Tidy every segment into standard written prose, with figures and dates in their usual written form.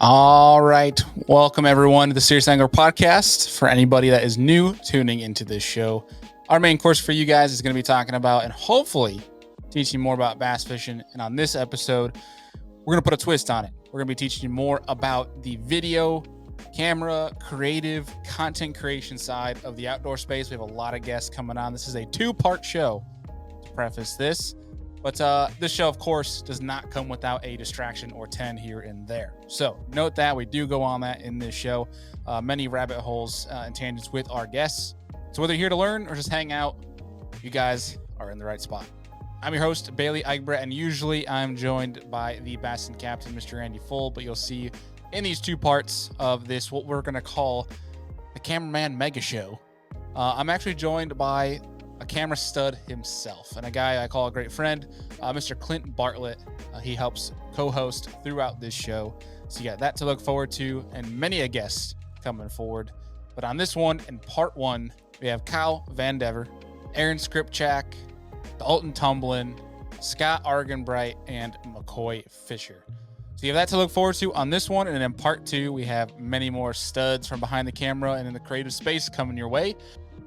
All right. Welcome, everyone, to the Serious Angler Podcast. For anybody that is new tuning into this show, our main course for you guys is going to be talking about and hopefully teaching more about bass fishing. And on this episode, we're going to put a twist on it. We're going to be teaching you more about the video, camera, creative content creation side of the outdoor space. We have a lot of guests coming on. This is a two-part show to preface this. But this show, of course, does not come without a distraction or 10 here and there. So note that we do go on that in this show. Many rabbit holes and tangents with our guests. So whether you're here to learn or just hang out, you guys are in the right spot. I'm your host, Bailey Eichbrett, and usually I'm joined by the Bassin captain, Mr. Andy Full. But you'll see in these two parts of this, what we're going to call the Cameraman Mega Show. I'm actually joined by a camera stud himself and a guy I call a great friend, Mr. Clint Bartlett. He helps co-host throughout this show. So you got that to look forward to and many a guest coming forward. But on this one, in part one, we have Kyle Van Dever, Aaron Skripchak, Dalton Tumblin, Scott Argenbright, and McCoy Fisher. So you have that to look forward to on this one. And in part two, we have many more studs from behind the camera and in the creative space coming your way.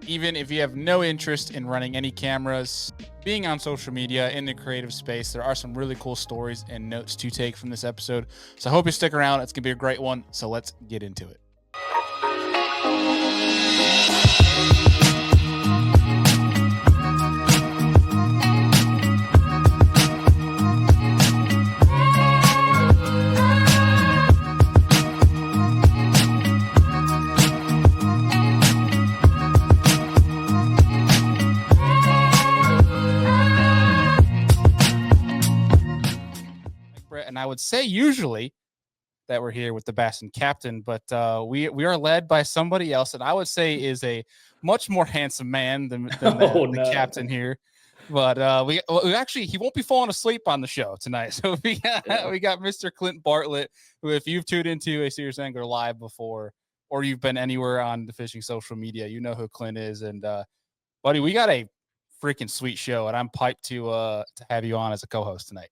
Even if you have no interest in running any cameras, being on social media, in the creative space, there are some really cool stories and notes to take from this episode. So I hope you stick around. It's going to be a great one. So let's get into it. And I would say usually that we're here with the Bassin captain, but we are led by somebody else that I would say is a much more handsome man than the captain here. But we actually, he won't be falling asleep on the show tonight. So we got Mr. Clint Bartlett, who, if you've tuned into a Serious Angler Live before, or you've been anywhere on the fishing social media, you know who Clint is. And buddy, we got a freaking sweet show, and I'm piped to have you on as a co-host tonight.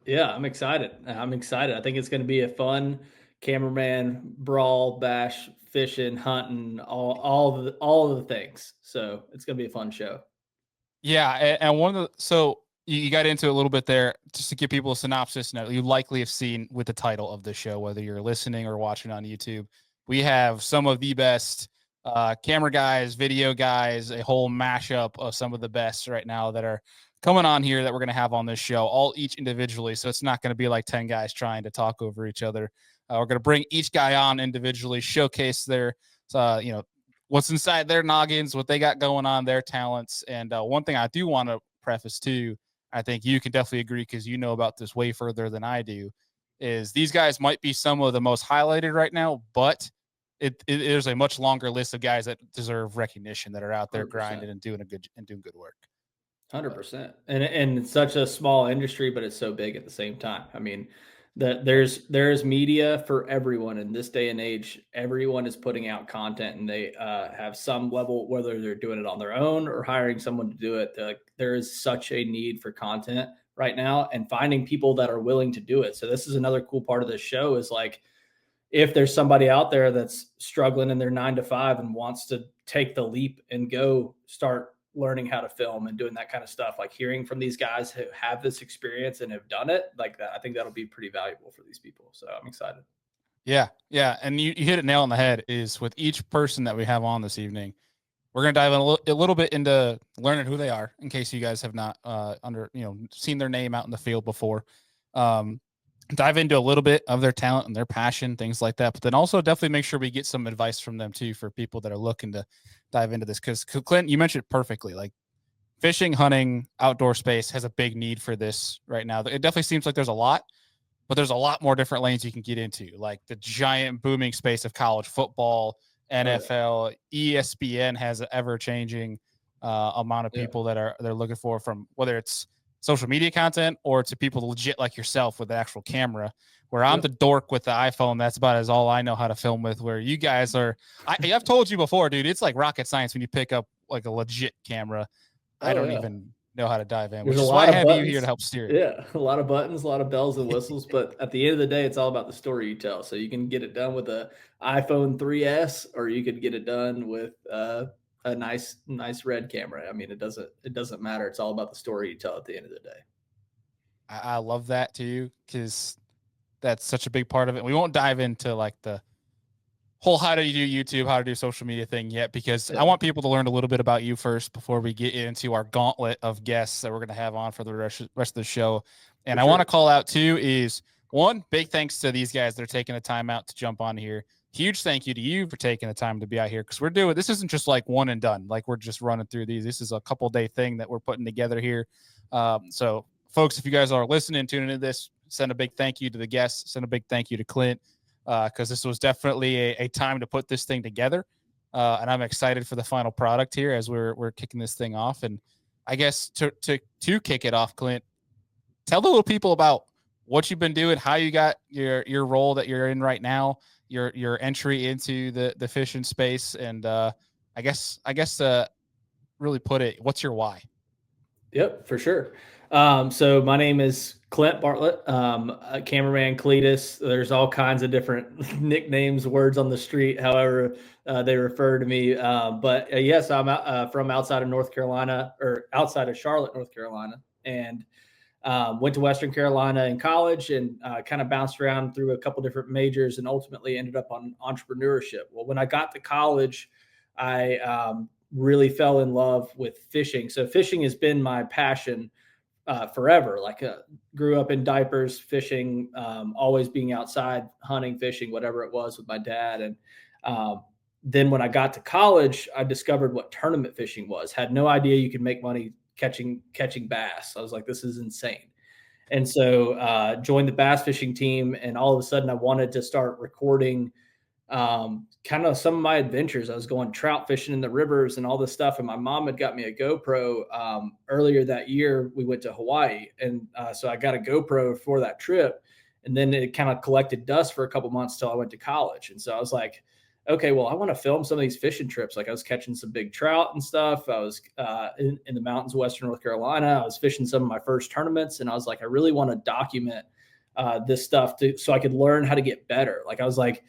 Yeah, I'm excited. I think it's going to be a fun cameraman brawl, bash, fishing, hunting, all of the things. So it's going to be a fun show. Yeah, and so you got into it a little bit there, just to give people a synopsis. Now, you likely have seen with the title of the show, whether you're listening or watching on YouTube, we have some of the best camera guys, video guys, a whole mashup of some of the best right now that are coming on here that we're going to have on this show, all each individually. So it's not going to be like 10 guys trying to talk over each other. We're going to bring each guy on individually, showcase their, what's inside their noggins, what they got going on, their talents. And one thing I do want to preface too, I think you can definitely agree because you know about this way further than I do, is these guys might be some of the most highlighted right now, but there's a much longer list of guys that deserve recognition that are out there 100%. Grinding and doing good work. 100%. And it's such a small industry, but it's so big at the same time. I mean, there's media for everyone in this day and age. Everyone is putting out content, and they have some level, whether they're doing it on their own or hiring someone to do it. There is such a need for content right now, and finding people that are willing to do it. So this is another cool part of this show is like, if there's somebody out there that's struggling in their 9-to-5 and wants to take the leap and go start learning how to film and doing that kind of stuff, like hearing from these guys who have this experience and have done it like that, I think that'll be pretty valuable for these people. So I'm excited. Yeah. And you hit it nail on the head. Is with each person that we have on this evening, we're going to dive in a little bit into learning who they are, in case you guys have not seen their name out in the field before. Dive into a little bit of their talent and their passion, things like that. But then also definitely make sure we get some advice from them too, for people that are looking to dive into this. Because Clint, you mentioned it perfectly. Like fishing, hunting, outdoor space has a big need for this right now. It definitely seems like there's a lot, but there's a lot more different lanes you can get into, like the giant booming space of college football, NFL, ESPN has an ever-changing amount of people that they're looking for, from whether it's social media content or to people legit like yourself with the actual camera, where I'm the dork with the iPhone. That's about as all I know how to film with, where you guys are, I've told you before, dude, it's like rocket science when you pick up like a legit camera. I don't even know how to dive in, There's which a is why I lot of have you here to buttons. help steer it. Yeah, a lot of buttons, a lot of bells and whistles, but at the end of the day, it's all about the story you tell. So you can get it done with a iPhone 3S, or you could get it done with a nice red camera. I mean, it doesn't matter. It's all about the story you tell at the end of the day. I love that too, because that's such a big part of it. We won't dive into like the whole how do you do YouTube, how to do social media thing yet, because I Yeah, want people to learn a little bit about you first before we get into our gauntlet of guests that we're going to have on for the rest of the show. for And I want to sure. call out too is one big thanks to these guys that are taking the time out to jump on here. Huge thank you to you for taking the time to be out here, because we're doing this isn't just like one and done. Like we're just running through these. This is a couple day thing that we're putting together here. So folks, if you guys are listening, tuning into this, send a big thank you to the guests. Send a big thank you to Clint, because this was definitely a time to put this thing together. And I'm excited for the final product here as we're kicking this thing off. And I guess to kick it off, Clint, tell the little people about what you've been doing, how you got your role that you're in right now, your entry into the fishing space, and I guess really put it, what's your why? Yep, for sure. So my name is Clint Bartlett, cameraman Cletus. There's all kinds of different nicknames, words on the street, however they refer to me. But yes, I'm from outside of North Carolina, or outside of Charlotte, North Carolina, and went to Western Carolina in college, and kind of bounced around through a couple different majors, and ultimately ended up on entrepreneurship. Well, when I got to college, I really fell in love with fishing. So fishing has been my passion forever. Like grew up in diapers, fishing, always being outside, hunting, fishing, whatever it was with my dad. And then when I got to college, I discovered what tournament fishing was. Had no idea you could make money catching bass. I was like, this is insane. And so joined the bass fishing team, and all of a sudden I wanted to start recording kind of some of my adventures. I was going trout fishing in the rivers and all this stuff. And my mom had got me a GoPro earlier that year. We went to Hawaii. And so I got a GoPro for that trip. And then it kind of collected dust for a couple months till I went to college. And so I was like, okay, well, I want to film some of these fishing trips. Like I was catching some big trout and stuff. I was in the mountains of Western North Carolina. I was fishing some of my first tournaments. And I was like, I really want to document this stuff so I could learn how to get better. Like I was like,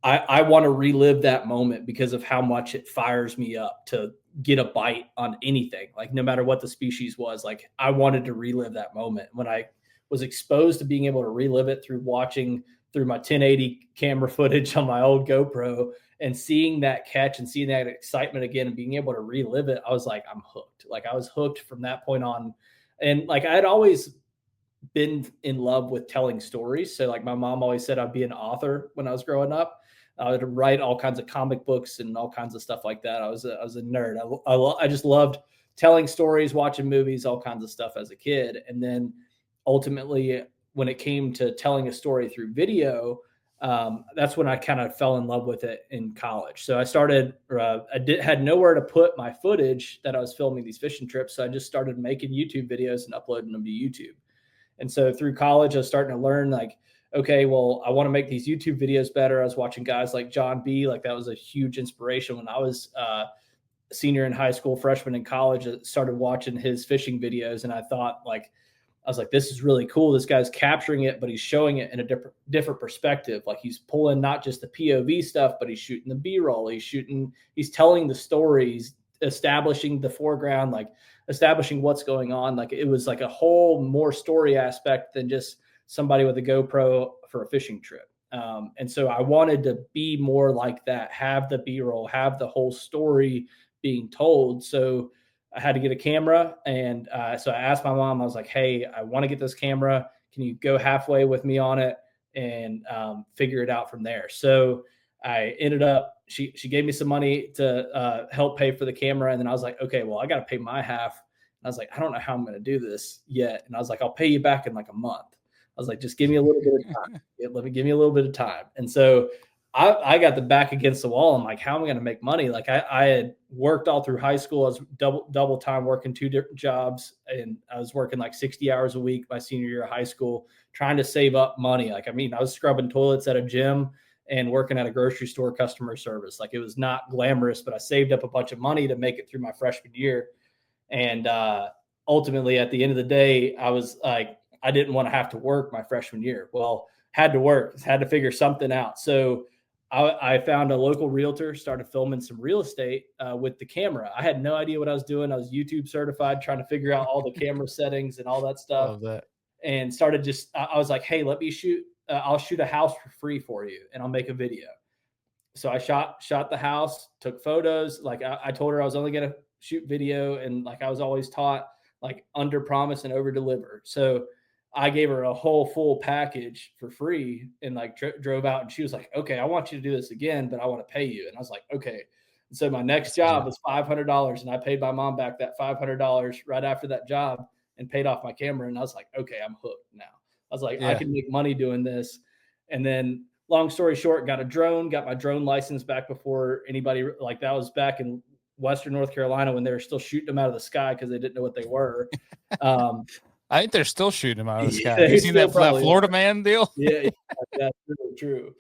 I want to relive that moment because of how much it fires me up to get a bite on anything, like no matter what the species was. Like I wanted to relive that moment. When I was exposed to being able to relive it through watching through my 1080 camera footage on my old GoPro and seeing that catch and seeing that excitement again and being able to relive it, I was like, I'm hooked. Like I was hooked from that point on. And like I had always been in love with telling stories. So like my mom always said I'd be an author when I was growing up. I would write all kinds of comic books and all kinds of stuff like that. I was a nerd. I just loved telling stories, watching movies, all kinds of stuff as a kid. And then ultimately, when it came to telling a story through video, that's when I kind of fell in love with it in college. So I started, had nowhere to put my footage that I was filming these fishing trips. So I just started making YouTube videos and uploading them to YouTube. And so through college, I was starting to learn like, okay, well, I want to make these YouTube videos better. I was watching guys like John B. Like that was a huge inspiration when I was senior in high school, freshman in college. I started watching his fishing videos, and I thought like, I was like, this is really cool. This guy's capturing it, but he's showing it in a different perspective. Like he's pulling not just the POV stuff, but he's shooting the B-roll. He's telling the stories, establishing the foreground, like establishing what's going on. Like it was like a whole more story aspect than just somebody with a GoPro for a fishing trip. And so I wanted to be more like that, have the B-roll, have the whole story being told. So I had to get a camera. And so I asked my mom, I was like, hey, I want to get this camera. Can you go halfway with me on it and figure it out from there? So I ended up, she gave me some money to help pay for the camera. And then I was like, okay, well, I got to pay my half. And I was like, I don't know how I'm going to do this yet. And I was like, I'll pay you back in like a month. I was like, just give me a little bit of time. Give me a little bit of time. And so I got the back against the wall. I'm like, how am I going to make money? Like I had worked all through high school. I was double time working 2 different jobs. And I was working like 60 hours a week my senior year of high school, trying to save up money. Like, I mean, I was scrubbing toilets at a gym and working at a grocery store customer service. Like it was not glamorous, but I saved up a bunch of money to make it through my freshman year. And ultimately at the end of the day, I was like, I didn't want to have to work my freshman year. Well, had to work, had to figure something out. So I found a local realtor, started filming some real estate with the camera. I had no idea what I was doing. I was YouTube certified, trying to figure out all the camera settings and all that stuff. Love that. And started I was like, hey, let me shoot. I'll shoot a house for free for you, and I'll make a video. So I shot the house, took photos. Like I told her I was only going to shoot video, and like I was always taught, like under promise and over deliver. So I gave her a whole full package for free, and like drove out, and she was like, okay, I want you to do this again, but I want to pay you. And I was like, okay. And so my next job was $500, and I paid my mom back that $500 right after that job and paid off my camera. And I was like, okay, I'm hooked now. I was like, I can make money doing this. And then long story short, got my drone license back before anybody, like that was back in Western North Carolina when they were still shooting them out of the sky because they didn't know what they were. I think they're still shooting them out of the sky. You seen that Florida man deal? Yeah, that's really true.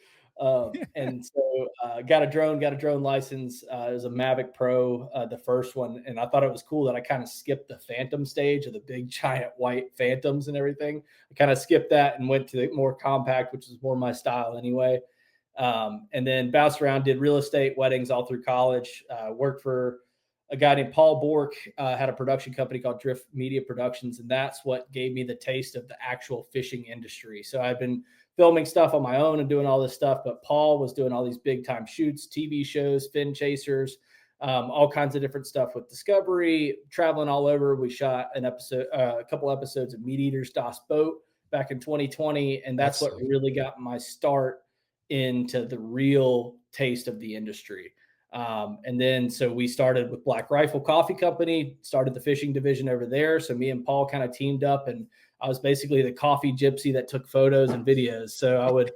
And so got a drone license. It was a Mavic Pro, the first one. And I thought it was cool that I kind of skipped the Phantom stage of the big giant white Phantoms and everything. I kind of skipped that and went to the more compact, which is more my style anyway. And then bounced around, did real estate, weddings all through college, worked for a guy named Paul Bork, had a production company called Drift Media Productions. And that's what gave me the taste of the actual fishing industry. So I've been filming stuff on my own and doing all this stuff, but Paul was doing all these big time shoots, TV shows, fin chasers, all kinds of different stuff with Discovery, traveling all over. We shot a couple episodes of Meat Eaters Das Boat back in 2020. And that's what really got my start into the real taste of the industry. And then, so we started with Black Rifle Coffee Company, started the fishing division over there. So me and Paul kind of teamed up, and I was basically the coffee gypsy that took photos and videos. So I would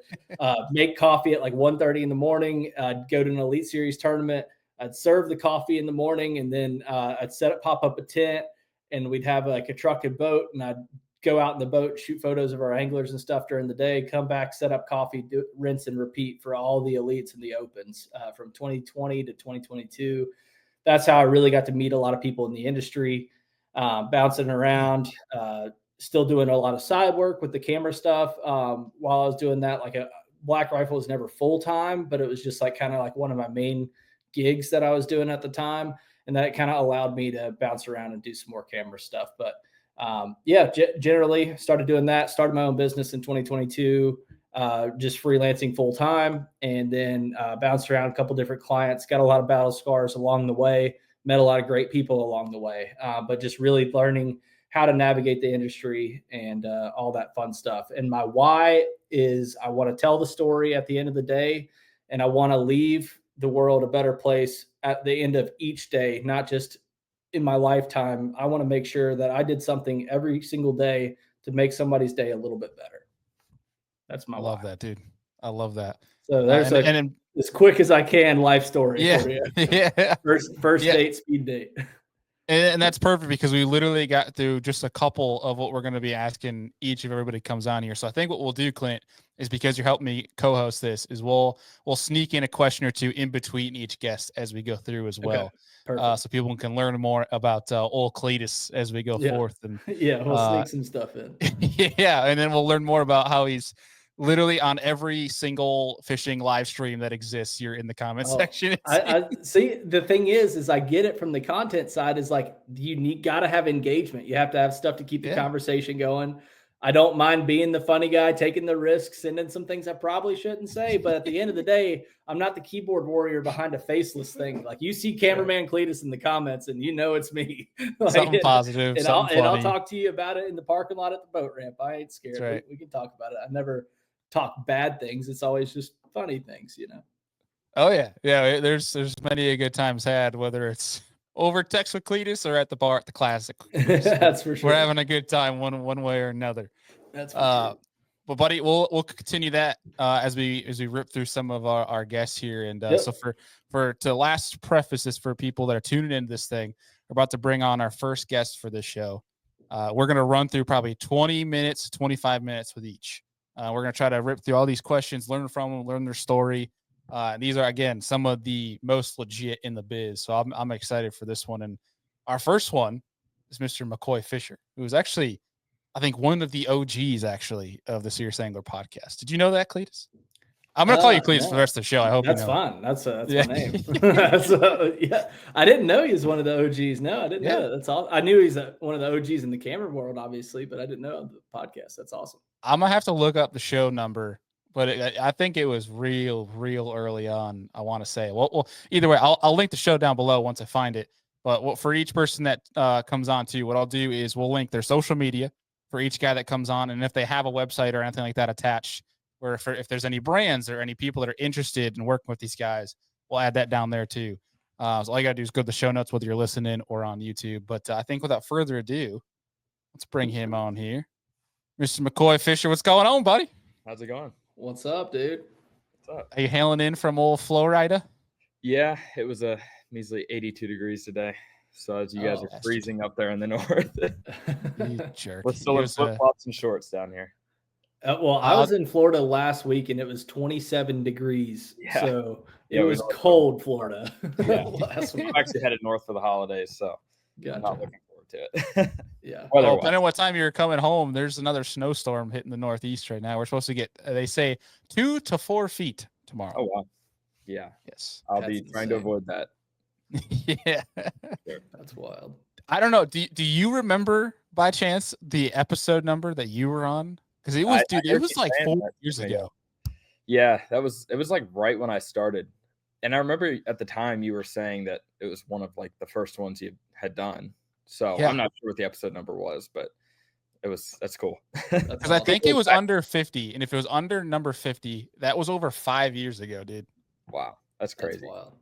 make coffee at like 1:30 in the morning. I'd go to an Elite Series tournament. I'd serve the coffee in the morning, and then I'd pop up a tent, and we'd have like a truck and boat, and I'd go out in the boat, shoot photos of our anglers and stuff during the day, come back, set up coffee, rinse and repeat for all the elites and the opens from 2020 to 2022. That's how I really got to meet a lot of people in the industry, bouncing around, still doing a lot of side work with the camera stuff. While I was doing that, like a Black Rifle was never full-time, but it was just like kind of like one of my main gigs that I was doing at the time. And that kind of allowed me to bounce around and do some more camera stuff. But generally started doing that, started my own business in 2022, just freelancing full time, and then bounced around a couple different clients, got a lot of battle scars along the way, met a lot of great people along the way, but just really learning how to navigate the industry and all that fun stuff. And my why is I want to tell the story at the end of the day, and I want to leave the world a better place at the end of each day, not just in my lifetime. I want to make sure that I did something every single day to make somebody's day a little bit better. That's my love that, dude. I love that. So there's as quick as I can life story for you. Yeah. First date, speed date. And that's perfect because we literally got through just a couple of what we're going to be asking each of everybody comes on here. So I think what we'll do, Clint, is because you're helping me co-host this, is we'll sneak in a question or two in between each guest as we go through as well. Okay. So people can learn more about old Cletus as we go forth. And we'll sneak some stuff in. Yeah, and then we'll learn more about how he's literally on every single fishing live stream that exists. You're in the comment section. I see. The thing is I get it from the content side, is like, you got to have engagement. You have to have stuff to keep the conversation going. I don't mind being the funny guy, taking the risks, sending some things I probably shouldn't say. But at the end of the day, I'm not the keyboard warrior behind a faceless thing. Like, you see cameraman Cletus in the comments and you know it's me. Like, something positive. And I'll talk to you about it in the parking lot at the boat ramp. I ain't scared. Right. We can talk about it. I never talk bad things. It's always just funny things, you know? Oh yeah. Yeah. There's many a good times had, whether it's over text with Cletus or at the bar at the classic. That's for sure. We're having a good time one way or another. That's for sure. But buddy, we'll continue that as we rip through some of our guests here. And so to last preface this for people that are tuning into this thing, we're about to bring on our first guest for this show. We're going to run through probably 20 minutes, 25 minutes with each. We're going to try to rip through all these questions, learn from them, learn their story. These are, again, some of the most legit in the biz. So I'm excited for this one. And our first one is Mr. McCoy Fisher, who is actually, I think, one of the OGs actually of the Serious Angler podcast. Did you know that, Cletus? I'm gonna call you Cletus for the rest of the show. I hope that's you know. fine. That's my name. Yeah, I didn't know he was one of the OGs. No, I didn't know that. That's all. I knew he's one of the OGs in the camera world, obviously, but I didn't know the podcast. That's awesome. I'm gonna have to look up the show number, but I think it was real early on. I want to say. Well, either way, I'll link the show down below once I find it. But for each person that comes on too, what I'll do is we'll link their social media for each guy that comes on, and if they have a website or anything like that attached, or if there's any brands or any people that are interested in working with these guys, we'll add that down there too. So all you gotta do is go to the show notes, whether you're listening or on YouTube. But I think without further ado, let's bring him on here. Mr. McCoy Fisher, what's going on, buddy? How's it going? What's up, dude? What's up? Are you hailing in from old Florida? Yeah, it was a measly 82 degrees today. So as you guys are freezing up there in the north, you jerk. We're still in flip-flops and shorts down here. Well, I was in Florida last week and it was 27 degrees. Yeah. So it was cold, Florida. Yeah. I'm actually headed north for the holidays, so gotcha. I'm not looking forward to it. Yeah. Well, depending on what time you're coming home, there's another snowstorm hitting the Northeast right now. We're supposed to get, they say, 2 to 4 feet tomorrow. Oh, wow. Yeah. Yes. I'll be trying to avoid that. Yeah. That's wild. I don't know. Do you remember by chance the episode number that you were on? Because it was, it was like 4 years ago. Yeah, it was like right when I started. And I remember at the time you were saying that it was one of like the first ones you had done. So I'm not sure what the episode number was, but that's cool. Because I think it was under 50. And if it was under number 50, that was over 5 years ago, dude. Wow. That's crazy. That's wild.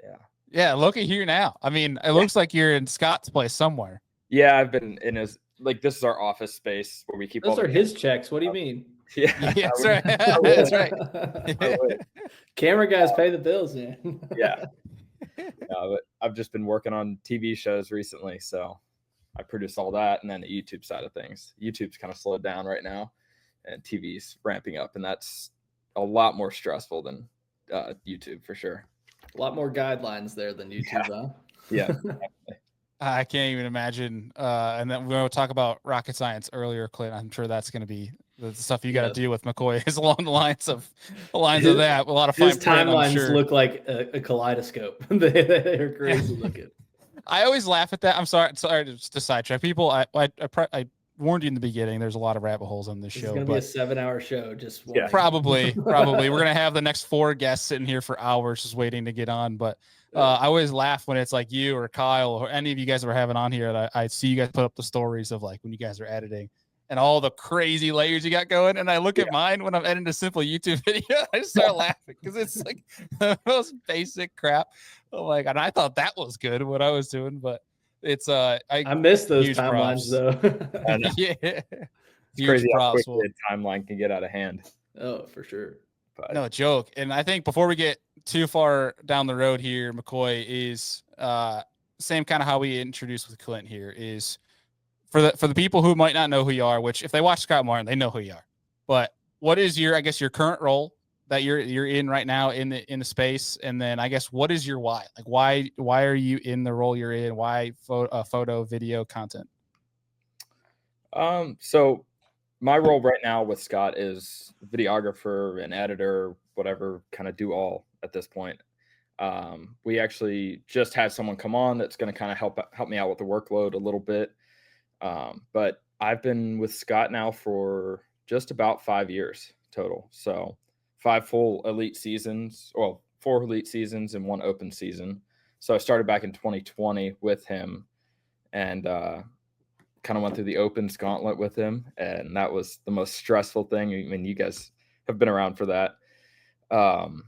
Yeah. Yeah. Look at here now. I mean, it looks like you're in Scott's place somewhere. Yeah, I've been in his, like, this is our office space where we keep those are his checks. What do you mean? Yeah, that's right. That's right. Camera guys pay the bills, man. Yeah. But I've just been working on TV shows recently, so I produce all that, and then the YouTube side of things. YouTube's kind of slowed down right now, and TV's ramping up, and that's a lot more stressful than YouTube for sure. A lot more guidelines there than YouTube, huh? Yeah. I can't even imagine. And then we're going to talk about rocket science earlier, Clint. I'm sure that's going to be the stuff you got to deal with McCoy is along the lines of that. A lot of his timelines look like a kaleidoscope. They're crazy looking. I always laugh at that. I'm sorry to sidetrack people. I warned you in the beginning. There's a lot of rabbit holes on this show. It's going to be a 7-hour show. Just probably. We're going to have the next 4 guests sitting here for hours just waiting to get on. But I always laugh when it's like you or Kyle or any of you guys that we're having on here. And I see you guys put up the stories of like when you guys are editing and all the crazy layers you got going. And I look at mine when I'm editing a simple YouTube video. I just start laughing because it's like the most basic crap. Like, and I thought that was good what I was doing, but it's I miss those timelines though. Yeah, it's crazy how quickly a timeline can get out of hand. Oh, for sure. But no joke. And I think before we get too far down the road here, McCoy is same kind of how we introduced with Clint here is for the people who might not know who you are, which if they watch Scott Martin, they know who you are. But what is your current role that you're in right now in the space, and then I guess what is your why? Like why are you in the role you're in? Why photo, video, content? So my role right now with Scott is videographer and editor, whatever, kind of do all at this point. We actually just had someone come on that's going to kind of help me out with the workload a little bit. But I've been with Scott now for just about 5 years total. So 5 full elite seasons, 4 elite seasons and 1 open season. So I started back in 2020 with him and kind of went through the opens gauntlet with him. And that was the most stressful thing. I mean, you guys have been around for that. And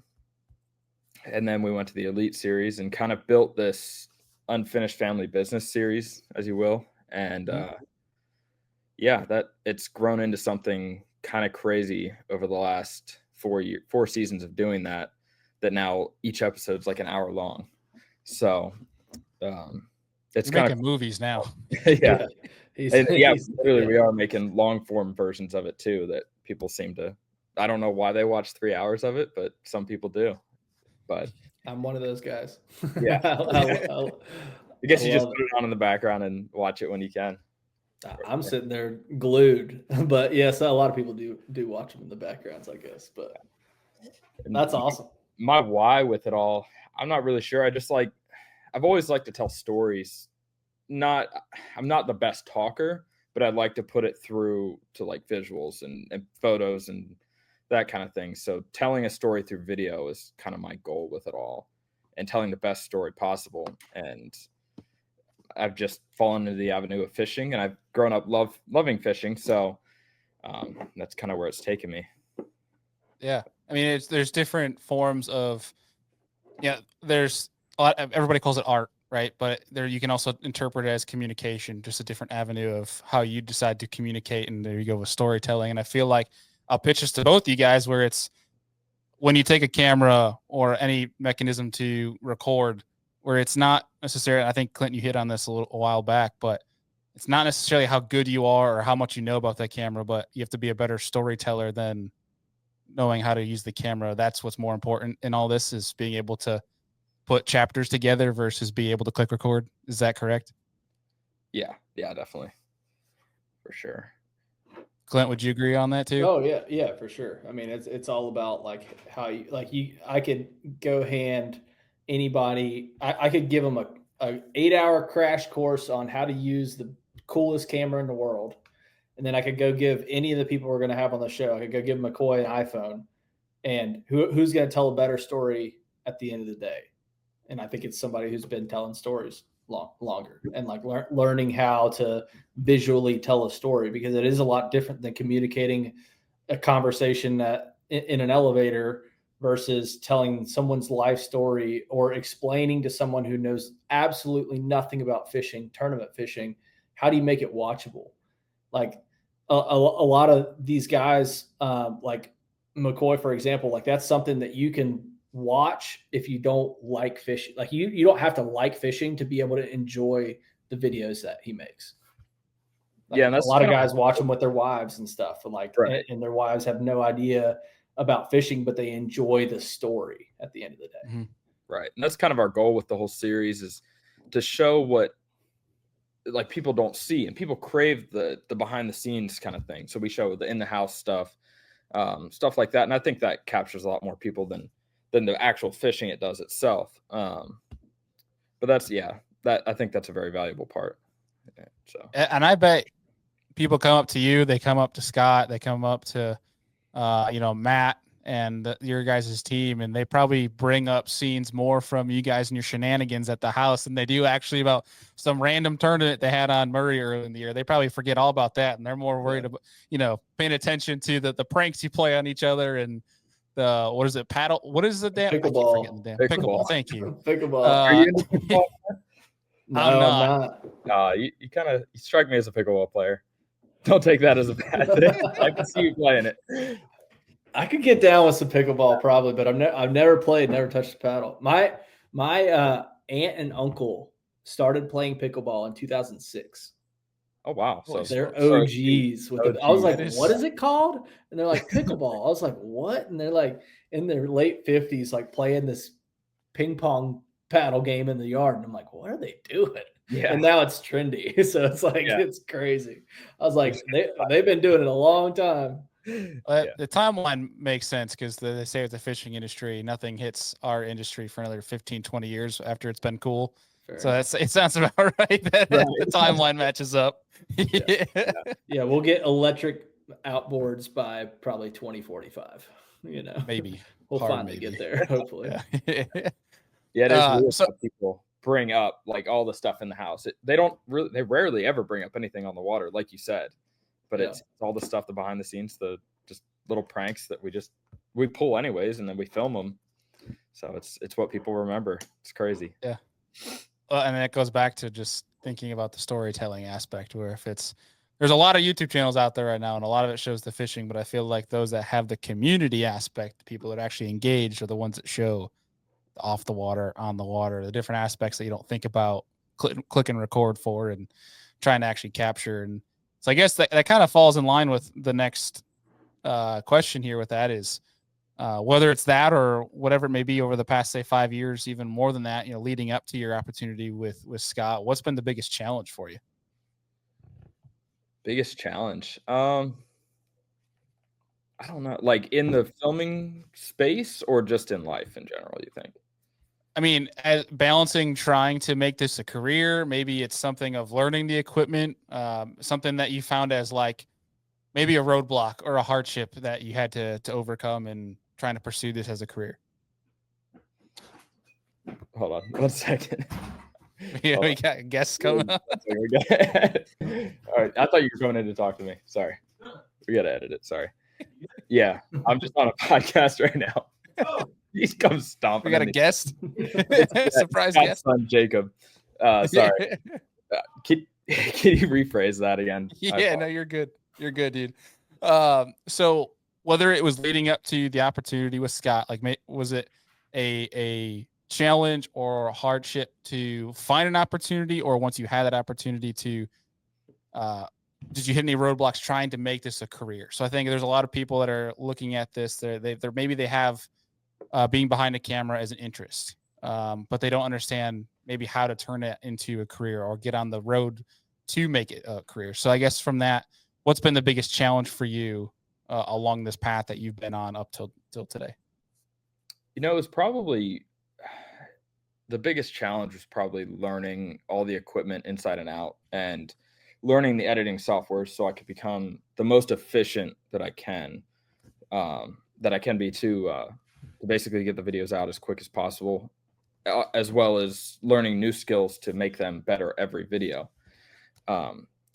then we went to the elite series and kind of built this unfinished family business series, as you will. And that it's grown into something kind of crazy over the last 4 seasons of doing that now each episode's like an hour long. So it's kind of movies now. Yeah. Literally we are making long form versions of it too that people seem to, I don't know why they watch 3 hours of it, but some people do. But I'm one of those guys. Yeah. I guess I you just love put it on in the background and watch it when you can. I'm sitting there glued, but yes, a lot of people do watch them in the backgrounds, I guess. But that's awesome. My why with it all, I'm not really sure. I've always liked to tell stories. I'm not the best talker, but I'd like to put it through to like visuals and photos and that kind of thing. So telling a story through video is kind of my goal with it all, and telling the best story possible. And I've just fallen into the avenue of fishing, and I've grown up loving fishing. So that's kind of where it's taken me. Yeah. I mean, there's different forms of, there's a lot, everybody calls it art, right? But there, you can also interpret it as communication, just a different avenue of how you decide to communicate. And there you go with storytelling. And I feel like I'll pitch this to both you guys, where it's when you take a camera or any mechanism to record, where it's not necessarily, I think Clint, you hit on this a while back, but it's not necessarily how good you are or how much you know about that camera, but you have to be a better storyteller than knowing how to use the camera. That's what's more important in all this, is being able to put chapters together versus be able to click record. Is that correct? Yeah, definitely. For sure. Clint, would you agree on that too? Oh yeah, for sure. I mean, it's all about like how I could go hand anybody. I could give them a 8-hour crash course on how to use the coolest camera in the world, and then I could go give any of the people we're going to have on the show. I could go give McCoy an iPhone, and who's going to tell a better story at the end of the day? And I think it's somebody who's been telling stories longer and like learning how to visually tell a story, because it is a lot different than communicating a conversation in an elevator versus telling someone's life story or explaining to someone who knows absolutely nothing about fishing, tournament fishing. How do you make it watchable? Like a lot of these guys, like McCoy, for example, like that's something that you can watch if you don't like fishing. Like you don't have to like fishing to be able to enjoy the videos that he makes. Like, yeah, and a that's lot of guys watch them with their wives and stuff, and like, right. and their wives have no idea about fishing, but they enjoy the story at the end of the day. Mm-hmm. Right. And that's kind of our goal with the whole series, is to show what like people don't see, and people crave the behind the scenes kind of thing. So we show the in the house stuff, stuff like that. And I think that captures a lot more people than the actual fishing it does itself. But that's, that I think that's a very valuable part. Yeah, so, and I bet people come up to you, they come up to Scott, they come up to, Matt and your guys' team, and they probably bring up scenes more from you guys and your shenanigans at the house than they do actually about some random tournament they had on Murray early in the year. They probably forget all about that, and they're more worried about, paying attention to the pranks you play on each other and the, what is it, paddle? What is the damn? Pickleball. I keep forgetting the damn pickleball. Thank you. Pickleball. are you into pickleball? No, I'm not. You strike me as a pickleball player. Don't take that as a bad thing. I can see you playing it. I could get down with some pickleball probably, but I've never played, never touched the paddle. My aunt and uncle started playing pickleball in 2006. Oh wow! So they're OGs with it. I was like, what is it called? And they're like, pickleball. I was like, what? And they're like in their late 50s, like playing this ping pong paddle game in the yard. And I'm like, what are they doing? Yeah. And now it's trendy. So it's like, it's crazy. I was like, they've been doing it a long time. The timeline makes sense, because they say with the fishing industry, nothing hits our industry for another 15, 20 years after it's been cool. Fair so it sounds about right that the timeline matches up. Yeah, we'll get electric outboards by probably 2045. Maybe we'll finally get there, hopefully. It is weird how people bring up like all the stuff in the house. They rarely ever bring up anything on the water, like you said. But it's all the stuff, the behind the scenes, the just little pranks that we pull anyways, and then we film them. So it's what people remember. It's crazy. Yeah. And that goes back to just thinking about the storytelling aspect, where there's a lot of YouTube channels out there right now, and a lot of it shows the fishing, but I feel like those that have the community aspect, the people that are actually engaged, are the ones that show off the water, on the water, the different aspects that you don't think about, click and record for, and trying to actually capture. And so I guess that kind of falls in line with the next question here with that is, whether it's that or whatever it may be over the past, say, 5 years, even more than that, leading up to your opportunity with Scott, what's been the biggest challenge for you? Biggest challenge. I don't know, like in the filming space or just in life in general, you think? I mean, as balancing trying to make this a career, maybe it's something of learning the equipment, something that you found as like maybe a roadblock or a hardship that you had to overcome in trying to pursue this as a career. Hold on 1 second. Yeah, we got guests coming up. All right, I thought you were coming in to talk to me. Sorry, we got to edit it. Sorry. Yeah, I'm just on a podcast right now. He comes stomping. We got a guest. Surprise Scott's guest. son, Jacob. Sorry. Can you rephrase that again? Yeah, no, you're good. You're good, dude. So whether it was leading up to the opportunity with Scott, like, was it a challenge or a hardship to find an opportunity, or once you had that opportunity to, did you hit any roadblocks trying to make this a career? So I think there's a lot of people that are looking at this. They're maybe they have being behind the camera as an interest, but they don't understand maybe how to turn it into a career or get on the road to make it a career. So I guess from that, what's been the biggest challenge for you along this path that you've been on up till today? It was probably the biggest challenge was probably learning all the equipment inside and out and learning the editing software so I could become the most efficient that I can be to basically get the videos out as quick as possible, as well as learning new skills to make them better every video.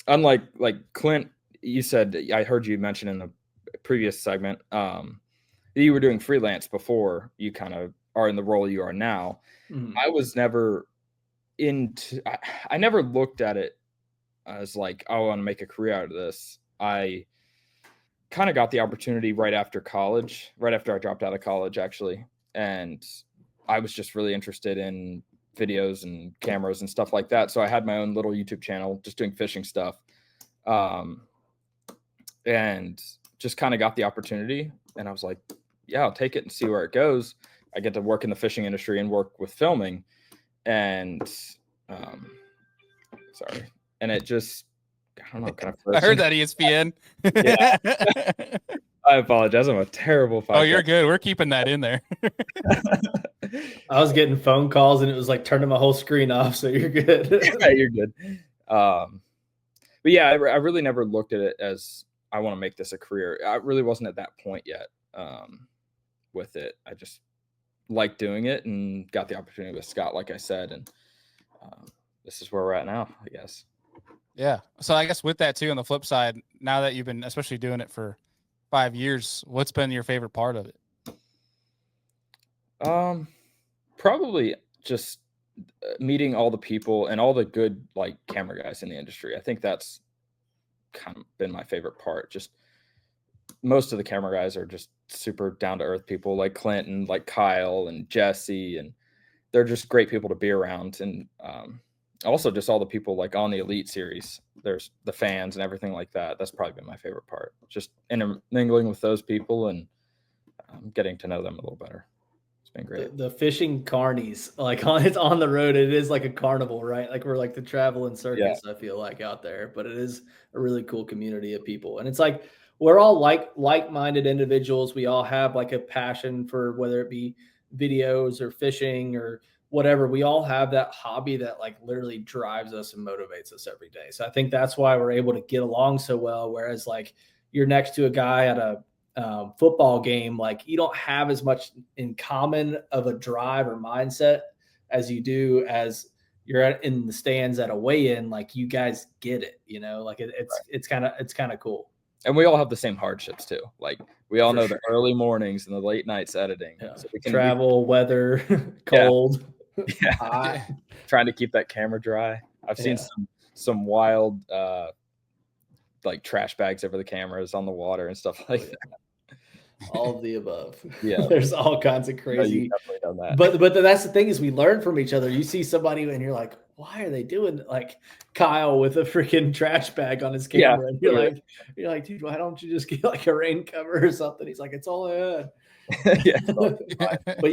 Unlike like Clint, you said, I heard you mention in the previous segment, you were doing freelance before you kind of are in the role you are now. Mhm. I was never I never looked at it as like, oh, I want to make a career out of this. I kind of got the opportunity right after I dropped out of college, actually. And I was just really interested in videos and cameras and stuff like that. So I had my own little YouTube channel just doing fishing stuff. And just kind of got the opportunity. And I was like, yeah, I'll take it and see where it goes. I get to work in the fishing industry and work with filming. And sorry. And it just, I don't know. Kind of I heard that, ESPN. Yeah. I apologize. I'm a terrible podcast. Oh, you're good. We're keeping that in there. I was getting phone calls and it was like turning my whole screen off. So you're good. Yeah, you're good. But yeah, I really never looked at it as I want to make this a career. I really wasn't at that point yet with it. I just liked doing it and got the opportunity with Scott, like I said. And this is where we're at now, I guess. Yeah. So I guess with that too, on the flip side, now that you've been especially doing it for 5 years, what's been your favorite part of it? Probably just meeting all the people and all the good like camera guys in the industry. I think that's kind of been my favorite part. Just most of the camera guys are just super down to earth people, like Clint and like Kyle and Jesse, and they're just great people to be around. And also just all the people like on the Elite series, there's the fans and everything like that. That's probably been my favorite part, just intermingling with those people and getting to know them a little better. It's been great. The fishing carnies, like it's on the road. It is like a carnival, right? Like we're like the traveling circus, I feel like, out there, but it is a really cool community of people. And it's like, we're all like-minded individuals. We all have like a passion for whether it be videos or fishing or whatever. We all have that hobby that like literally drives us and motivates us every day. So I think that's why we're able to get along so well. Whereas like you're next to a guy at a football game, like you don't have as much in common of a drive or mindset as you do as you're in the stands at a weigh-in. Like you guys get it, like it's kind of cool. And we all have the same hardships too. Like we all know sure. the early mornings and the late nights editing. Yeah. So we can travel, weather, cold, hot. Trying to keep that camera dry. I've seen some wild like trash bags over the cameras on the water and stuff like that. All of the above. Yeah. There's all kinds of crazy. Done that. But that's the thing is we learn from each other. You see somebody and you're like, why are they doing like Kyle with a freaking trash bag on his camera? And you're like, dude, why don't you just get like a rain cover or something? He's like, it's all I had. Yeah. But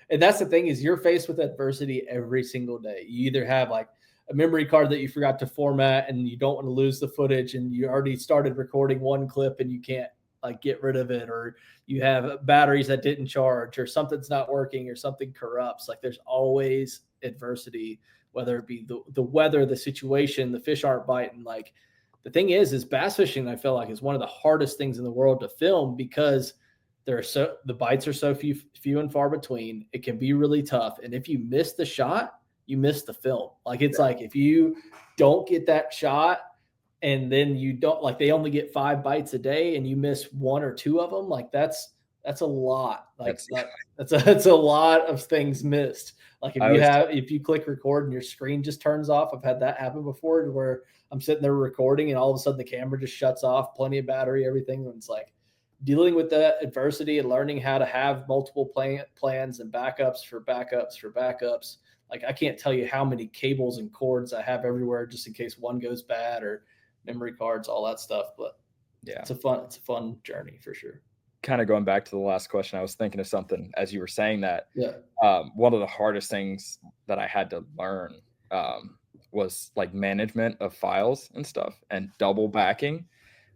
and that's the thing is you're faced with adversity every single day. You either have like a memory card that you forgot to format and you don't want to lose the footage and you already started recording one clip and you can't like get rid of it, or you have batteries that didn't charge, or something's not working, or something corrupts. Like there's always adversity, whether it be the weather, the situation, the fish aren't biting. Like the thing is bass fishing, I feel like, is one of the hardest things in the world to film because the bites are so few and far between. It can be really tough. And if you miss the shot, you miss the film. Like it's like if you don't get that shot and then you don't, like they only get 5 bites a day and you miss 1 or 2 of them, like that's a lot. Like that's a lot of things missed. Like if you click record and your screen just turns off, I've had that happen before where I'm sitting there recording and all of a sudden the camera just shuts off, plenty of battery, everything. And it's like dealing with that adversity and learning how to have multiple plans and backups for backups for backups. Like I can't tell you how many cables and cords I have everywhere just in case one goes bad, or memory cards, all that stuff. But yeah, it's a fun journey for sure. Kind of going back to the last question, I was thinking of something as you were saying that. Yeah. One of the hardest things that I had to learn was like management of files and stuff and double backing.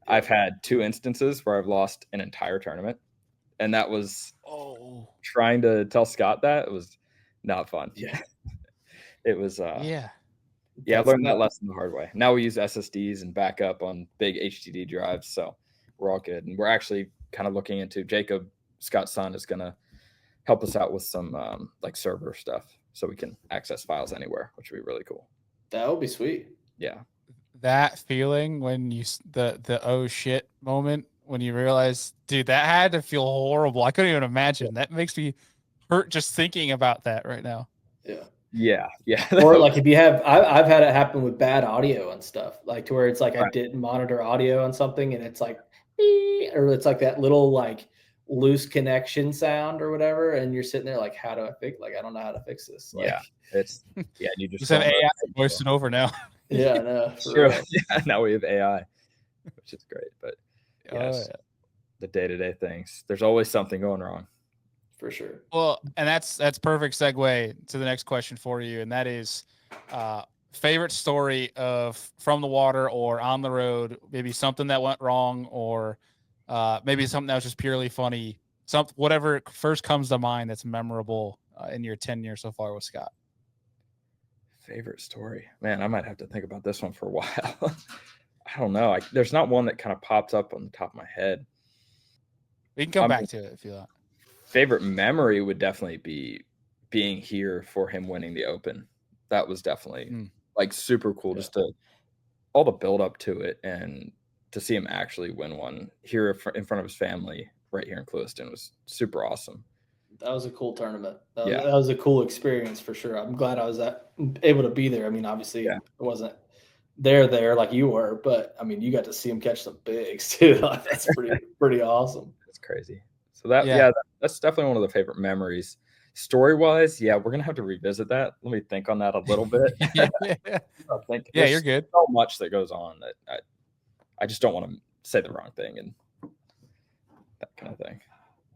Yeah. I've had 2 instances where I've lost an entire tournament, and that was trying to tell Scott that it was not fun. Yeah. It was yeah. I learned that lesson the hard way. Now we use SSDs and backup on big HDD drives, so we're all good. And we're actually kind of looking into Jacob, Scott's son, is going to help us out with some like server stuff so we can access files anywhere, which would be really cool. That would be sweet. Yeah. That feeling when you the oh shit moment when you realize, dude, that had to feel horrible. I couldn't even imagine. That makes me hurt just thinking about that right now. Yeah. Or like if you have, I've had it happen with bad audio and stuff, like to where it's like I didn't monitor audio on something and it's like, or it's like that little like loose connection sound or whatever, and you're sitting there like, how do I fix? Like I don't know how to fix this. Like, you just have AI voicing over now. Yeah, no, sure. Yeah, now we have AI, which is great. But the day-to-day things, there's always something going wrong. For sure. Well, and that's perfect segue to the next question for you, and that is favorite story of from the water or on the road, maybe something that went wrong, or maybe something that was just purely funny, whatever first comes to mind that's memorable in your tenure so far with Scott. Favorite story, man, I might have to think about this one for a while. I don't know. There's not one that kind of pops up on the top of my head. We can come back to it if you want. Favorite memory would definitely be being here for him winning the Open. That was definitely like super cool. Just all the build up to it and to see him actually win one here in front of his family right here in Clewiston was super awesome. That was a cool tournament. That was a cool experience for sure. I'm glad I was able to be there. I mean, obviously I wasn't there like you were, but I mean, you got to see him catch some bigs too. That's pretty awesome. That's crazy. So that's definitely one of the favorite memories. Story-wise, we're going to have to revisit that. Let me think on that a little bit. You're good. So much that goes on that I just don't want to say the wrong thing and that kind of thing.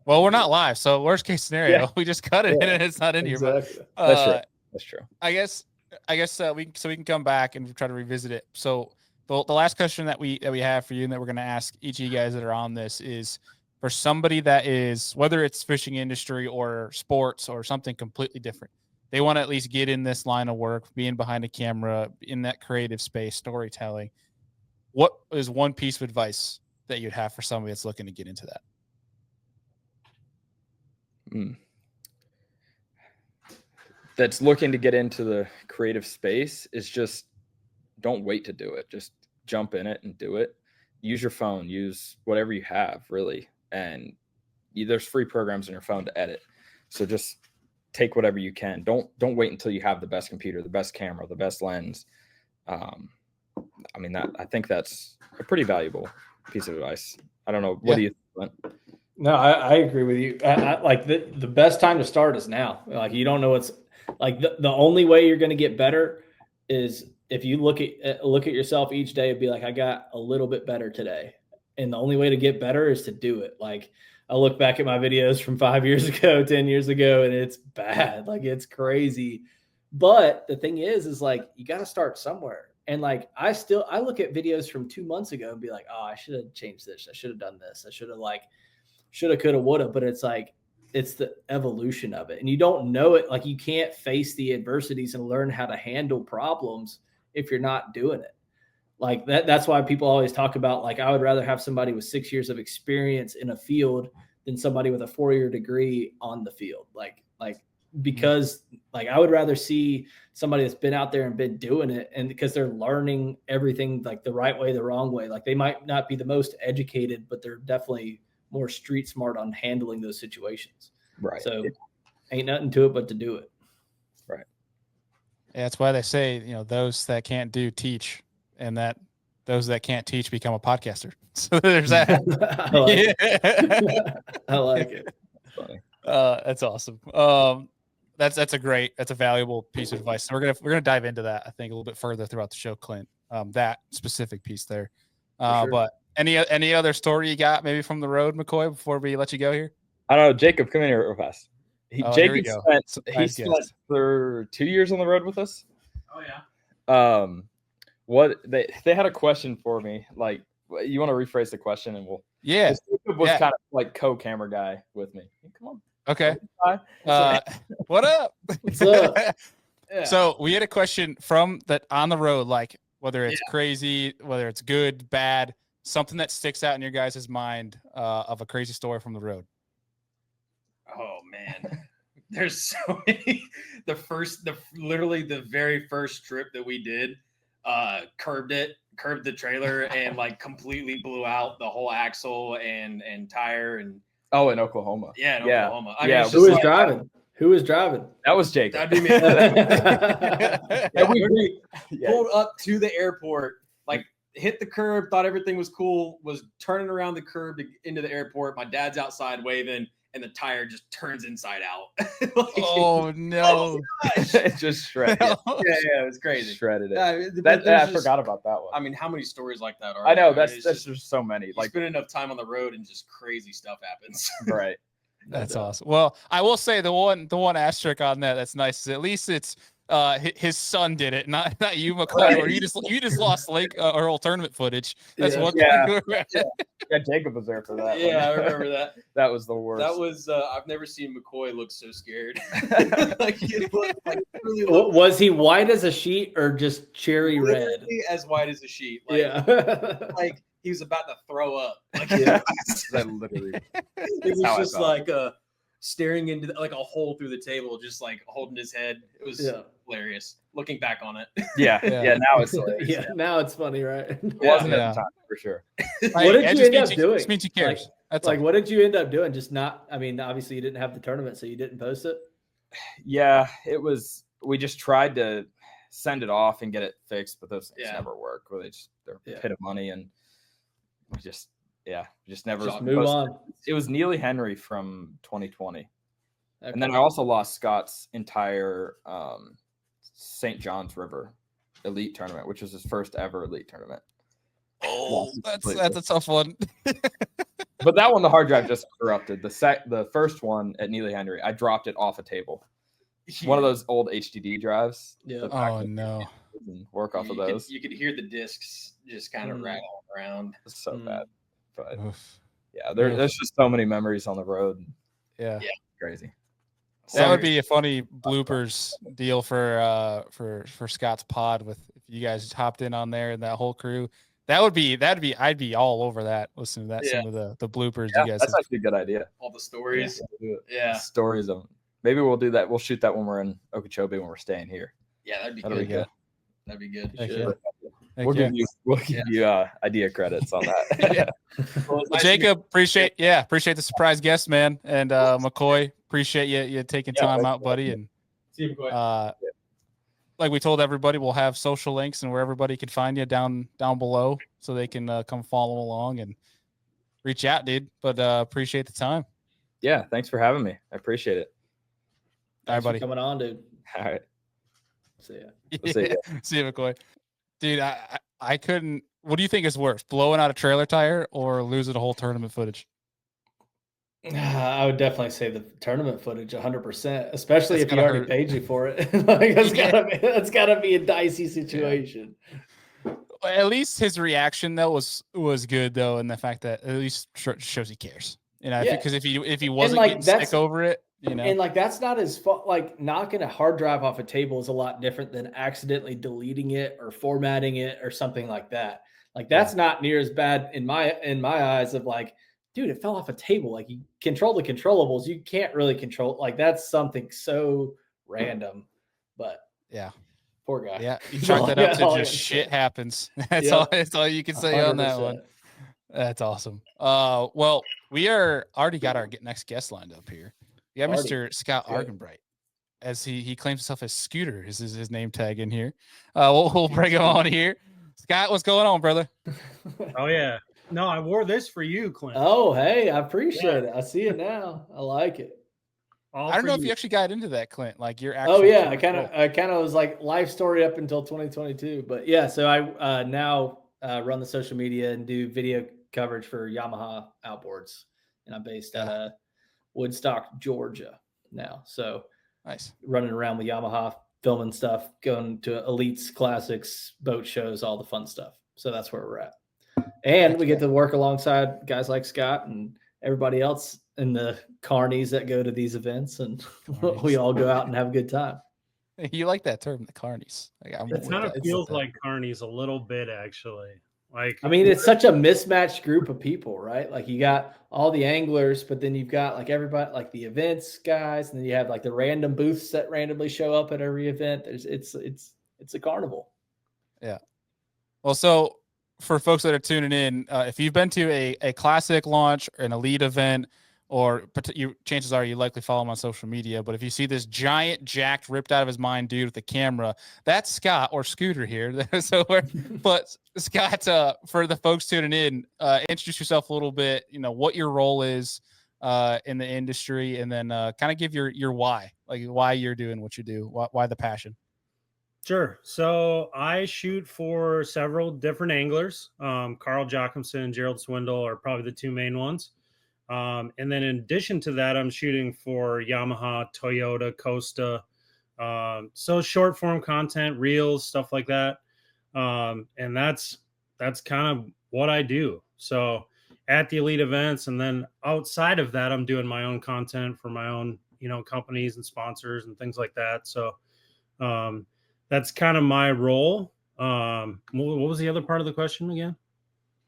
Well, we're not live, so worst case scenario, we just cut it in and it's not in here. But that's true. I guess we can come back and try to revisit it. So the last question that we have for you and that we're going to ask each of you guys that are on this is, for somebody that is, whether it's fishing industry or sports or something completely different, they want to at least get in this line of work, being behind a camera, in that creative space, storytelling. What is one piece of advice that you'd have for somebody that's looking to get into that? That's looking to get into the creative space is just don't wait to do it. Just jump in it and do it. Use your phone, use whatever you have, really. And there's free programs on your phone to edit. So just take whatever you can. Don't wait until you have the best computer, the best camera, the best lens. I think that's a pretty valuable piece of advice. I don't know. What do you think? No, I agree with you. Like the best time to start is now. Like you don't know what's like the only way you're going to get better is if you look at yourself each day and be like, I got a little bit better today. And the only way to get better is to do it. Like I look back at my videos from 5 years ago, 10 years ago, and it's bad. Like it's crazy. But the thing is like you got to start somewhere. And like I look at videos from 2 months ago and be like, oh, I should have changed this. I should have done this. I should have shoulda, coulda, woulda. But it's like it's the evolution of it. And you don't know it. Like you can't face the adversities and learn how to handle problems if you're not doing it. Like that's why people always talk about, like, I would rather have somebody with 6 years of experience in a field than somebody with a 4-year degree on the field. Because like I would rather see somebody that's been out there and been doing it, and because they're learning everything like the right way, the wrong way. Like they might not be the most educated, but they're definitely more street smart on handling those situations. Right. So ain't nothing to it but to do it. Right. Yeah, that's why they say, those that can't do teach, and that those that can't teach become a podcaster. So there's that. I like it. Funny. That's awesome. That's a valuable piece of advice. So we're gonna dive into that, I think, a little bit further throughout the show, Clint. That specific piece there. Sure. But any other story you got maybe from the road, McCoy, before we let you go here? I don't know, Jacob, come in here real fast. Jacob spent for 2 years on the road with us. Oh yeah. What they had a question for me. Like, you want to rephrase the question, and we'll. Yeah. Jacob was kind of like co-camera guy with me. Come on. Okay. What up? What's up? Yeah. So we had a question from that on the road, like whether it's crazy, whether it's good, bad, something that sticks out in your guys' mind of a crazy story from the road. Oh man, there's so many. Literally the very first trip that we did, curbed the trailer and like completely blew out the whole axle and tire and. Oh, in Oklahoma. Yeah, in Oklahoma. I mean, who was driving? Who was driving? That was Jacob. That'd be me. We pulled up to the airport, like hit the curb, thought everything was cool, was turning around the curb into the airport. My dad's outside waving, and the tire just turns inside out. Oh no! It just shredded. Yeah, it was crazy. Shredded it. I forgot about that one. I mean, how many stories like that are? I know there? that's just so many. Like, spend enough time on the road and just crazy stuff happens. Right. That's awesome. Well, I will say the one asterisk on that's nice is at least it's his son did it, not you, McCoy, or you just lost or whole tournament footage. That's one thing. Yeah, Jacob was there for that. Yeah, I remember that. That was the worst. That was I've never seen McCoy look so scared. Was he white as a sheet or just cherry red? As white as a sheet. Like he was about to throw up. Like that literally. It was just like staring into like a hole through the table, just like holding his head. It was hilarious. Looking back on it. Yeah. Now it's hilarious. Now it's funny, right? It wasn't at the time for sure. What did you end up doing? Just means he cares. What did you end up doing? Just not. I mean, obviously you didn't have the tournament, so you didn't post it. Yeah, it was. We just tried to send it off and get it fixed, but those things never work. Where they're a pit of money, and we just never move on. It was Neely Henry from 2020, and then I also lost Scott's entire St. John's River elite tournament, which was his first ever elite tournament. Oh, that's a tough one. But that one, the hard drive just corrupted. The first one at Neely Henry, I dropped it off a table. One of those old HDD drives. Yeah. Oh no. Work off of those. You could hear the discs just kind of rattling around. It's so bad. But Oof. yeah, there's just so many memories on the road. Yeah. Crazy. That would be a funny bloopers deal for Scott's pod with if you guys hopped in on there and that whole crew. That'd be I'd be all over that. Listen to that some of the bloopers you guys. That's actually a good idea. All the stories. Yeah. Stories of them. Maybe we'll do that. We'll shoot that when we're in Okeechobee when we're staying here. Yeah, that'd be good. That'd be good. We'll give you idea credits on that. Well, Jacob, appreciate the surprise guest, man, and McCoy, appreciate you taking time out, buddy. And see you, McCoy. Like we told everybody, we'll have social links and where everybody can find you down below, so they can come follow along and reach out, dude. But appreciate the time. Yeah, thanks for having me. I appreciate it. All right, buddy. Coming on, dude. All right. See ya. See you, McCoy. Dude, I couldn't. What do you think is worse, blowing out a trailer tire or losing a whole tournament footage? I would definitely say the tournament footage 100%, especially That's if he gotta already hurt. paid you for it. Like Yeah. that's gotta be a dicey situation. At least his reaction though was good though, and the fact that at least shows he cares. You know, Yeah. because if he And wasn't getting like sick over it, you know, that's not his fault. Like knocking a hard drive off a table is a lot different than accidentally deleting it or formatting it or something like that. Like Yeah. that's not near as bad in my eyes of like, dude, it fell off a table. Like you control the controllables. You can't really control like that's something so random. But yeah. poor guy. Yeah, you That's chalk all that up to all I just gotta shit say. happens. That's all. Yep. That's all you can say on that one. 100%. That's awesome. Well, we are already got our next guest lined up here. We got Already. Mr. Scott Good. Argenbright, as he claims himself as Scooter. Is his name tag in here? We'll bring him on here. Scott, what's going on, brother? Oh yeah. No, I wore this for you, Clint. Oh, hey, I appreciate it. I see it now. I like it. All I don't for know if you. you actually got into that, Clint. Like your Oh actual. yeah, current I kind of was like life story up until 2022, but yeah. So I now run the social media and do video coverage for Yamaha outboards, and I'm based out of Woodstock, Georgia now. So Nice. running around with Yamaha, filming stuff, going to elites, classics, boat shows, all the fun stuff. So that's where we're at, and we get to work alongside guys like Scott and everybody else in the carnies that go to these events, and we all go out and have a good time. You like that term, the carnies? Like, I'm It with kind of that. feels like carnies a little bit, actually. Like, I mean, it's such a mismatched group of people, right? Like you got all the anglers, but then you've got like everybody, like the events guys, and then you have like the random booths that randomly show up at every event. It's a carnival. Yeah. Well, so for folks that are tuning in, if you've been to a classic launch, an elite event, or chances are you likely follow him on social media. But if you see this giant, jacked, ripped out of his mind dude with the camera, that's Scott or Scooter here. But Scott, for the folks tuning in, introduce yourself a little bit. You know what your role is in the industry, and then kind of give your why, like why you're doing what you do, why the passion. sure. So I shoot for several different anglers. Carl Jochimson and Gerald Swindle are probably the two main ones. And then in addition to that, I'm shooting for Yamaha, Toyota, Costa. So short form content, reels, stuff like that. And that's kind of what I do. So at the elite events, and then outside of that, I'm doing my own content for my own, companies and sponsors and things like that. So that's kind of my role. What was the other part of the question again?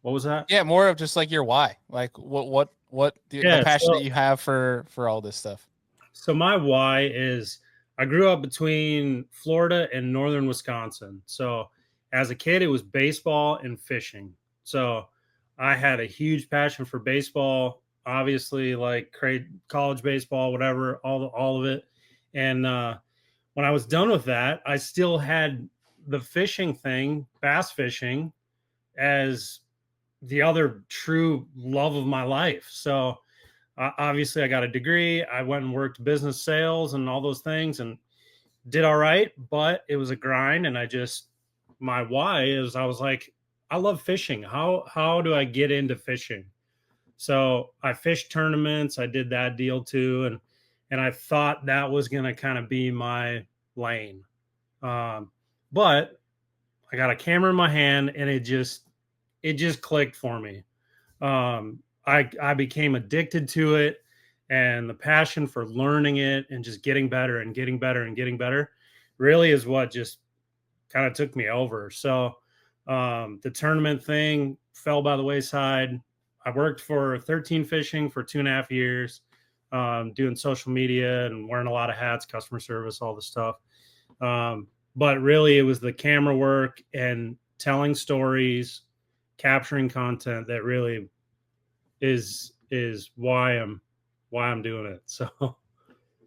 What was that? Yeah, more of just like your why, like what the passion that you have for all this stuff. So my why is I grew up between Florida and northern Wisconsin. So as a kid, it was baseball and fishing. So I had a huge passion for baseball, obviously like college baseball, whatever, all of it. And when I was done with that, I still had the fishing thing, bass fishing, as the other true love of my life. So obviously I got a degree. I went and worked business sales and all those things and did all right, but it was a grind. And my why is I was like, I love fishing. How do I get into fishing? So I fished tournaments. I did that deal too. And I thought that was going to kind of be my lane. But I got a camera in my hand and it just clicked for me. I became addicted to it, and the passion for learning it and just getting better and getting better and getting better really is what just kind of took me over. So the tournament thing fell by the wayside. I worked for 13 Fishing for 2.5 years, doing social media and wearing a lot of hats, customer service, all the stuff. But really, it was the camera work and telling stories, capturing content that really is why I'm doing it. So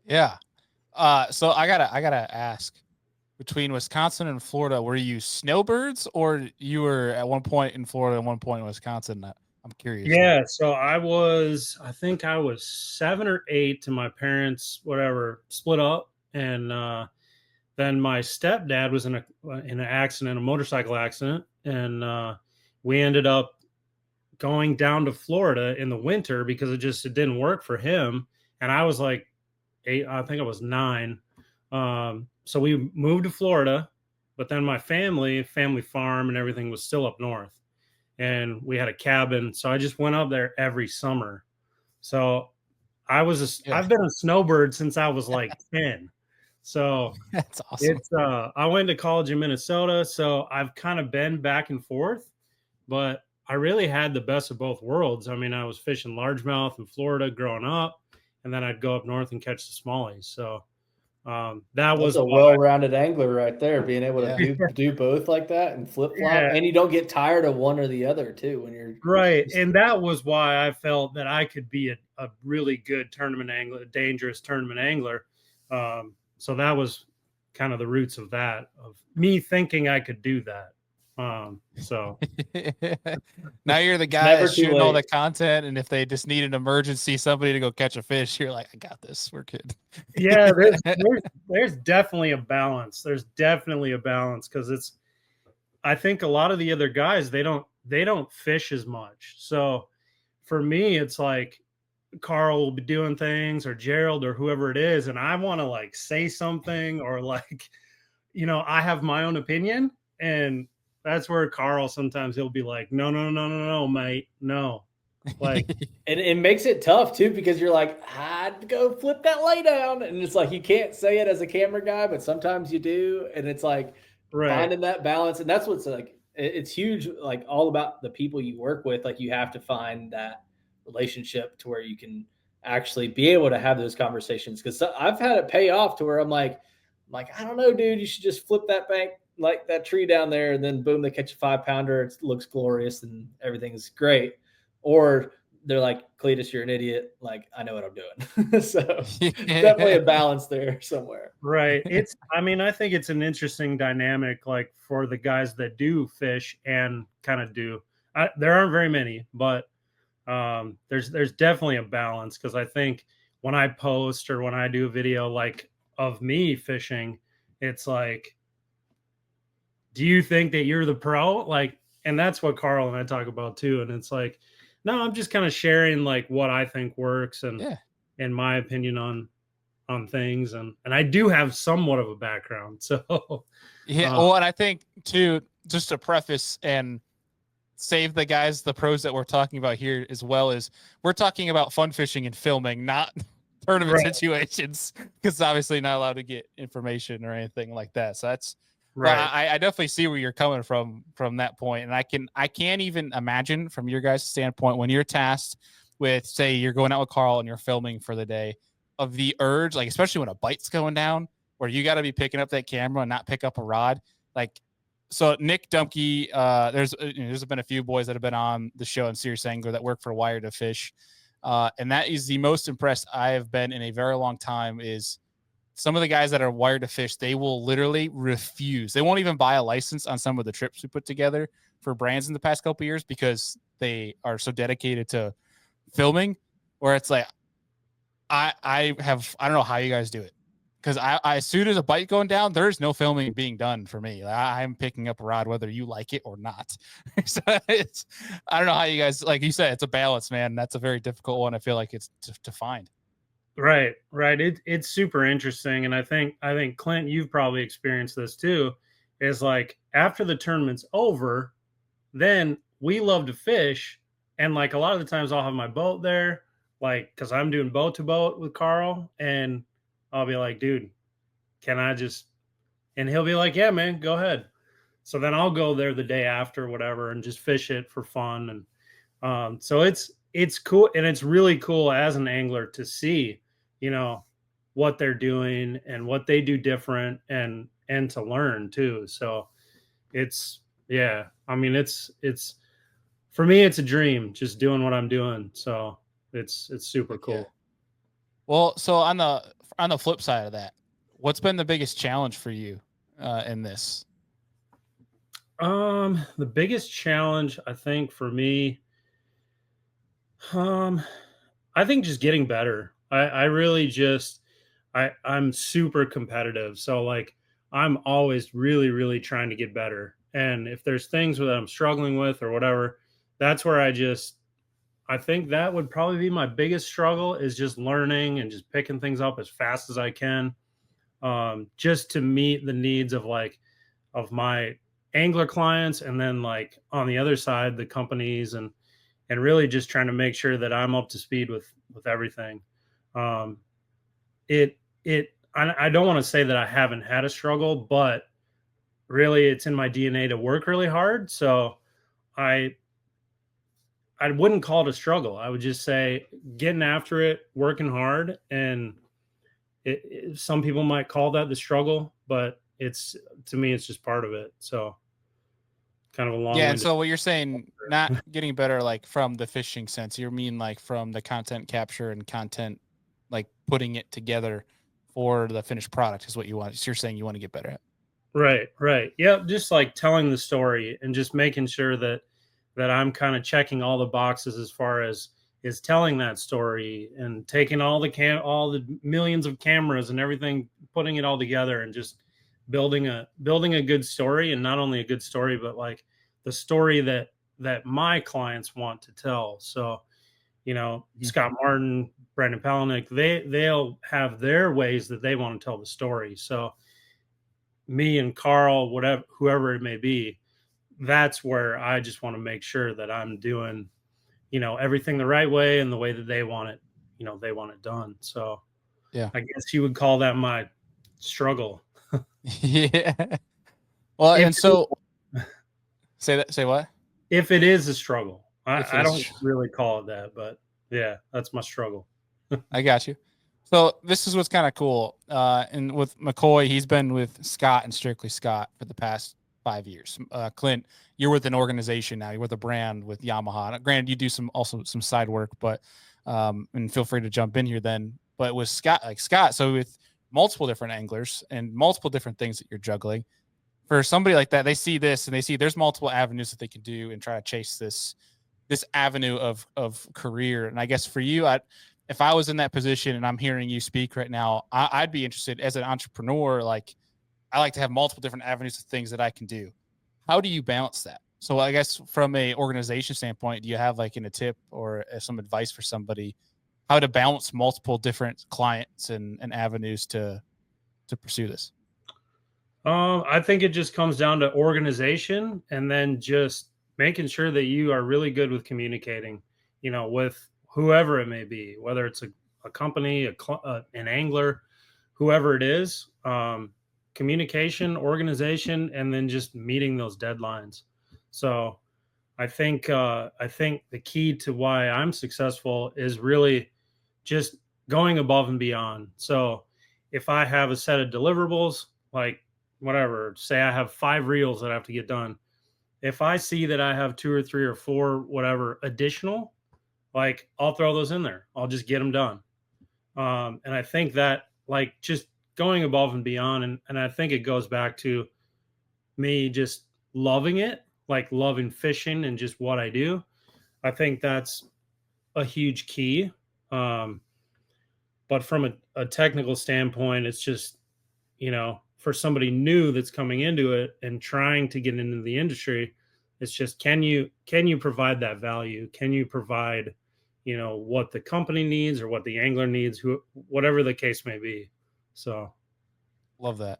Yeah. So I gotta ask, between Wisconsin and Florida, were you snowbirds or you were at one point in Florida and one point in Wisconsin? I'm curious. yeah, so I think I was 7 or 8 to my parents, whatever, split up. And then my stepdad was in an accident, a motorcycle accident. And we ended up going down to Florida in the winter because it didn't work for him. And I was like 8, I think I was 9. So we moved to Florida, but then my family farm and everything was still up north, and we had a cabin. So I just went up there every summer. So I've been a snowbird since I was like 10. So That's awesome. I went to college in Minnesota, so I've kind of been back and forth, but I really had the best of both worlds. I mean, I was fishing largemouth in Florida growing up, and then I'd go up north and catch the smallies. So that was a well-rounded angler right there, being able to do both like that and flip-flop, and you don't get tired of one or the other too when you're right. And that was why I felt that I could be a really good tournament angler, a dangerous tournament angler. So that was kind of the roots of that, of me thinking I could do that. So now you're the guy that's shooting all the content, and if they just need an emergency, somebody to go catch a fish, you're like, I got this. We're good. Yeah, there's definitely a balance. There's definitely a balance, because I think a lot of the other guys, they don't fish as much. So for me, it's like Carl will be doing things, or Gerald, or whoever it is, and I want to like say something, or like, I have my own opinion, and that's where Carl sometimes he'll be like, no, mate, no. Like, and it makes it tough too, because you're like, I'd go flip that lay down, and it's like you can't say it as a camera guy, but sometimes you do, and it's like finding that balance. And that's what's like, it's huge, like all about the people you work with. Like you have to find that relationship to where you can actually be able to have those conversations, because I've had it pay off to where I'm like, I don't know, dude, you should just flip that bank, like that tree down there, and then boom, they catch a 5-pounder. It looks glorious and everything is great. Or they're like, Cletus, you're an idiot. Like, I know what I'm doing. So definitely a balance there somewhere. Right. I think it's an interesting dynamic, like for the guys that do fish and kind of there aren't very many, but there's definitely a balance, because I think when I post or when I do a video like of me fishing, it's like, do you think that you're the pro? Like, and that's what Carl and I talk about too. And it's like, no, I'm just kind of sharing like what I think works and my opinion on things. And I do have somewhat of a background. So well, and I think too, just to preface and save the pros that we're talking about here, as well as we're talking about fun fishing and filming, not tournament situations, because obviously not allowed to get information or anything like that. So that's right. I definitely see where you're coming from that point. And I can't even imagine from your guys' standpoint, when you're tasked with, say, you're going out with Carl and you're filming for the day, of the urge, like especially when a bite's going down, where you got to be picking up that camera and not pick up a rod. Like, so Nick Dumke, there's been a few boys that have been on the show in Serious Angler that work for Wire to Fish. And that is the most impressed I have been in a very long time. Is some of the guys that are Wired to Fish, they will literally refuse. They won't even buy a license on some of the trips we put together for brands in the past couple of years, because they are so dedicated to filming, where it's like, I don't know how you guys do it. Because I as soon as a bite going down, there's no filming being done for me. I'm picking up a rod whether you like it or not. So I don't know how you guys, like you said, it's a balance, man. That's a very difficult one. I feel like it's to find. Right. It's super interesting, and I think Clint, you've probably experienced this too. Is like after the tournament's over, then we love to fish, and like a lot of the times I'll have my boat there, like because I'm doing boat to boat with Carl, and I'll be like, dude, can I just, and he'll be like, yeah, man, go ahead. So then I'll go there the day after, whatever, and just fish it for fun. And so it's cool. And it's really cool as an angler to see, what they're doing and what they do different, and to learn too. So it's for me, it's a dream just doing what I'm doing. So it's super cool. Yeah. Well, so on the flip side of that, what's been the biggest challenge for you in this? The biggest challenge, I think, for me, I think just getting better. I really just, I'm super competitive. So like, I'm always really, really trying to get better. And if there's things that I'm struggling with or whatever, that's where I think that would probably be my biggest struggle, is just learning and just picking things up as fast as I can, just to meet the needs of my angler clients, and then like on the other side, the companies, and really just trying to make sure that I'm up to speed with everything. Um, I don't want to say that I haven't had a struggle, but really it's in my DNA to work really hard. So I wouldn't call it a struggle. I would just say getting after it, working hard, and some people might call that the struggle, but to me, it's just part of it. So kind of a long Yeah, way. and so what you're saying, not getting better like from the fishing sense, you mean like from the content capture and content, like putting it together for the finished product is what you want. So you're saying you want to get better at. Right. Yeah, just like telling the story and just making sure that I'm kind of checking all the boxes as far as is telling that story, and taking all the millions of cameras and everything, putting it all together, and just building a good story. And not only a good story, but like the story that my clients want to tell. So, Scott Martin, Brandon Palaniuk, they'll have their ways that they want to tell the story. So me and Carl, whoever it may be, that's where I just want to make sure that I'm doing, everything the right way and the way that they want it, they want it done. So Yeah. I guess you would call that my struggle. Yeah. Well, and so say what? If it is a struggle, I don't struggle. really call it that, but yeah, that's my struggle. I got you. So this is what's kind of cool. And with McCoy, he's been with Scott and Strictly Scott for the past 5 years. Clint, you're with an organization now. You're with a brand with Yamaha. Granted, you do some side work, but and feel free to jump in here then. But with Scott, so with multiple different anglers and multiple different things that you're juggling, for somebody like that, they see this and they see there's multiple avenues that they can do and try to chase this avenue of career. And I guess for you, if I was in that position and I'm hearing you speak right now, I'd be interested as an entrepreneur. Like, I like to have multiple different avenues of things that I can do. How do you balance that? So I guess from a organization standpoint, do you have like a tip or some advice for somebody how to balance multiple different clients and avenues to pursue this? I think it just comes down to organization, and then just making sure that you are really good with communicating, with whoever it may be, whether it's a company, an angler, whoever it is. Communication, organization, and then just meeting those deadlines. So I think the key to why I'm successful is really just going above and beyond. So if I have a set of deliverables, like whatever, say I have 5 reels that I have to get done. If I see that I have 2 or 3 or 4, whatever additional, like I'll throw those in there. I'll just get them done. And I think that like just going above and beyond. And I think it goes back to me just loving it, like loving fishing and just what I do. I think that's a huge key. But from a technical standpoint, it's just, for somebody new that's coming into it and trying to get into the industry, it's just, can you provide that value? Can you provide, what the company needs or what the angler needs, whatever the case may be. So love that.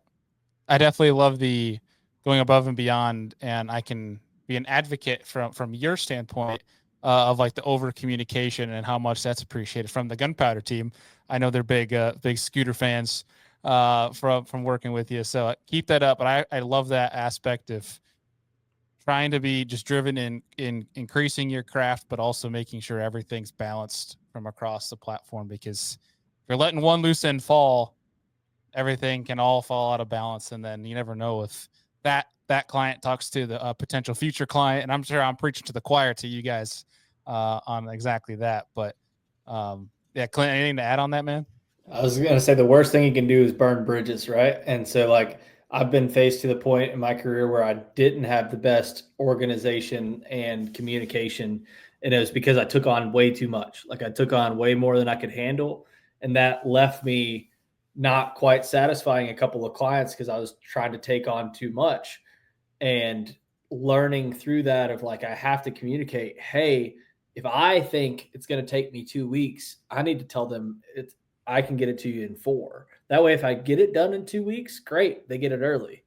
I definitely love the going above and beyond, and I can be an advocate from your standpoint of like the over communication and how much that's appreciated from the Gunpowder team. I know they're big scooter fans from working with you, so keep that up. But I love that aspect of trying to be just driven in increasing your craft, but also making sure everything's balanced from across the platform, because if you're letting one loose end fall, everything can all fall out of balance. And then you never know if that client talks to the potential future client. And I'm sure I'm preaching to the choir to you guys on exactly that. But yeah, Clint, anything to add on that, man? I was going to say the worst thing you can do is burn bridges, right? And so, like, I've been faced to the point in my career where I didn't have the best organization and communication. And it was because I took on way too much. Like, I took on way more than I could handle. And that left me not quite satisfying a couple of clients because I was trying to take on too much. And learning through that of like, I have to communicate, hey, if I think it's going to take me 2 weeks, I need to tell them I can get it to you in 4. That way, if I get it done in 2 weeks, great, they get it early.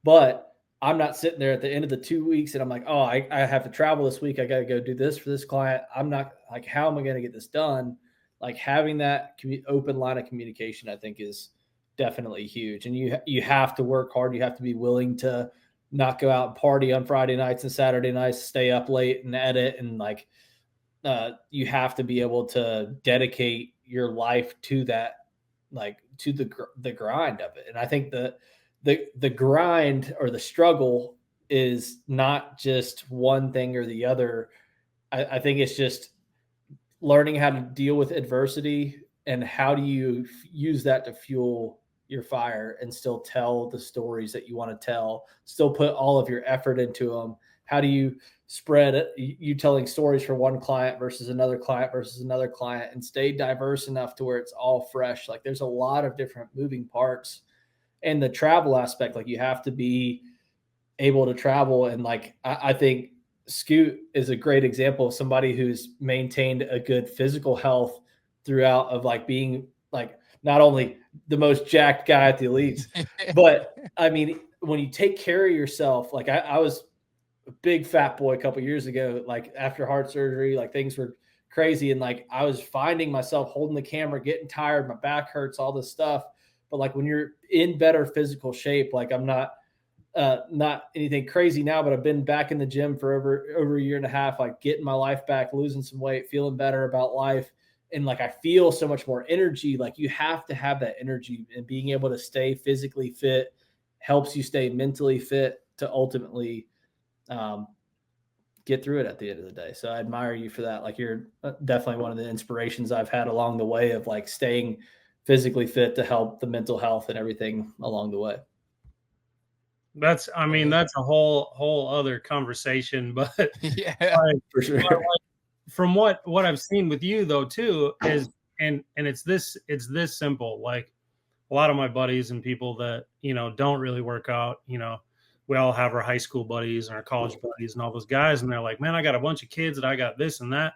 But I'm not sitting there at the end of the 2 weeks and I'm like, oh, I have to travel this week. I got to go do this for this client. I'm not like, how am I going to get this done? Like having that open line of communication, I think is definitely huge. And you have to work hard. You have to be willing to not go out and party on Friday nights and Saturday nights, stay up late and edit. And like, you have to be able to dedicate your life to that, like to the grind of it. And I think the grind or the struggle is not just one thing or the other. I think it's just learning how to deal with adversity and how do you use that to fuel your fire and still tell the stories that you want to tell, still put all of your effort into them. How do you spread you telling stories for one client versus another client and stay diverse enough to where it's all fresh? Like there's a lot of different moving parts. And the travel aspect, like you have to be able to travel. And like, I think Scoot is a great example of somebody who's maintained a good physical health throughout of like being like not only the most jacked guy at the elites, but I mean, when you take care of yourself, like I was a big fat boy a couple years ago, like after heart surgery, like things were crazy. And like, I was finding myself holding the camera, getting tired, my back hurts, all this stuff. But like when you're in better physical shape, like I'm not anything crazy now, but I've been back in the gym for over a year and a half, like getting my life back, losing some weight, feeling better about life. And like, I feel so much more energy. Like you have to have that energy, and being able to stay physically fit helps you stay mentally fit to ultimately get through it at the end of the day. So I admire you for that. Like you're definitely one of the inspirations I've had along the way of like staying physically fit to help the mental health and everything along the way. That's a whole other conversation, but Yeah, for sure. From what I've seen with you though too is, and it's this simple. Like a lot of my buddies and people that, don't really work out, we all have our high school buddies and our college buddies and all those guys. And they're like, man, I got a bunch of kids and I got this and that.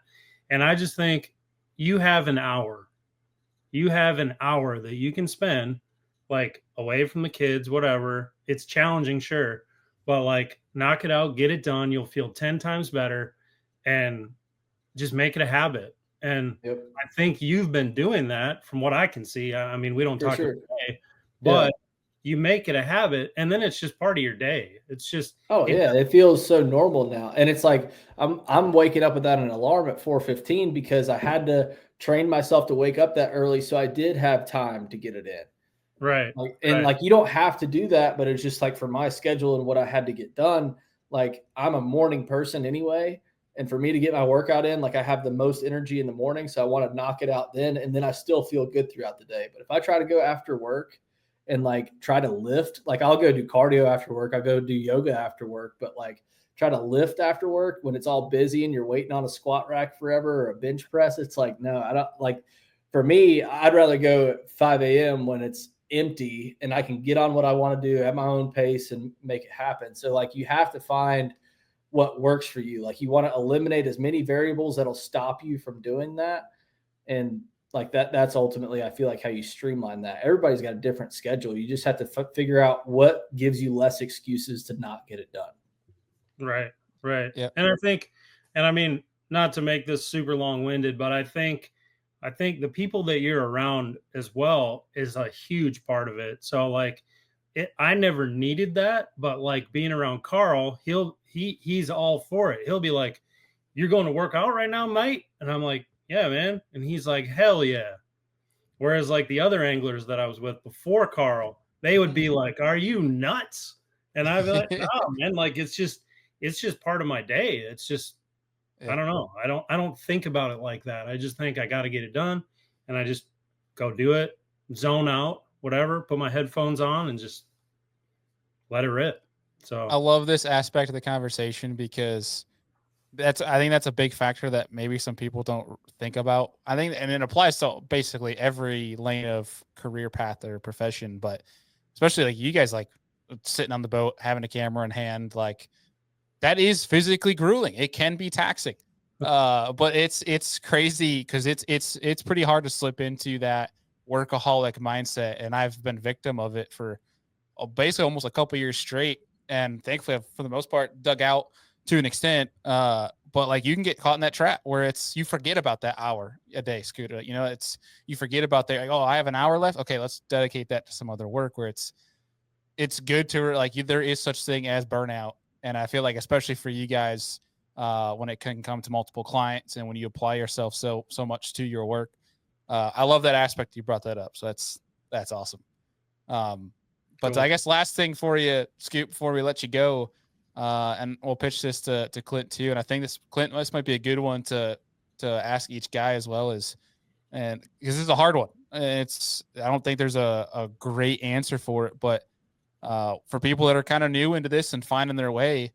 And I just think you have an hour that you can spend like away from the kids, whatever. It's challenging, sure, but like knock it out, get it done. You'll feel 10 times better and just make it a habit. And Yep. I think you've been doing that from what I can see. I mean, we don't For talk sure. every day, but you make it a habit and then it's just part of your day. It's just, it feels so normal now. And it's like, I'm waking up without an alarm at 4:15 because I had to train myself to wake up that early. So I did have time to get it in. right. Like, and like, you don't have to do that, but it's just like for my schedule and what I had to get done. Like I'm a morning person anyway. And for me to get my workout in, like I have the most energy in the morning. So I want to knock it out then. And then I still feel good throughout the day. But if I try to go after work and like try to lift, like I'll go do cardio after work, I'll go do yoga after work, but like try to lift after work when it's all busy and you're waiting on a squat rack forever or a bench press, it's like, no, I don't like, for me, I'd rather go at 5 a.m. when it's empty and I can get on what I want to do at my own pace and make it happen. So like you have to find what works for you. Like you want to eliminate as many variables that'll stop you from doing that. And like that's ultimately, I feel like how you streamline that. Everybody's got a different schedule. You just have to figure out what gives you less excuses to not get it done. Right. Right. Yep. And I think, and I mean, not to make this super long winded, but I think the people that you're around as well is a huge part of it. So like I never needed that, but like being around Carl, he's all for it. He'll be like, "You're going to work out right now, mate?" And I'm like, "Yeah, man." And he's like, "Hell yeah." Whereas like the other anglers that I was with before Carl, they would be like, "Are you nuts?" And I'd be like, "No, man, like it's just part of my day. It's just, I don't know. I don't think about it like that. I just think I got to get it done and I just go do it, zone out, whatever, put my headphones on and just let it rip." So I love this aspect of the conversation because I think that's a big factor that maybe some people don't think about. I think, and it applies to basically every lane of career path or profession, but especially like you guys, like sitting on the boat, having a camera in hand, like that is physically grueling. It can be taxing. But it's crazy because it's pretty hard to slip into that workaholic mindset. And I've been victim of it for basically almost a couple years straight. And thankfully, I've, for the most part, dug out to an extent. But like you can get caught in that trap where it's you forget about that hour a day, Scooter. You know, it's you forget about that. Like, oh, I have an hour left. Okay, let's dedicate that to some other work. Where it's good to like there is such thing as burnout, and I feel like especially for you guys, when it can come to multiple clients and when you apply yourself so much to your work, I love that aspect. You brought that up, so that's awesome. But Cool. I guess last thing for you, Scoop, before we let you go, and we'll pitch this to Clint too. And I think this might be a good one to ask each guy as well as, and because this is a hard one. I don't think there's a great answer for it, but for people that are kind of new into this and finding their way,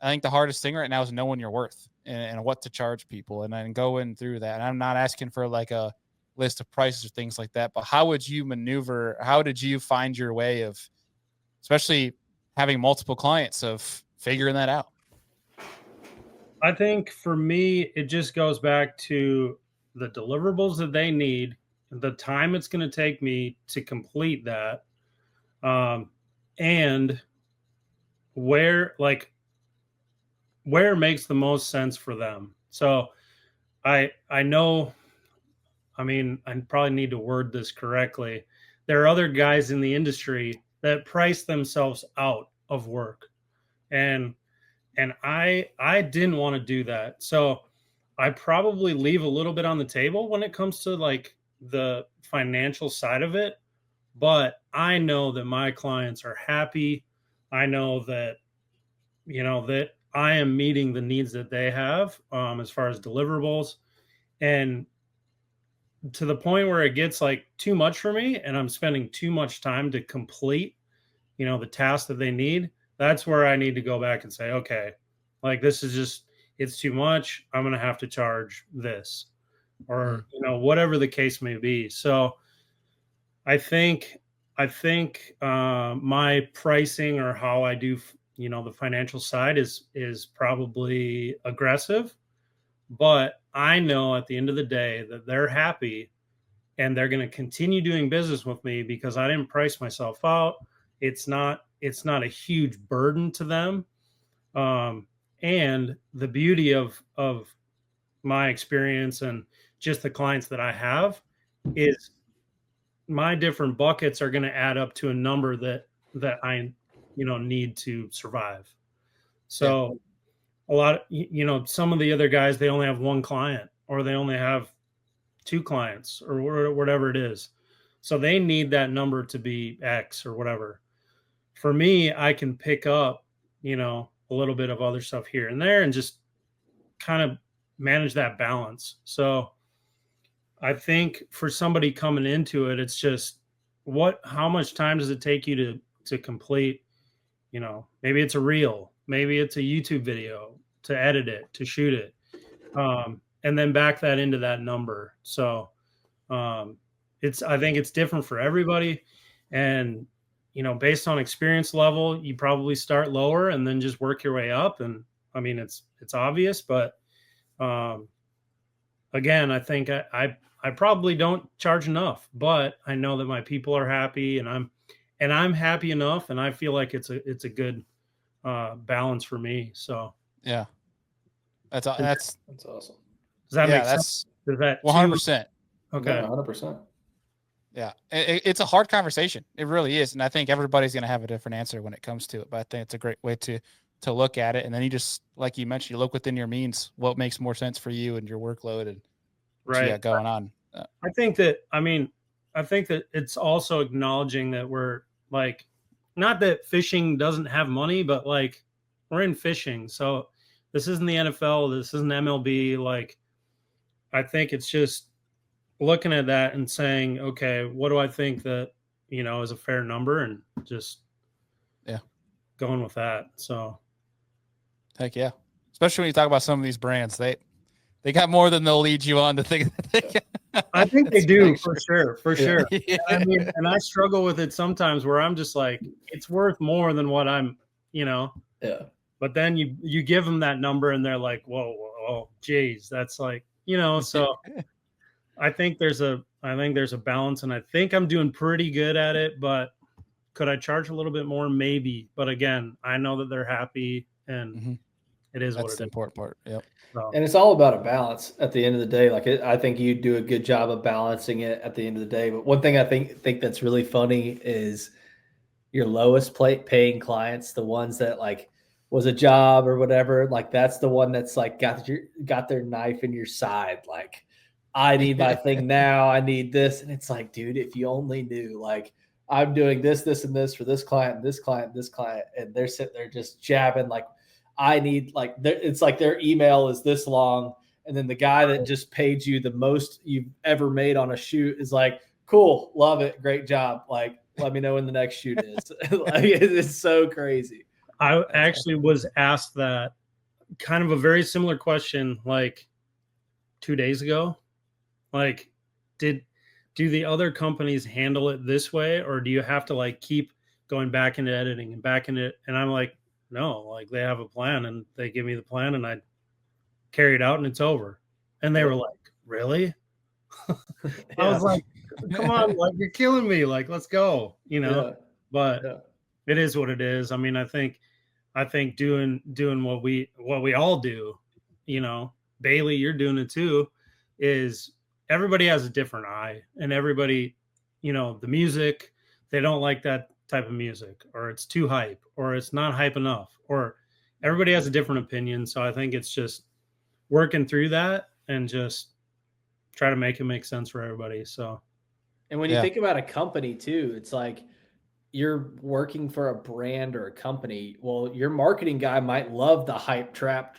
I think the hardest thing right now is knowing your worth and what to charge people and then going through that. And I'm not asking for like a list of prices or things like that, but how would you maneuver? How did you find your way of, especially having multiple clients, of figuring that out? I think for me, it just goes back to the deliverables that they need, the time it's going to take me to complete that, and where makes the most sense for them. So I know, I mean, I probably need to word this correctly. There are other guys in the industry that price themselves out of work. And I didn't want to do that. So I probably leave a little bit on the table when it comes to like the financial side of it. But I know that my clients are happy. I know that, that I am meeting the needs that they have as far as deliverables. And to the point where it gets like too much for me and I'm spending too much time to complete, the task that they need, that's where I need to go back and say, okay, like this is just, it's too much. I'm going to have to charge this or, whatever the case may be. So I think my pricing or how I do, the financial side is probably aggressive, but I know at the end of the day that they're happy and they're going to continue doing business with me because I didn't price myself out. It's not a huge burden to them. And the beauty of my experience and just the clients that I have is my different buckets are going to add up to a number that I, need to survive. So a lot of, some of the other guys, they only have one client or they only have two clients or whatever it is. So they need that number to be X or whatever. For me, I can pick up, a little bit of other stuff here and there and just kind of manage that balance. So I think for somebody coming into it, it's just how much time does it take you to complete, maybe it's a reel, maybe it's a YouTube video, to edit it, to shoot it, and then back that into that number. So I think it's different for everybody. And, based on experience level, you probably start lower and then just work your way up. And I mean, it's obvious, but again, I think I probably don't charge enough, but I know that my people are happy and I'm happy enough. And I feel like it's a good balance for me. So That's awesome. Does that make sense? Does that 100%? Okay. 100%. Yeah, it's a hard conversation. It really is, and I think everybody's going to have a different answer when it comes to it. But I think it's a great way to look at it, and then you just, like you mentioned, you look within your means. What makes more sense for you and your workload and what you got going on. I think that it's also acknowledging that we're like, not that fishing doesn't have money, but like we're in fishing, so this isn't the NFL, this isn't MLB. Like, I think it's just looking at that and saying, okay, what do I think that, is a fair number, and just going with that. So heck yeah. Especially when you talk about some of these brands, they got more than they'll lead you on to think. I think they do for sure. Yeah. I mean, and I struggle with it sometimes where I'm just like, it's worth more than what I'm, Yeah. But then you give them that number and they're like, whoa, geez, that's like, so I think there's a balance, and I think I'm doing pretty good at it, but could I charge a little bit more? Maybe. But again, I know that they're happy, and it is That's what it is. the important part. Yep. So, And it's all about a balance at the end of the day. Like I think you do a good job of balancing it at the end of the day. But one thing I think that's really funny is your lowest paying clients, the ones that like was a job or whatever, like that's the one that's like got their knife in your side. Like, I need my thing now. I need this. And it's like, dude, if you only knew, like, I'm doing this, this, and this for this client, this client, this client, and they're sitting there just jabbing. Like, I need, like, it's like their email is this long. And then the guy that just paid you the most you've ever made on a shoot is like, cool, love it, great job. Like, let me know when the next shoot is. Like, it's so crazy. I actually was asked that kind of a very similar question like 2 days ago. Like, do the other companies handle it this way, or do you have to like keep going back into editing and back into it? And I'm like, no, like they have a plan and they give me the plan and I carry it out and it's over. And they were like, really? I was like, come on, like you're killing me. Like, let's go, but it is what it is. I mean, I think doing what we all do, Bailey, you're doing it too, is everybody has a different eye, and everybody, the music, they don't like that type of music, or it's too hype, or it's not hype enough, or everybody has a different opinion. So I think it's just working through that and just try to make it make sense for everybody. So, and when you think about a company too, it's like you're working for a brand or a company. Well, your marketing guy might love the hype track,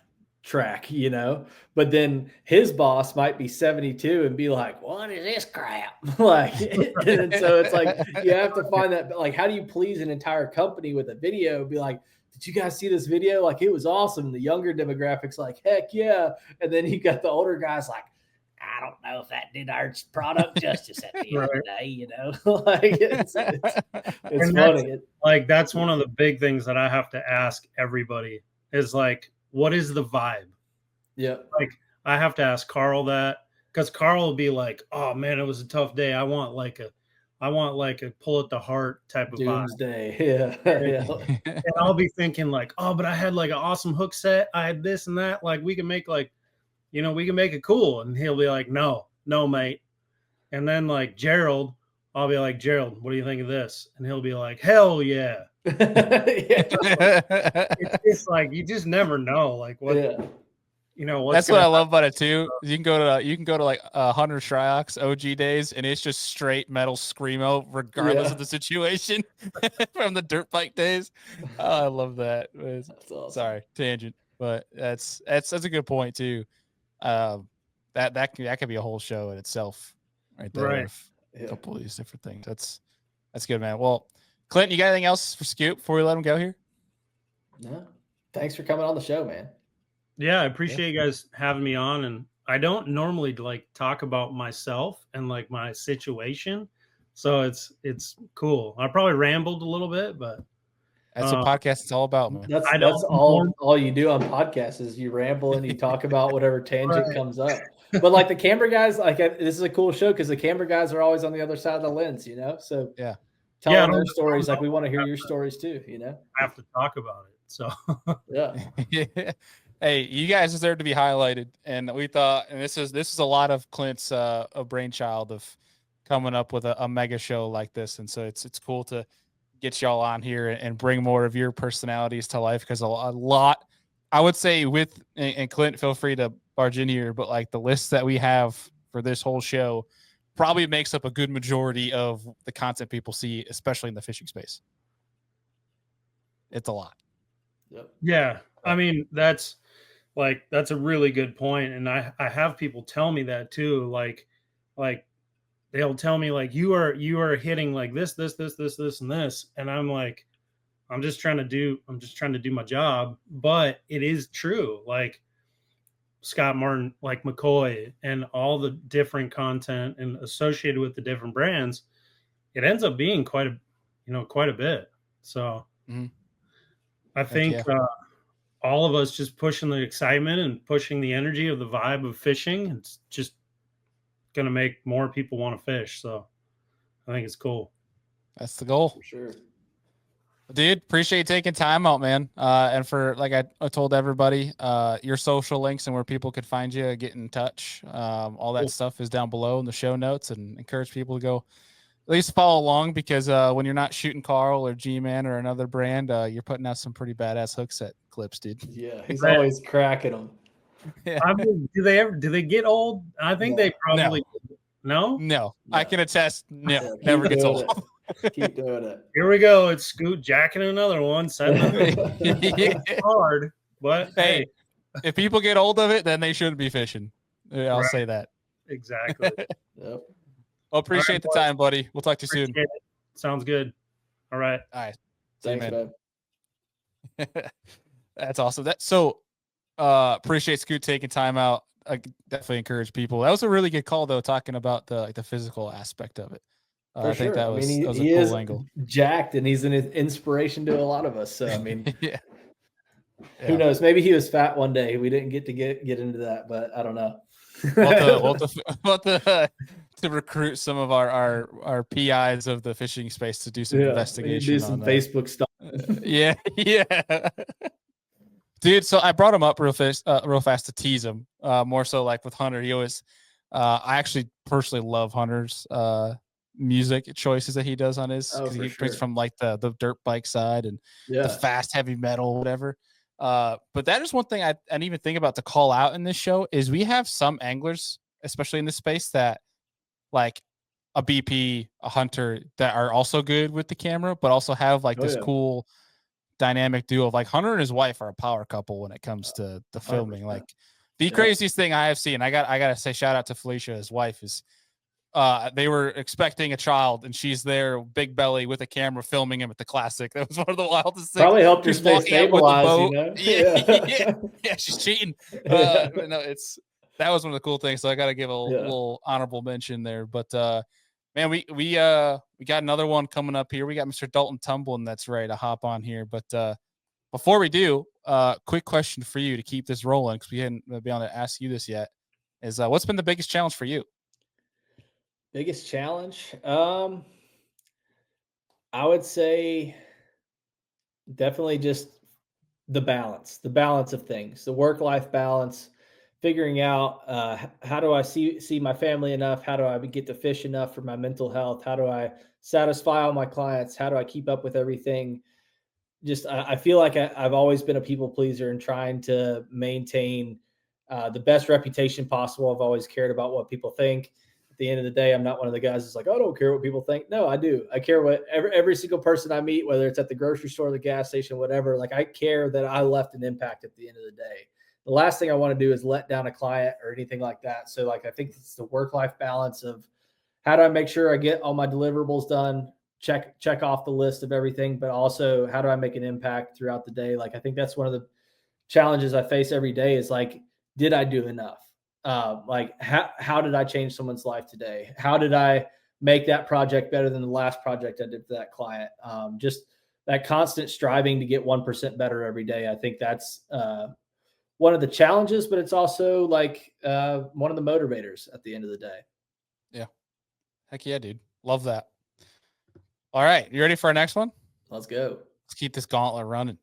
but then his boss might be 72 and be like, what is this crap? Like, and so it's like, you have to find that, like, how do you please an entire company with a video? Be like, did you guys see this video? Like, it was awesome. The younger demographics, like, heck yeah. And then you got the older guys like, I don't know if that did our product justice at the end of the day, like it's funny. Like, that's one of the big things that I have to ask everybody is like, what is the vibe? Yeah. Like, I have to ask Carl that, because Carl will be like, oh man, it was a tough day. I want like a pull at the heart type of doomsday. Vibe. And I'll be thinking like, oh, but I had like an awesome hook set. I had this and that. Like, we can make like, we can make it cool. And he'll be like, no, mate. And then like Gerald, I'll be like, Gerald, what do you think of this? And he'll be like, hell yeah. It's just like, you just never know. Like what, that's what I love about it too. You can go to like Hunter Shryock's OG days, and it's just straight metal screamo, regardless of the situation from the dirt bike days. Oh, I love that. Awesome. Sorry, tangent, but that's a good point too. That could be a whole show in itself, right there. Right. A couple of these different things. That's good, man. Well, Clint, you got anything else for Scoop before we let him go here? No. Thanks for coming on the show, man. Yeah, I appreciate you guys having me on. And I don't normally like talk about myself and like my situation, so it's cool. I probably rambled a little bit, but that's what podcast is all about, man. That's all you do on podcasts is you ramble and you talk about whatever tangent comes up. But like the camera guys, like this is a cool show because the camera guys are always on the other side of the lens, So tell their stories. Like we want to hear your stories too, I have to talk about it. So Hey, you guys deserve to be highlighted, and we thought, and this is a lot of Clint's a brainchild of coming up with a mega show like this, and so it's cool to get y'all on here and bring more of your personalities to life, because a lot, I would say, and Clint, feel free to barge in here, but like the list that we have for this whole show probably makes up a good majority of the content people see, especially in the fishing space. It's a lot. Yeah, I mean that's a really good point, and I have people tell me that too. Like they'll tell me like you are hitting like this, and this, and I'm like, I'm just trying to do my job. But it is true, like Scott Martin, like McCoy, and all the different content and associated with the different brands, it ends up being quite a bit. So I think all of us just pushing the excitement and pushing the energy of the vibe of fishing. It's just going to make more people want to fish. So I think it's cool. That's the goal. For sure. Dude, appreciate you taking time out, man. And for, like I told everybody, your social links and where people could find you, get in touch. All that Cool. stuff is down below in the show notes, and encourage people to go at least follow along, because when you're not shooting Carl or G-Man or another brand, you're putting out some pretty badass hook set clips, dude. Yeah, he's always cracking them. Yeah. I mean, do they get old? I think they probably no. I can attest. No, Yeah, never keep gets doing old. Keep doing it. Here we go. It's Scoot jacking another one. Yeah. Hard, but Hey, if people get old of it, then they shouldn't be fishing. I'll Right. say that. exactly. Yep. Well, appreciate the time, buddy. We'll talk to you soon. Appreciate it. Sounds good. All right. All right. See you, Thanks, man. man. That's awesome. Appreciate Scoot taking time out. I definitely encourage people. That was a really good call, though, talking about the physical aspect of it. I think that was, that was a cool angle. Jacked, and he's an inspiration to a lot of us. So I mean, Yeah. who knows? Maybe he was fat one day. We didn't get into that, but I don't know. We'll have to recruit some of our PIs of the fishing space to do some investigation. Do some Facebook stuff. Yeah. Dude, so I brought him up real fast to tease him. More so like with Hunter. He always I actually personally love Hunter's music choices that he does on his, because he brings from like the dirt bike side and the fast heavy metal, whatever. But that is one thing I didn't even think about to call out in this show, is we have some anglers, especially in this space, that like a BP, a Hunter, that are also good with the camera, but also have like this cool dynamic duo of like Hunter and his wife are a power couple when it comes to the filming. 100%. Like the craziest thing I have seen, I gotta say shout out to Felicia, his wife, is they were expecting a child and she's there, big belly, with a camera filming him at the Classic. That was one of the wildest things. Probably helped her stay stabilized, you know? Yeah, she's cheating. No, that was one of the cool things. So I got to give a little honorable mention there. But man, we got another one coming up here. We got Mr. Dalton Tumblin that's ready to hop on here. But before we do, quick question for you to keep this rolling, because we hadn't been able to ask you this yet, is what's been the biggest challenge for you? Biggest challenge? I would say definitely just the balance of things, the work-life balance, figuring out how do I see my family enough? How do I get to fish enough for my mental health? How do I satisfy all my clients? How do I keep up with everything? Just, I feel like I've always been a people pleaser and trying to maintain the best reputation possible. I've always cared about what people think. At the end of the day, I'm not one of the guys that's like, I don't care what people think. No, I do. I care what every single person I meet, whether it's at the grocery store, the gas station, whatever. Like, I care that I left an impact at the end of the day. The last thing I want to do is let down a client or anything like that. So like, I think it's the work-life balance of how do I make sure I get all my deliverables done, check off the list of everything, but also how do I make an impact throughout the day? Like, I think that's one of the challenges I face every day is like, did I do enough? Like how did I change someone's life today? How did I make that project better than the last project I did for that client? Just that constant striving to get 1% better every day. I think that's one of the challenges, but it's also like one of the motivators at the end of the day. Yeah. Heck yeah, dude. Love that. All right. You ready for our next one? Let's go. Let's keep this gauntlet running.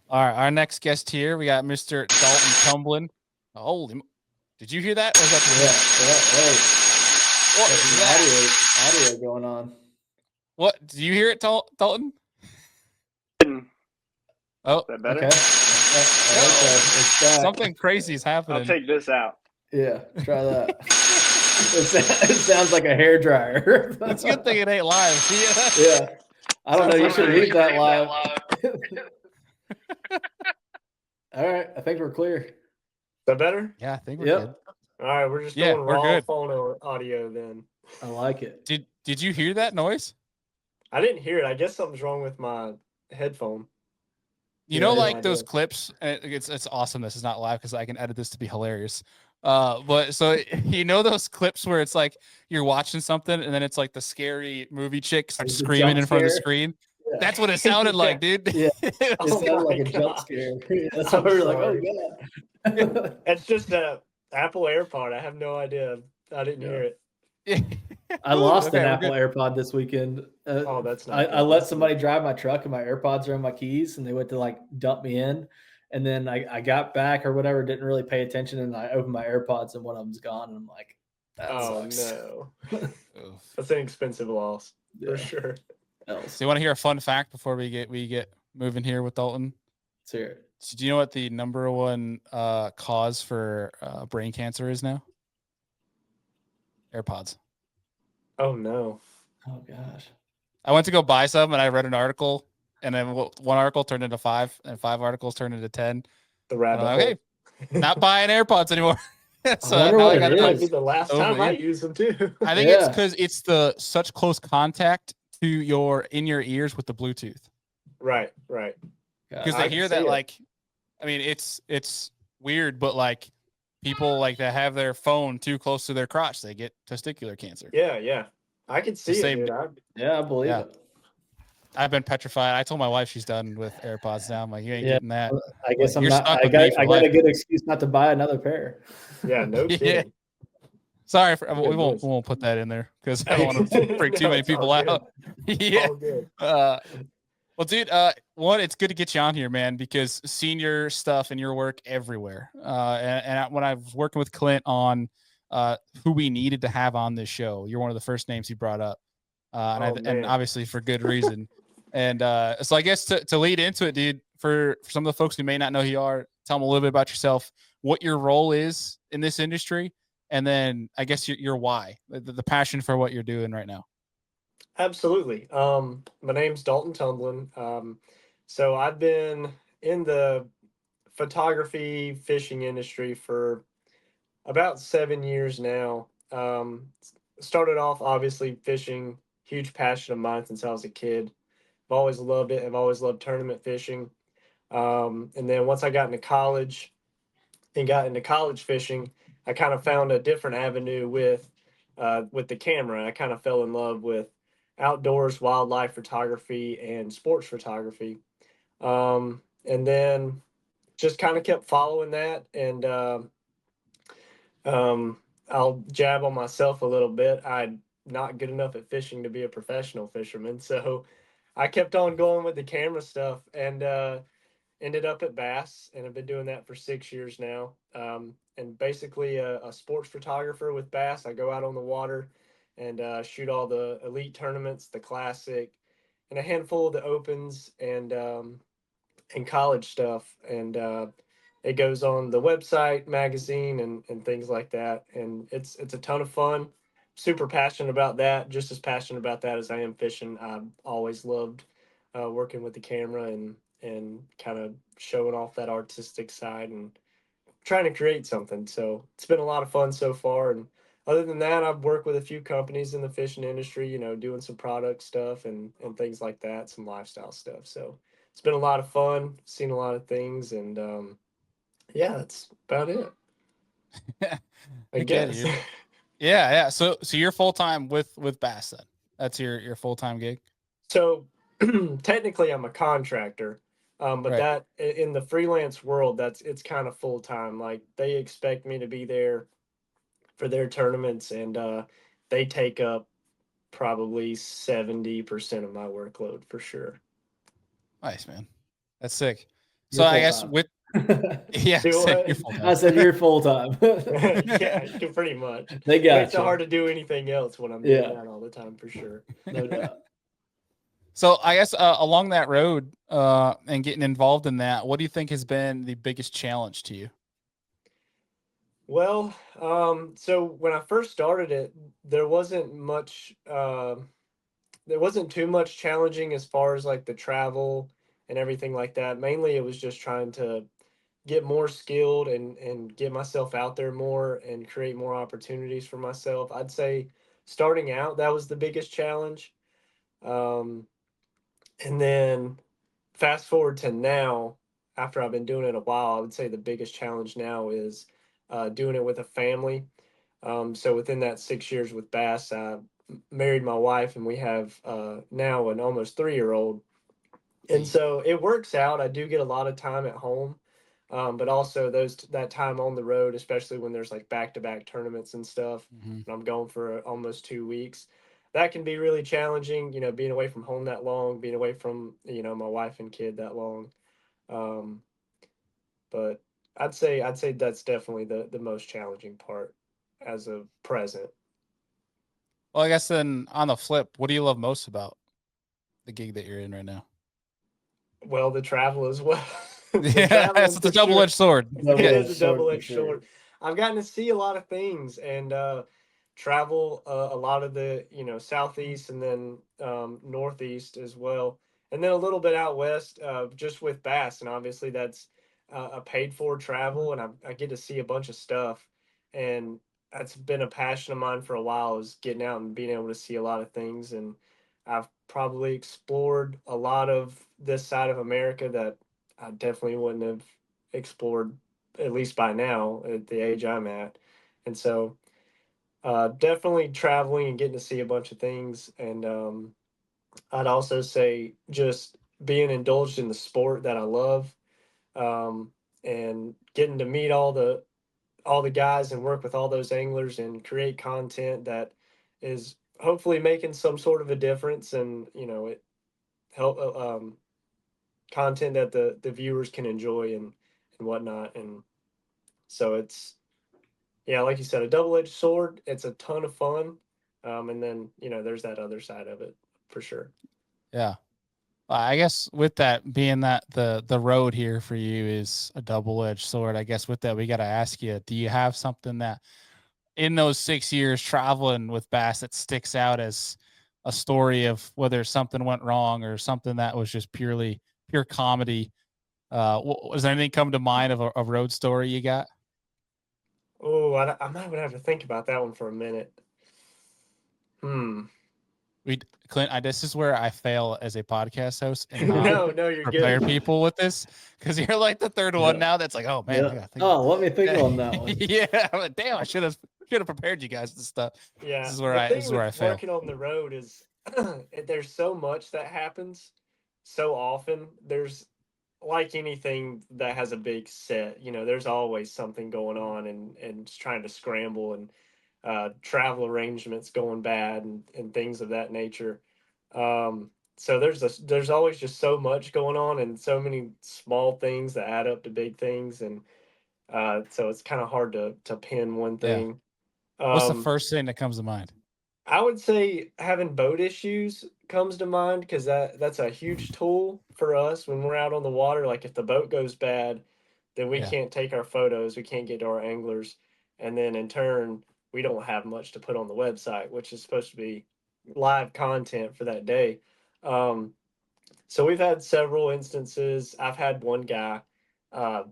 All right. Our next guest here, we got Mr. Dalton Tumblin. Holy, did you hear that? Or was that What is audio going on? What? Do you hear it, Dalton? Oh, is that better? Okay. Something crazy is happening. I'll take this out. Yeah, try that. It sounds like a hairdryer. It's a good thing it ain't live. Yeah. I don't know. You should leave that live. All right. I think we're clear. Is that better? Yeah, I think we're good. All right, we're just doing we're raw good. phone audio then. I like it. Did you hear that noise? I didn't hear it. I guess something's wrong with my headphone. You know, like those clips, and it's awesome. This is not live because I can edit this to be hilarious. But so you know those clips where it's like you're watching something and then it's like the scary movie chick starts screaming in front of the screen. That's what it sounded like, dude. Yeah. It It was- Oh sounded my like a jump gosh. scare. That's why I'm we were like, sorry. oh god. It's just a Apple AirPod. I have no idea. I didn't hear it. I lost Okay, an we're Apple good. AirPod this weekend. Oh, that's not I good. let somebody drive my truck and my AirPods are in my keys and they went to like dump me in. And then I got back or whatever, didn't really pay attention. And I opened my AirPods and one of them's gone. And I'm like, that Oh sucks. no. Oof. That's an expensive loss for Yeah. sure. Else. So you want to hear a fun fact before we get moving here with Dalton? Let's hear it. So do you know what the number one cause for brain cancer is now? AirPods. Oh no. Oh gosh. I went to go buy some and I read an article and then one article turned into 5 and 5 articles turned into 10. The And rabbit I'm hole. like, hey, not buying AirPods anymore. So wonder now what I it got That might is. be the last time I use them too. I think it's Yeah. because it's the such close contact to your ears with the Bluetooth. Right. Because I they can hear see that it. like, I mean, it's weird, but like people like that have their phone too close to their crotch, they get testicular cancer. Yeah. I can see it, same- dude. Yeah, I believe Yeah. it. I've been petrified. I told my wife she's done with AirPods now. I'm like, you ain't Yeah. getting that. I guess Like, I'm you're not. stuck I with me got for a life. good excuse not to buy another pair. Yeah, no Yeah. kidding. Sorry, we Goodness. won't put that in there because I don't want to freak too No, many it's all people out. Yeah. All good. Well, dude, one, it's good to get you on here, man, because seeing your stuff and your work everywhere. When I was working with Clint on who we needed to have on this show, you're one of the first names he brought up, and man. obviously for good reason. And so I guess to lead into it, dude, for some of the folks who may not know who you are, tell them a little bit about yourself, what your role is in this industry, and then I guess your why, the passion for what you're doing right now. Absolutely. My name's Dalton Tumblin. So I've been in the photography fishing industry for about 7 years now. Started off obviously fishing, huge passion of mine since I was a kid. I've always loved it. I've always loved tournament fishing. And then once I got into college and got into college fishing, I kind of found a different avenue with the camera. I kind of fell in love with outdoors wildlife photography and sports photography. And then just kind of kept following that. And I'll jab on myself a little bit. I'm not good enough at fishing to be a professional fisherman. So I kept on going with the camera stuff and ended up at Bass, and I've been doing that for 6 years now. And basically a sports photographer with Bass. I go out on the water and shoot all the elite tournaments, the classic, and a handful of the opens and college stuff. And it goes on the website, magazine, and things like that. And it's a ton of fun. Super passionate about that. Just as passionate about that as I am fishing. I've always loved working with the camera and kind of showing off that artistic side and trying to create something. So it's been a lot of fun so far. And other than that, I've worked with a few companies in the fishing industry, doing some product stuff and things like that, some lifestyle stuff. So it's been a lot of fun, seen a lot of things, and yeah, that's about it. I get guess. it. Yeah. So you're full time with Bass then. That's your full time gig. So technically I'm a contractor. But Right. that in the freelance world, it's kind of full time. Like they expect me to be there for their tournaments, and they take up probably 70% of my workload for sure. Nice, man. That's sick. So You're I guess full-time. with yeah, Do sick. what? You're full I time. said you're full time. Yeah, pretty much. They got Makes it you. hard to do anything else when I'm doing Yeah. that all the time for sure. No doubt. So I guess along that road and getting involved in that, what do you think has been the biggest challenge to you? Well, so when I first started it, there wasn't much, there wasn't too much challenging as far as like the travel and everything like that. Mainly it was just trying to get more skilled and get myself out there more and create more opportunities for myself. I'd say starting out, that was the biggest challenge. Um, and then fast forward to now, after I've been doing it a while, I would say the biggest challenge now is doing it with a family. So within that 6 years with Bass, I married my wife, and we have now an almost 3-year-old. And so it works out. I do get a lot of time at home, but also that time on the road, especially when there's like back-to-back tournaments and stuff, and I'm going for almost 2 weeks. That can be really challenging, being away from home that long, being away from, my wife and kid that long. But I'd say that's definitely the most challenging part as a present. Well, I guess then on the flip, what do you love most about the gig that you're in right now? Well, the travel as well. Yeah, it's a double-edged sword. It is a double-edged sword. I've gotten to see a lot of things and travel a lot of the southeast and then northeast as well, and then a little bit out west, just with bass. And obviously that's a paid for travel, and I get to see a bunch of stuff, and that's been a passion of mine for a while, is getting out and being able to see a lot of things. And I've probably explored a lot of this side of America that I definitely wouldn't have explored, at least by now at the age I'm at. And so definitely traveling and getting to see a bunch of things. And I'd also say just being indulged in the sport that I love, and getting to meet all the guys and work with all those anglers and create content that is hopefully making some sort of a difference. And it help content that the viewers can enjoy and whatnot. And so it's, yeah, like you said, a double-edged sword. It's a ton of fun. And then, there's that other side of it for sure. Yeah. I guess with that being that the road here for you is a double-edged sword, I guess with that, we got to ask you, do you have something that in those 6 years traveling with bass that sticks out as a story of whether something went wrong or something that was just pure comedy? Was there anything come to mind of a road story you got? Oh, I might have to think about that one for a minute. Clint, this is where I fail as a podcast host and not No, you're prepare good. people with this, because you're like the third one now that's like, oh man, I gotta think. Let me think on that one. Yeah, I'm like, damn, I should have prepared you guys this stuff. Yeah, this is where I fail. working on the road is there's so much that happens so often. There's, like anything that has a big set, there's always something going on, and just trying to scramble, and travel arrangements going bad, and things of that nature. So there's always just so much going on, and so many small things that add up to big things. And so it's kind of hard to pin one thing. What's the first thing that comes to mind? I would say having boat issues comes to mind, because that's a huge tool for us when we're out on the water. Like if the boat goes bad, then we can't take our photos, we can't get to our anglers, and then in turn we don't have much to put on the website, which is supposed to be live content for that day. So we've had several instances. I've had one guy, uh,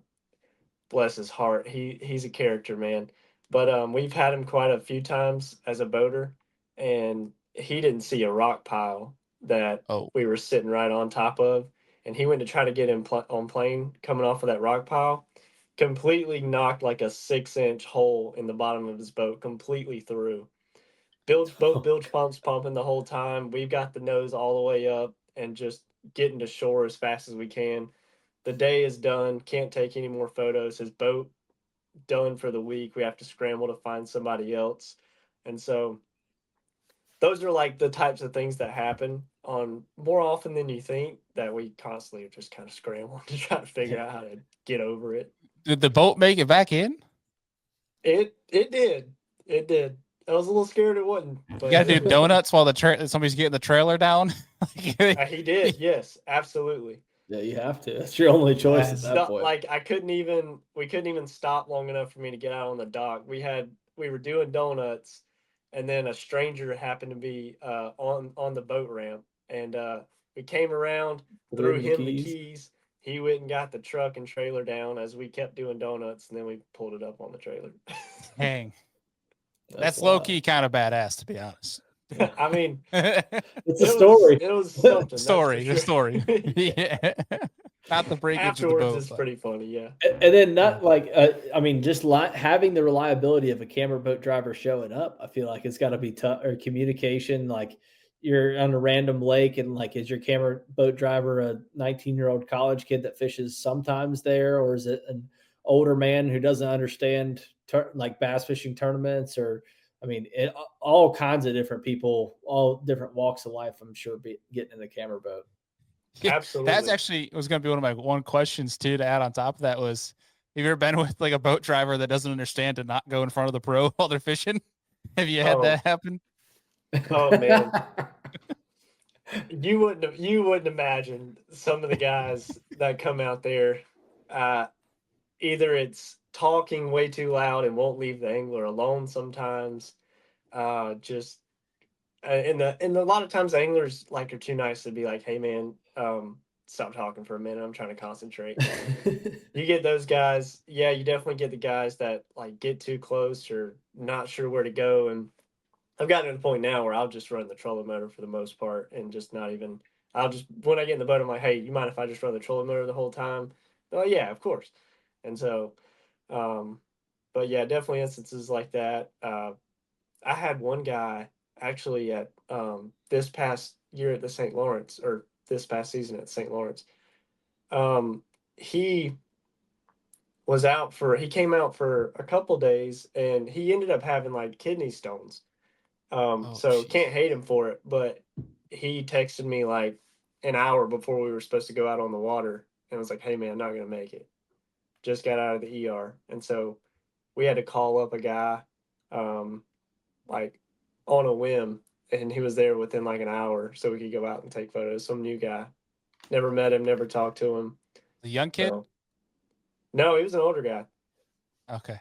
bless his heart, he's a character, man. But we've had him quite a few times as a boater, and he didn't see a rock pile that we were sitting right on top of, and he went to try to get on plane coming off of that rock pile, completely knocked like a 6-inch hole in the bottom of his boat completely through. Both bilge pumps pumping the whole time. We've got the nose all the way up and just getting to shore as fast as we can. The day is done. Can't take any more photos. His boat done for the week. We have to scramble to find somebody else. And so those are like the types of things that happen on more often than you think, that we constantly are just kind of scrambling to try to figure out how to get over it. Did the boat make it back in? It did. It did. I was a little scared it wouldn't. But... You gotta do donuts while somebody's getting the trailer down. He did. Yes, absolutely. Yeah, you have to. That's your only choice at that point. Like we couldn't even stop long enough for me to get out on the dock. We were doing donuts, and then a stranger happened to be on the boat ramp, and we came around, threw him the keys. He went and got the truck and trailer down as we kept doing donuts, and then we pulled it up on the trailer. Dang. That's low key kind of badass, to be honest. I mean, it's a story. It was something. The story. Yeah. Not the breakage Afterwards of the boat, is pretty funny, yeah. And then just having the reliability of a camera boat driver showing up, I feel like it's got to be tough. Or communication, like you're on a random lake and like, is your camera boat driver a 19-year-old college kid that fishes sometimes there, or is it an older man who doesn't understand like bass fishing tournaments? Or I mean, all kinds of different people, all different walks of life, I'm sure, getting in the camera boat. Yeah, Absolutely. that's actually was going to be one of my questions too to add on top of that was, have you ever been with like a boat driver that doesn't understand to not go in front of the pro while they're fishing? Have you had that happen? Oh man. You wouldn't imagine some of the guys that come out there. Either it's talking way too loud and won't leave the angler alone sometimes. Just and a lot of times the anglers like are too nice to be like, hey man, stop talking for a minute. I'm trying to concentrate. You get those guys. Yeah, you definitely get the guys that like get too close or not sure where to go. And I've gotten to the point now where I'll just run the trolling motor for the most part and just not even. I'll just when I get in the boat, I'm like, hey, you mind if I just run the trolling motor the whole time? Oh yeah, of course. And so, but yeah, definitely instances like that. I had one guy actually at this past year at the St. Lawrence, or this past season at St. Lawrence. He he came out for a couple days and he ended up having like kidney stones. So Geez. can't hate him for it, but he texted me like an hour before we were supposed to go out on the water and was like, hey man, I'm not gonna make it. Just got out of the ER. And so we had to call up a guy like on a whim, and he was there within like an hour so we could go out and take photos. Some new guy. Never met him, never talked to him. The young kid? So, no, he was an older guy. Okay.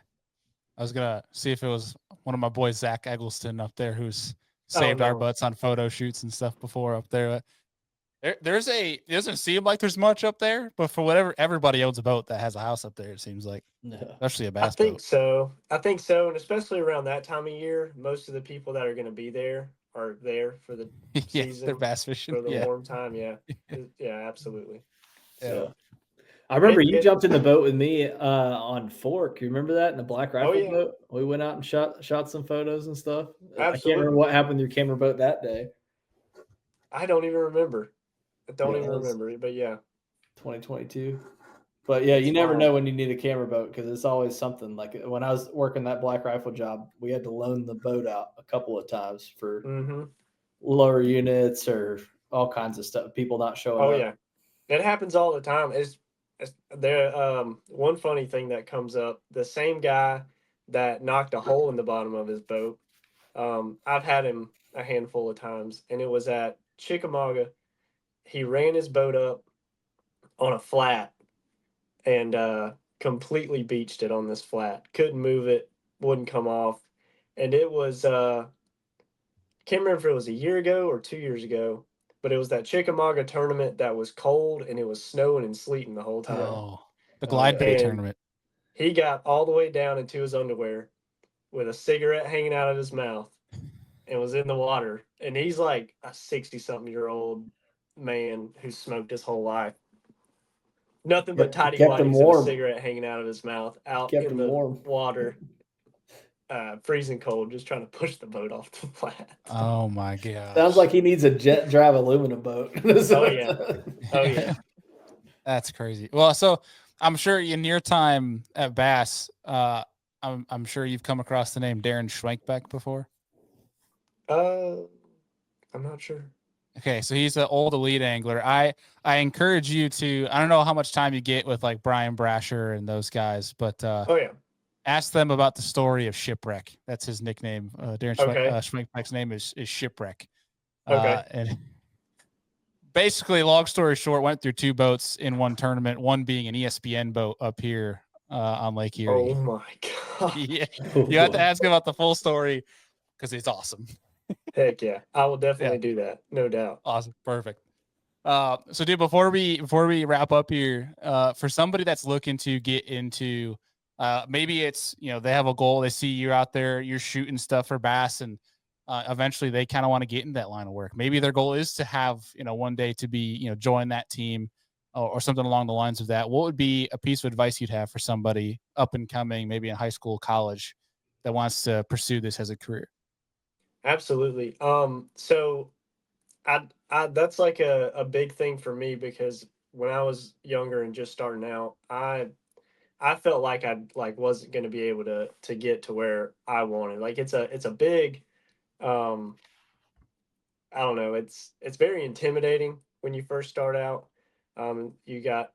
I was gonna see if it was one of my boys, Zach Eggleston, up there, who's saved our no. butts on photo shoots and stuff before up there. It doesn't seem like there's much up there, but for whatever, everybody owns a boat that has a house up there. It seems like, especially a I bass think boat. so. I think so. And especially around that time of year, most of the people that are going to be there are there for the Yeah, season, they're bass fishing. for the Yeah, warm time. Yeah. Yeah, absolutely. yeah. So, I remember you jumped in the boat with me on Fork. You remember that in the Black Rifle yeah. boat? We went out and shot some photos and stuff. I can't Absolutely. remember what happened to your camera boat that day. I don't even remember. I don't Yeah, even that was remember. But yeah. 2022. But yeah, It's you never wild. know when you need a camera boat because it's always something. Like when I was working that Black Rifle job, we had to loan the boat out a couple of times for lower units or all kinds of stuff. People not showing Oh up. yeah. It happens all the time. It's there. One funny thing that comes up: the same guy that knocked a hole in the bottom of his boat. I've had him a handful of times, and it was at Chickamauga. He ran his boat up on a flat and completely beached it on this flat. Couldn't move it, wouldn't come off, and it was can't remember if it was a year ago or 2 years ago, but it was that Chickamauga tournament that was cold and it was snowing and sleeting the whole time. Oh, the Glide Bay tournament. He got all the way down into his underwear with a cigarette hanging out of his mouth and was in the water. And he's like a 60-something-year-old man who smoked his whole life. Nothing but tidy whities and a cigarette hanging out of his mouth out in the water. Freezing cold, just trying to push the boat off the flat. Oh my god! Sounds like he needs a jet drive aluminum boat. Oh yeah. That's crazy. Well, so I'm sure in your time at Bass, I'm sure you've come across the name Darren Schwenkbeck before. I'm not sure. Okay, so he's an old elite angler. I encourage you to. I don't know how much time you get with like Brian Brasher and those guys, but ask them about the story of Shipwreck. That's his nickname. Darren Schwenkbeck's name is Shipwreck. Okay. And basically, long story short, went through two boats in one tournament, one being an ESPN boat up here on Lake Erie. Oh my god. Yeah. You have to ask him about the full story because it's awesome. Heck yeah. I will definitely do that. No doubt. Awesome. Perfect. So dude, before we wrap up here, for somebody that's looking to get into maybe it's, they have a goal, they see you out there, you're shooting stuff for bass, and eventually they kind of want to get in that line of work. Maybe their goal is to have, one day to be, join that team or something along the lines of that. What would be a piece of advice you'd have for somebody up and coming, maybe in high school, college, that wants to pursue this as a career? Absolutely. So That's like a big thing for me because when I was younger and just starting out, I felt like I like wasn't going to be able to get to where I wanted. Like it's a big um I don't know, it's very intimidating when you first start out. You got,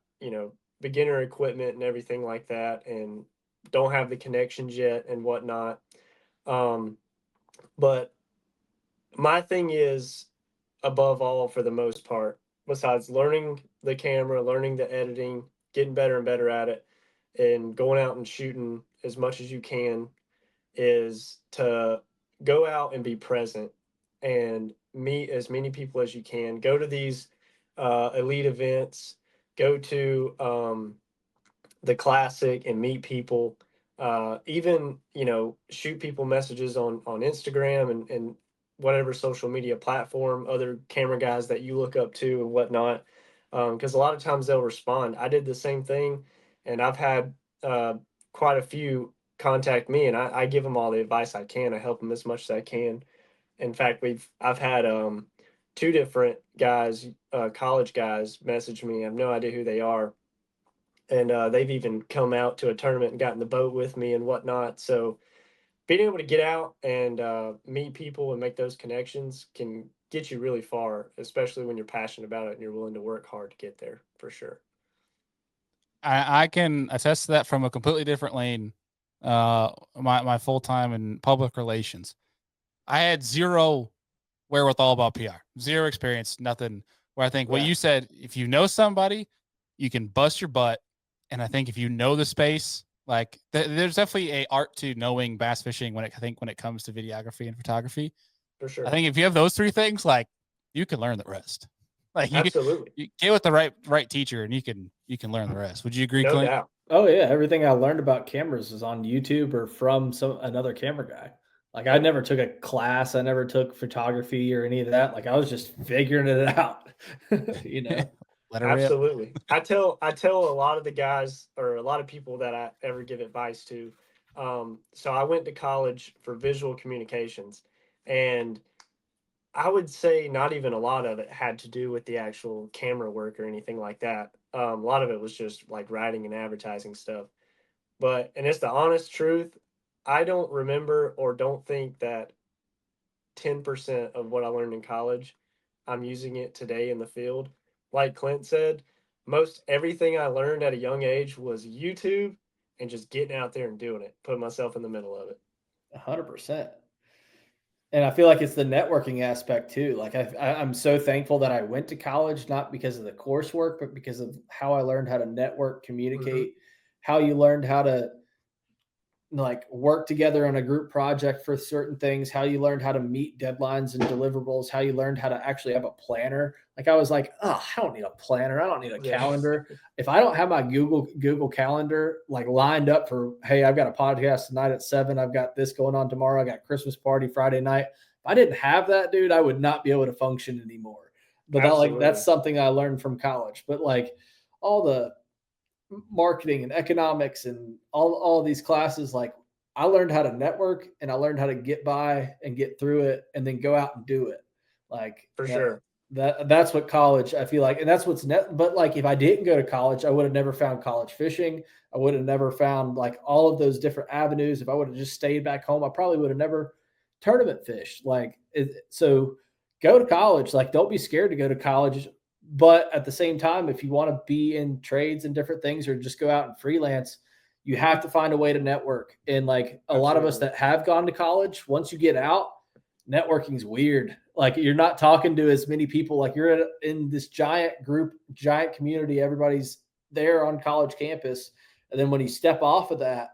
beginner equipment and everything like that and don't have the connections yet and whatnot. Um but my thing is above all for the most part, besides learning the camera, learning the editing, getting better and better at it, and going out and shooting as much as you can, is to go out and be present and meet as many people as you can. Go to these elite events, go to the classic and meet people. Even shoot people messages on Instagram and whatever social media platform, other camera guys that you look up to and whatnot. Because a lot of times they'll respond. I did the same thing, and I've had uh, quite a few contact me, and I give them all the advice I can. I help them as much as I can. In fact, I've had two different guys, college guys, message me. I have no idea who they are, and they've even come out to a tournament and got in the boat with me and whatnot. So being able to get out and meet people and make those connections can get you really far, especially when you're passionate about it and you're willing to work hard to get there, for sure. I can attest to that from a completely different lane. My full time in public relations. I had zero wherewithal about PR, zero experience, nothing. Where I think what Yeah. you said, if you know somebody, you can bust your butt. And I think if you know the space, like there's definitely a art to knowing bass fishing when it comes to videography and photography. For sure. I think if you have those three things, like you can learn the rest. Like Absolutely. you get with the right teacher and you can learn the rest. Would you agree, No Clint? doubt. Oh yeah, everything I learned about cameras is on YouTube or from another camera guy. Like I never took a class, I never took photography or any of that. Like I was just figuring it out. you know. Let her rip. Absolutely. I tell a lot of the guys or a lot of people that I ever give advice to. So I went to college for visual communications, and I would say not even a lot of it had to do with the actual camera work or anything like that. A lot of it was just like writing and advertising stuff. And it's the honest truth. I don't remember or don't think that 10% of what I learned in college, I'm using it today in the field. Like Clint said, most everything I learned at a young age was YouTube and just getting out there and doing it, putting myself in the middle of it. 100%. And I feel like it's the networking aspect too. Like I'm so thankful that I went to college, not because of the coursework, but because of how I learned how to network, communicate, how you learned how to like work together on a group project for certain things, how you learned how to meet deadlines and deliverables, how you learned how to actually have a planner. Like I was like, oh, I don't need a planner. I don't need a calendar. If I don't have my Google calendar like lined up for, hey, I've got a podcast tonight at 7. I've got this going on tomorrow. I got Christmas party Friday night. If I didn't have that, dude, I would not be able to function anymore. But that's something I learned from college. But like all the marketing and economics and all these classes, like I learned how to network and I learned how to get by and get through it and then go out and do it. Like For sure. That's what college I feel like, and that's what's net. But like if I didn't go to college, I would have never found college fishing. I would have never found like all of those different avenues. If I would have just stayed back home, I probably would have never tournament fished. So go to college. Like don't be scared to go to college. But at the same time, if you want to be in trades and different things or just go out and freelance, you have to find a way to network. And like a lot of us that have gone to college, once you get out, networking's weird. Like you're not talking to as many people. Like you're in this giant group, giant community. Everybody's there on college campus. And then when you step off of that,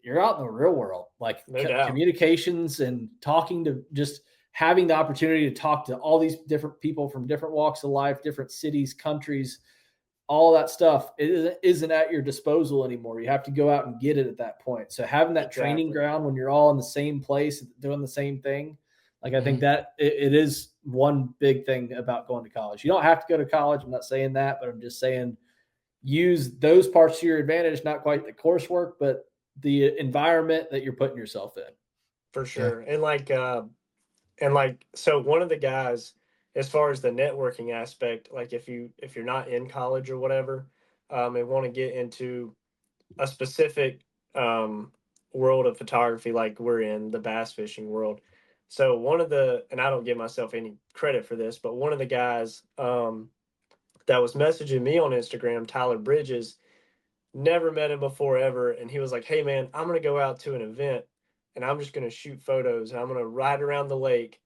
you're out in the real world, like communications and talking to just having the opportunity to talk to all these different people from different walks of life, different cities, countries, all that stuff isn't at your disposal anymore. You have to go out and get it at that point. So having that training ground when you're all in the same place, doing the same thing, like I think that it is one big thing about going to college. You don't have to go to college. I'm not saying that, but I'm just saying use those parts to your advantage, not quite the coursework, but the environment that you're putting yourself in. For sure. Yeah. So one of the guys as far as the networking aspect, like if you're not in college or whatever, and want to get into a specific world of photography, like we're in the bass fishing world. So and I don't give myself any credit for this, but one of the guys that was messaging me on Instagram, Tyler Bridges, never met him before ever, and he was like, "Hey man, I'm gonna go out to an event, and I'm just gonna shoot photos, and I'm gonna ride around the lake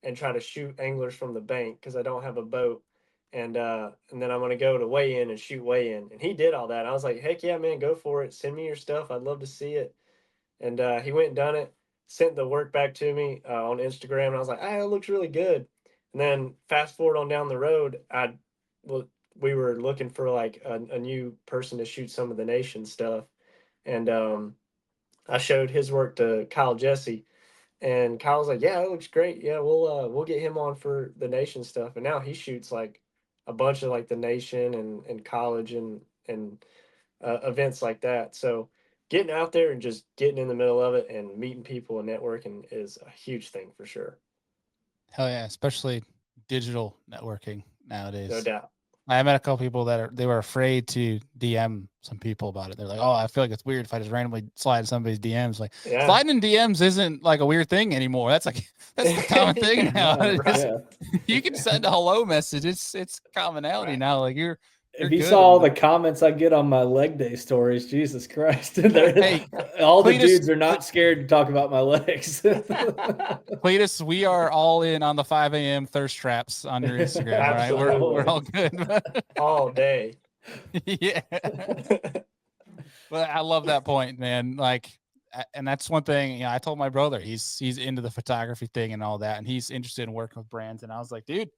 and try to shoot anglers from the bank because I don't have a boat, and then I'm gonna go to weigh in and shoot weigh in." And he did all that. I was like, "Heck yeah, man, go for it. Send me your stuff. I'd love to see it." And he went and done it, sent the work back to me on Instagram, and I was like, "Ah, it looks really good." And then fast forward on down the road, well, we were looking for like a new person to shoot some of the nation stuff, and I showed his work to Kyle Jesse, and Kyle was like, "Yeah, it looks great. Yeah, we'll get him on for the nation stuff." And now he shoots like a bunch of like the nation and college and events like that. So getting out there and just getting in the middle of it and meeting people and networking is a huge thing for sure. Hell yeah, especially digital networking nowadays. No doubt. I met a couple people they were afraid to DM some people about it. They're like, "Oh, I feel like it's weird if I just randomly slide in somebody's DMs." Like, Yeah. sliding in DMs isn't like a weird thing anymore. That's the common thing now. Yeah, It's- right. You can send a hello message. It's commonality Right. now. Like you're If you good saw all on the comments I get on my leg day stories, Jesus Christ. Hey, all the Cletus- dudes are not scared to talk about my legs. Cletus, we are all in on the 5 a.m. thirst traps on your Instagram. All right, we're all good. All day. Yeah. But I love that point, man. Like, and that's one thing, I told my brother, he's into the photography thing and all that, and he's interested in working with brands. And I was like, dude,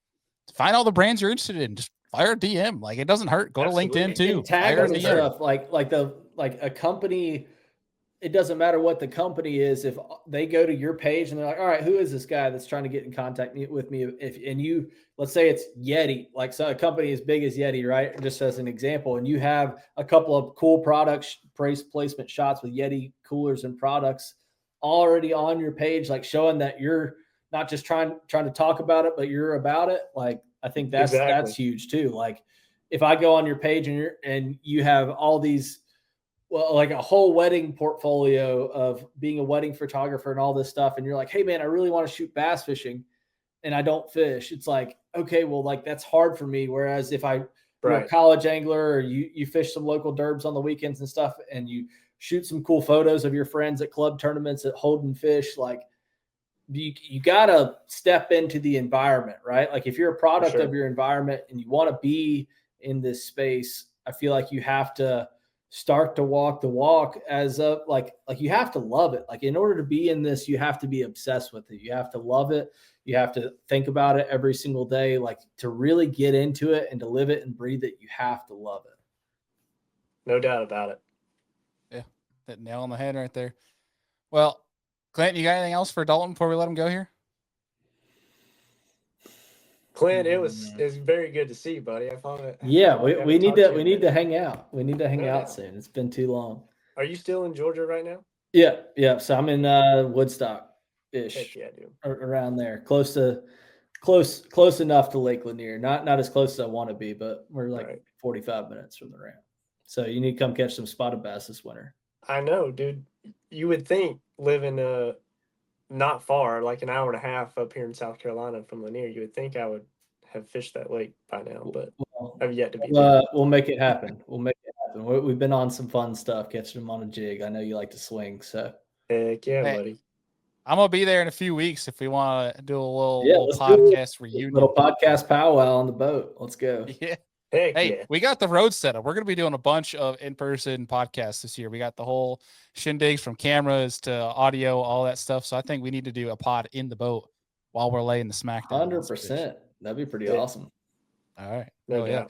find all the brands you're interested in. Just fire a DM. Like, it doesn't hurt. Go Absolutely. to LinkedIn too. And tag Fire a them and DM. stuff like a company. It doesn't matter what the company is. If they go to your page and they're like, "All right, who is this guy that's trying to get in contact with me?" And you, let's say it's Yeti, like so a company as big as Yeti, right? Just as an example, and you have a couple of cool products, placement shots with Yeti coolers and products already on your page, like showing that you're not just trying to talk about it, but you're about it. Like, I think that's huge too. Like, if I go on your page and you have all these, well, like a whole wedding portfolio of being a wedding photographer and all this stuff, and you're like, "Hey man, I really want to shoot bass fishing and I don't fish." It's like, okay, well, like that's hard for me. Whereas if you're a college angler or you fish some local derbs on the weekends and stuff, and you shoot some cool photos of your friends at club tournaments at holding fish, like you gotta step into the environment, right? Like if you're a product of your environment and you want to be in this space, I feel like you have to start to walk the walk as a like you have to love it. Like in order to be in this, you have to be obsessed with it. You have to love it. You have to think about it every single day. Like to really get into it and to live it and breathe it, you have to love it. No doubt about it. Yeah, that nail on the head right there. Well, Clint, you got anything else for Dalton before we let him go here? Clint, it's very good to see you, buddy. I thought it. Yeah, we need to hang out. We need to hang out soon. It's been too long. Are you still in Georgia right now? Yeah. So I'm in Woodstock-ish. Heck yeah, dude. Around there, close enough to Lake Lanier. Not as close as I want to be, but we're like 45 minutes from the ramp. So you need to come catch some spotted bass this winter. I know, dude. You would think living not far, like an hour and a half up here in South Carolina from Lanier, you would think I would have fished that lake by now, but I've yet to be. We'll make it happen. We've been on some fun stuff, catching them on a jig. I know you like to swing, so. Heck yeah, buddy. I'm gonna be there in a few weeks if we want to do a little podcast reunion. Little podcast powwow on the boat. Let's go. Yeah. Heck yeah. We got the road set up. We're going to be doing a bunch of in-person podcasts this year. We got the whole shindigs from cameras to audio, all that stuff. So I think we need to do a pod in the boat while we're laying the smackdown. 100%. That'd be pretty awesome. All right. No doubt. Yeah.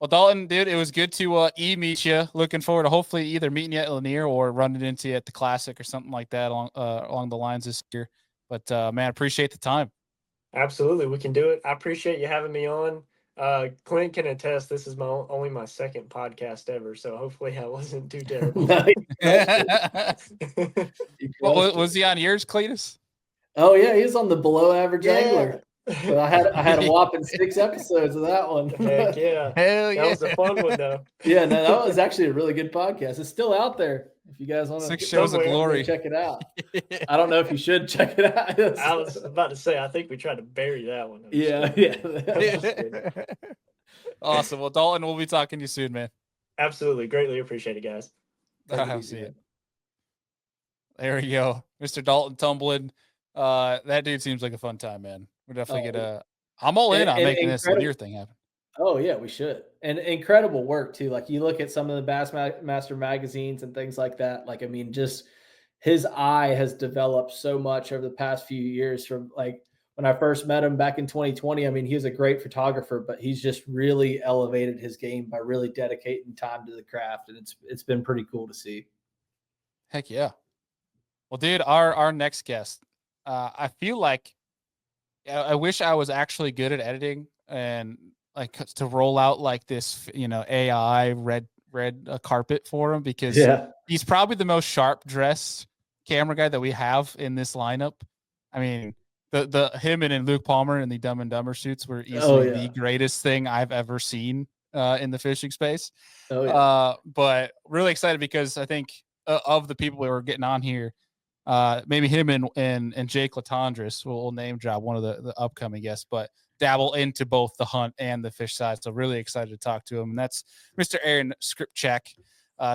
Well, Dalton, dude, it was good to meet you. Looking forward to hopefully either meeting you at Lanier or running into you at the Classic or something like that along the lines this year. But man, appreciate the time. Absolutely, we can do it. I appreciate you having me on. Clint can attest. This is only my second podcast ever, so hopefully I wasn't too terrible. Was he on yours, Cletus? Oh yeah, he's on the below average angler. But I had a whopping 6 episodes of that one. Heck yeah. Hell yeah. That was a fun one, though. Yeah, no, that was actually a really good podcast. It's still out there if you guys want to 6 shows of glory. check it out. I don't know if you should check it out. I was about to say, I think we tried to bury that one. Yeah. Awesome. Well, Dalton, we'll be talking to you soon, man. Absolutely. Greatly appreciate it, guys. I'll see you. There we go. Mr. Dalton Tumbling. That dude seems like a fun time, man. We're definitely I'm all in on making this deer thing happen. Oh yeah, we should. And incredible work too. Like you look at some of the Bassmaster magazines and things like that. Like, I mean, just his eye has developed so much over the past few years from like when I first met him back in 2020. I mean, he was a great photographer, but he's just really elevated his game by really dedicating time to the craft. And it's been pretty cool to see. Heck yeah. Well, dude, our next guest, I feel like I wish I was actually good at editing and like to roll out like this, AI red carpet for him, because he's probably the most sharp dressed camera guy that we have in this lineup. I mean, the him and Luke Palmer in the Dumb and Dumber suits were easily the greatest thing I've ever seen in the fishing space. But really excited because I think of the people we were getting on here, maybe him and Jake Latondras will name drop one of the upcoming guests, but dabble into both the hunt and the fish side. So really excited to talk to him. And that's Mr. Aaron Skripchak.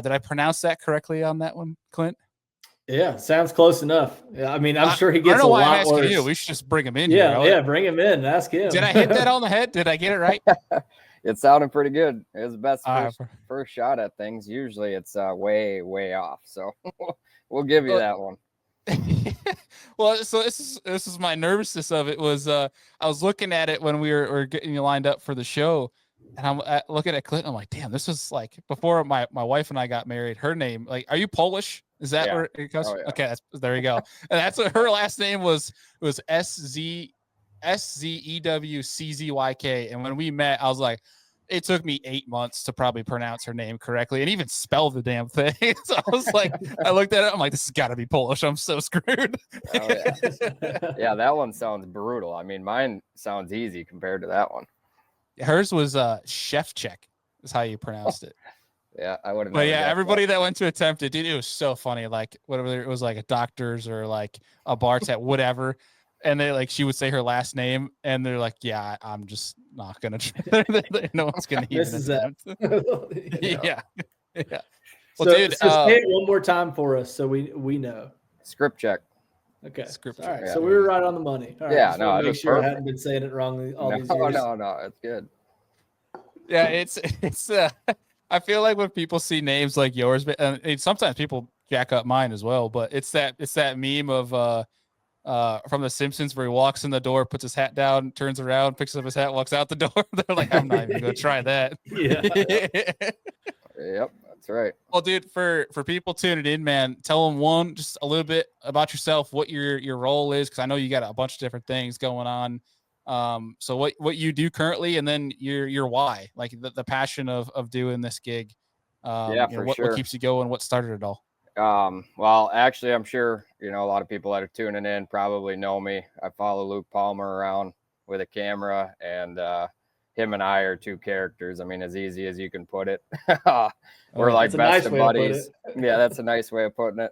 Did I pronounce that correctly on that one, Clint? Yeah, sounds close enough. Yeah, I mean, I'm sure he gets a lot worse. You. We should just bring him in. Yeah, bring him in. Ask him. Did I hit that on the head? Did I get it right? It sounded pretty good. It was the best first shot at things. Usually it's way, way off. So we'll give you that one. Well, so this is my nervousness of it was I was looking at it when we were getting you lined up for the show, and I'm looking at Clint. I'm like, damn, this was like before my wife and I got married. Her name, like, are you Polish? Is that where it goes? Oh, yeah. Okay, there you go. And that's what her last name was SZEWCZYK. And when we met, I was like, it took me 8 months to probably pronounce her name correctly and even spell the damn thing. So I was like, I looked at it, I'm like, this has got to be Polish. I'm so screwed. Oh, yeah, that one sounds brutal. I mean, mine sounds easy compared to that one. Hers was Shevchek is how you pronounced it. Yeah, I would have. But yeah, everybody that went to attempt it, dude, it was so funny. Like whatever it was, like a doctor's or like a bar's at whatever. And they like, she would say her last name, and they're like, "Yeah, I'm just not gonna try." No one's gonna even attempt. Yeah. Well, so, dude, so say it one more time for us, so we know. Skripchak. Okay. Script All right. Yeah. So we were right on the money. All right. Yeah. No, make sure I hadn't been saying it wrong these years. No, it's good. Yeah, it's. I feel like when people see names like yours, and sometimes people jack up mine as well, but it's that meme of from The Simpsons where he walks in the door, puts his hat down, turns around, picks up his hat, walks out the door. They're like, I'm not even gonna try that. Yep, that's right. Well, dude, for people tuning in, man, tell them just a little bit about yourself, what your role is, because I know you got a bunch of different things going on. So what you do currently, and then your why, like the passion of doing this gig. What keeps you going? What started it all? Well, actually, I'm sure, a lot of people that are tuning in probably know me. I follow Luke Palmer around with a camera, and him and I are two characters. I mean, as easy as you can put it. We're like best of buddies. Yeah, that's a nice way of putting it.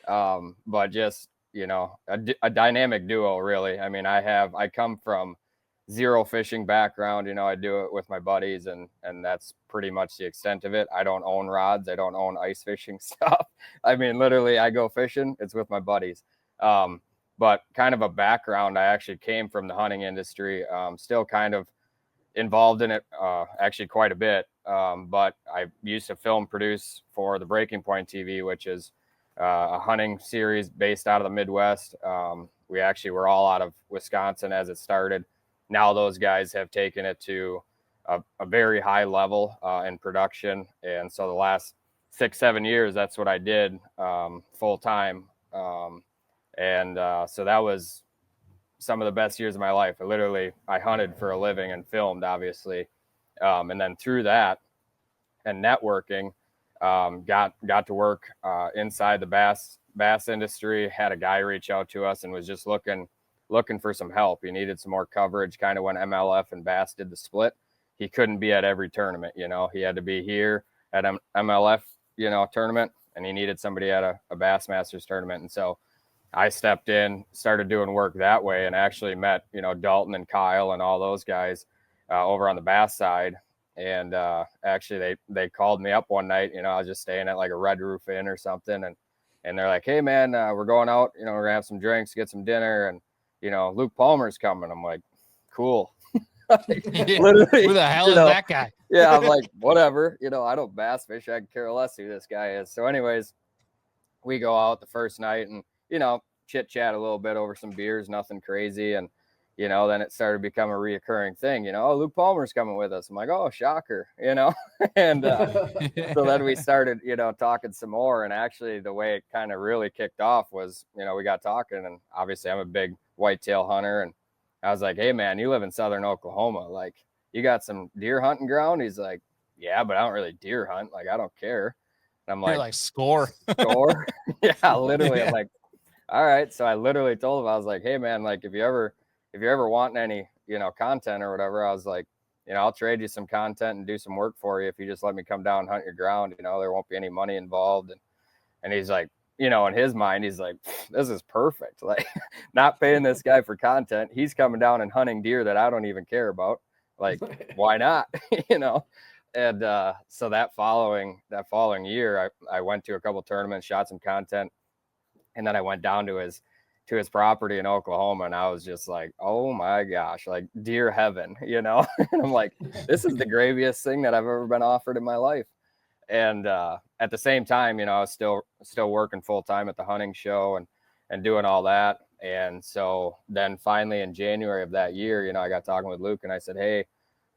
But just, a dynamic duo, really. I mean, I come from zero fishing background. I do it with my buddies, and that's pretty much the extent of it. I don't own rods. I don't own ice fishing stuff. I mean, literally, I go fishing. It's with my buddies. But kind of a background, I actually came from the hunting industry. Still kind of involved in it, actually quite a bit. But I used to film produce for the Breaking Point TV, which is a hunting series based out of the Midwest. We actually were all out of Wisconsin as it started. Now those guys have taken it to a very high level in production. And so the last 6-7 years, that's what I did full time. So that was some of the best years of my life. I hunted for a living and filmed, obviously. And then through that and networking, got to work inside the bass industry, had a guy reach out to us and was just looking looking for some help. He needed some more coverage kind of when MLF and Bass did the split. He couldn't be at every tournament, you know. He had to be here at MLF, you know, tournament, and he needed somebody at a Bassmasters tournament. And so I stepped in, started doing work that way, and actually met, you know, Dalton and Kyle and all those guys over on the Bass side. And actually they called me up one night, you know, I was just staying at like a Red Roof Inn or something. And they're like, hey man, we're going out, you know, we're gonna have some drinks, get some dinner. And, you know, Luke Palmer's coming. I'm like, cool. Literally, who the hell is that guy? Yeah. I'm like, whatever, you know, I don't bass fish. I can care less who this guy is. So anyways, we go out the first night and, you know, chit chat a little bit over some beers, nothing crazy. And, you know, then it started to become a reoccurring thing, you know, oh, Luke Palmer's coming with us. I'm like, oh, shocker, you know. And so then we started, you know, talking some more. And actually the way it kind of really kicked off was, you know, we got talking, and obviously I'm a big whitetail hunter. And I was like, hey man, you live in Southern Oklahoma. Like, you got some deer hunting ground? He's like, yeah, but I don't really deer hunt. Like, I don't care. And I'm You're like, score. Yeah, literally. I'm like, all right. So I literally told him, I was like, hey man, like if you're ever wanting any, you know, content or whatever, I was like, you know, I'll trade you some content and do some work for you if you just let me come down and hunt your ground. You know, there won't be any money involved. And he's like, you know, in his mind, he's like, this is perfect. Like, not paying this guy for content. He's coming down and hunting deer that I don't even care about. Like, why not? You know? And so that following year, I went to a couple tournaments, shot some content, and then I went down to his property in Oklahoma, and I was just like, oh my gosh, like deer heaven, you know. And I'm like, this is the graviest thing that I've ever been offered in my life. And at the same time, you know, I was still working full time at the hunting show and doing all that. And so then finally in January of that year, you know, I got talking with Luke, and I said, hey,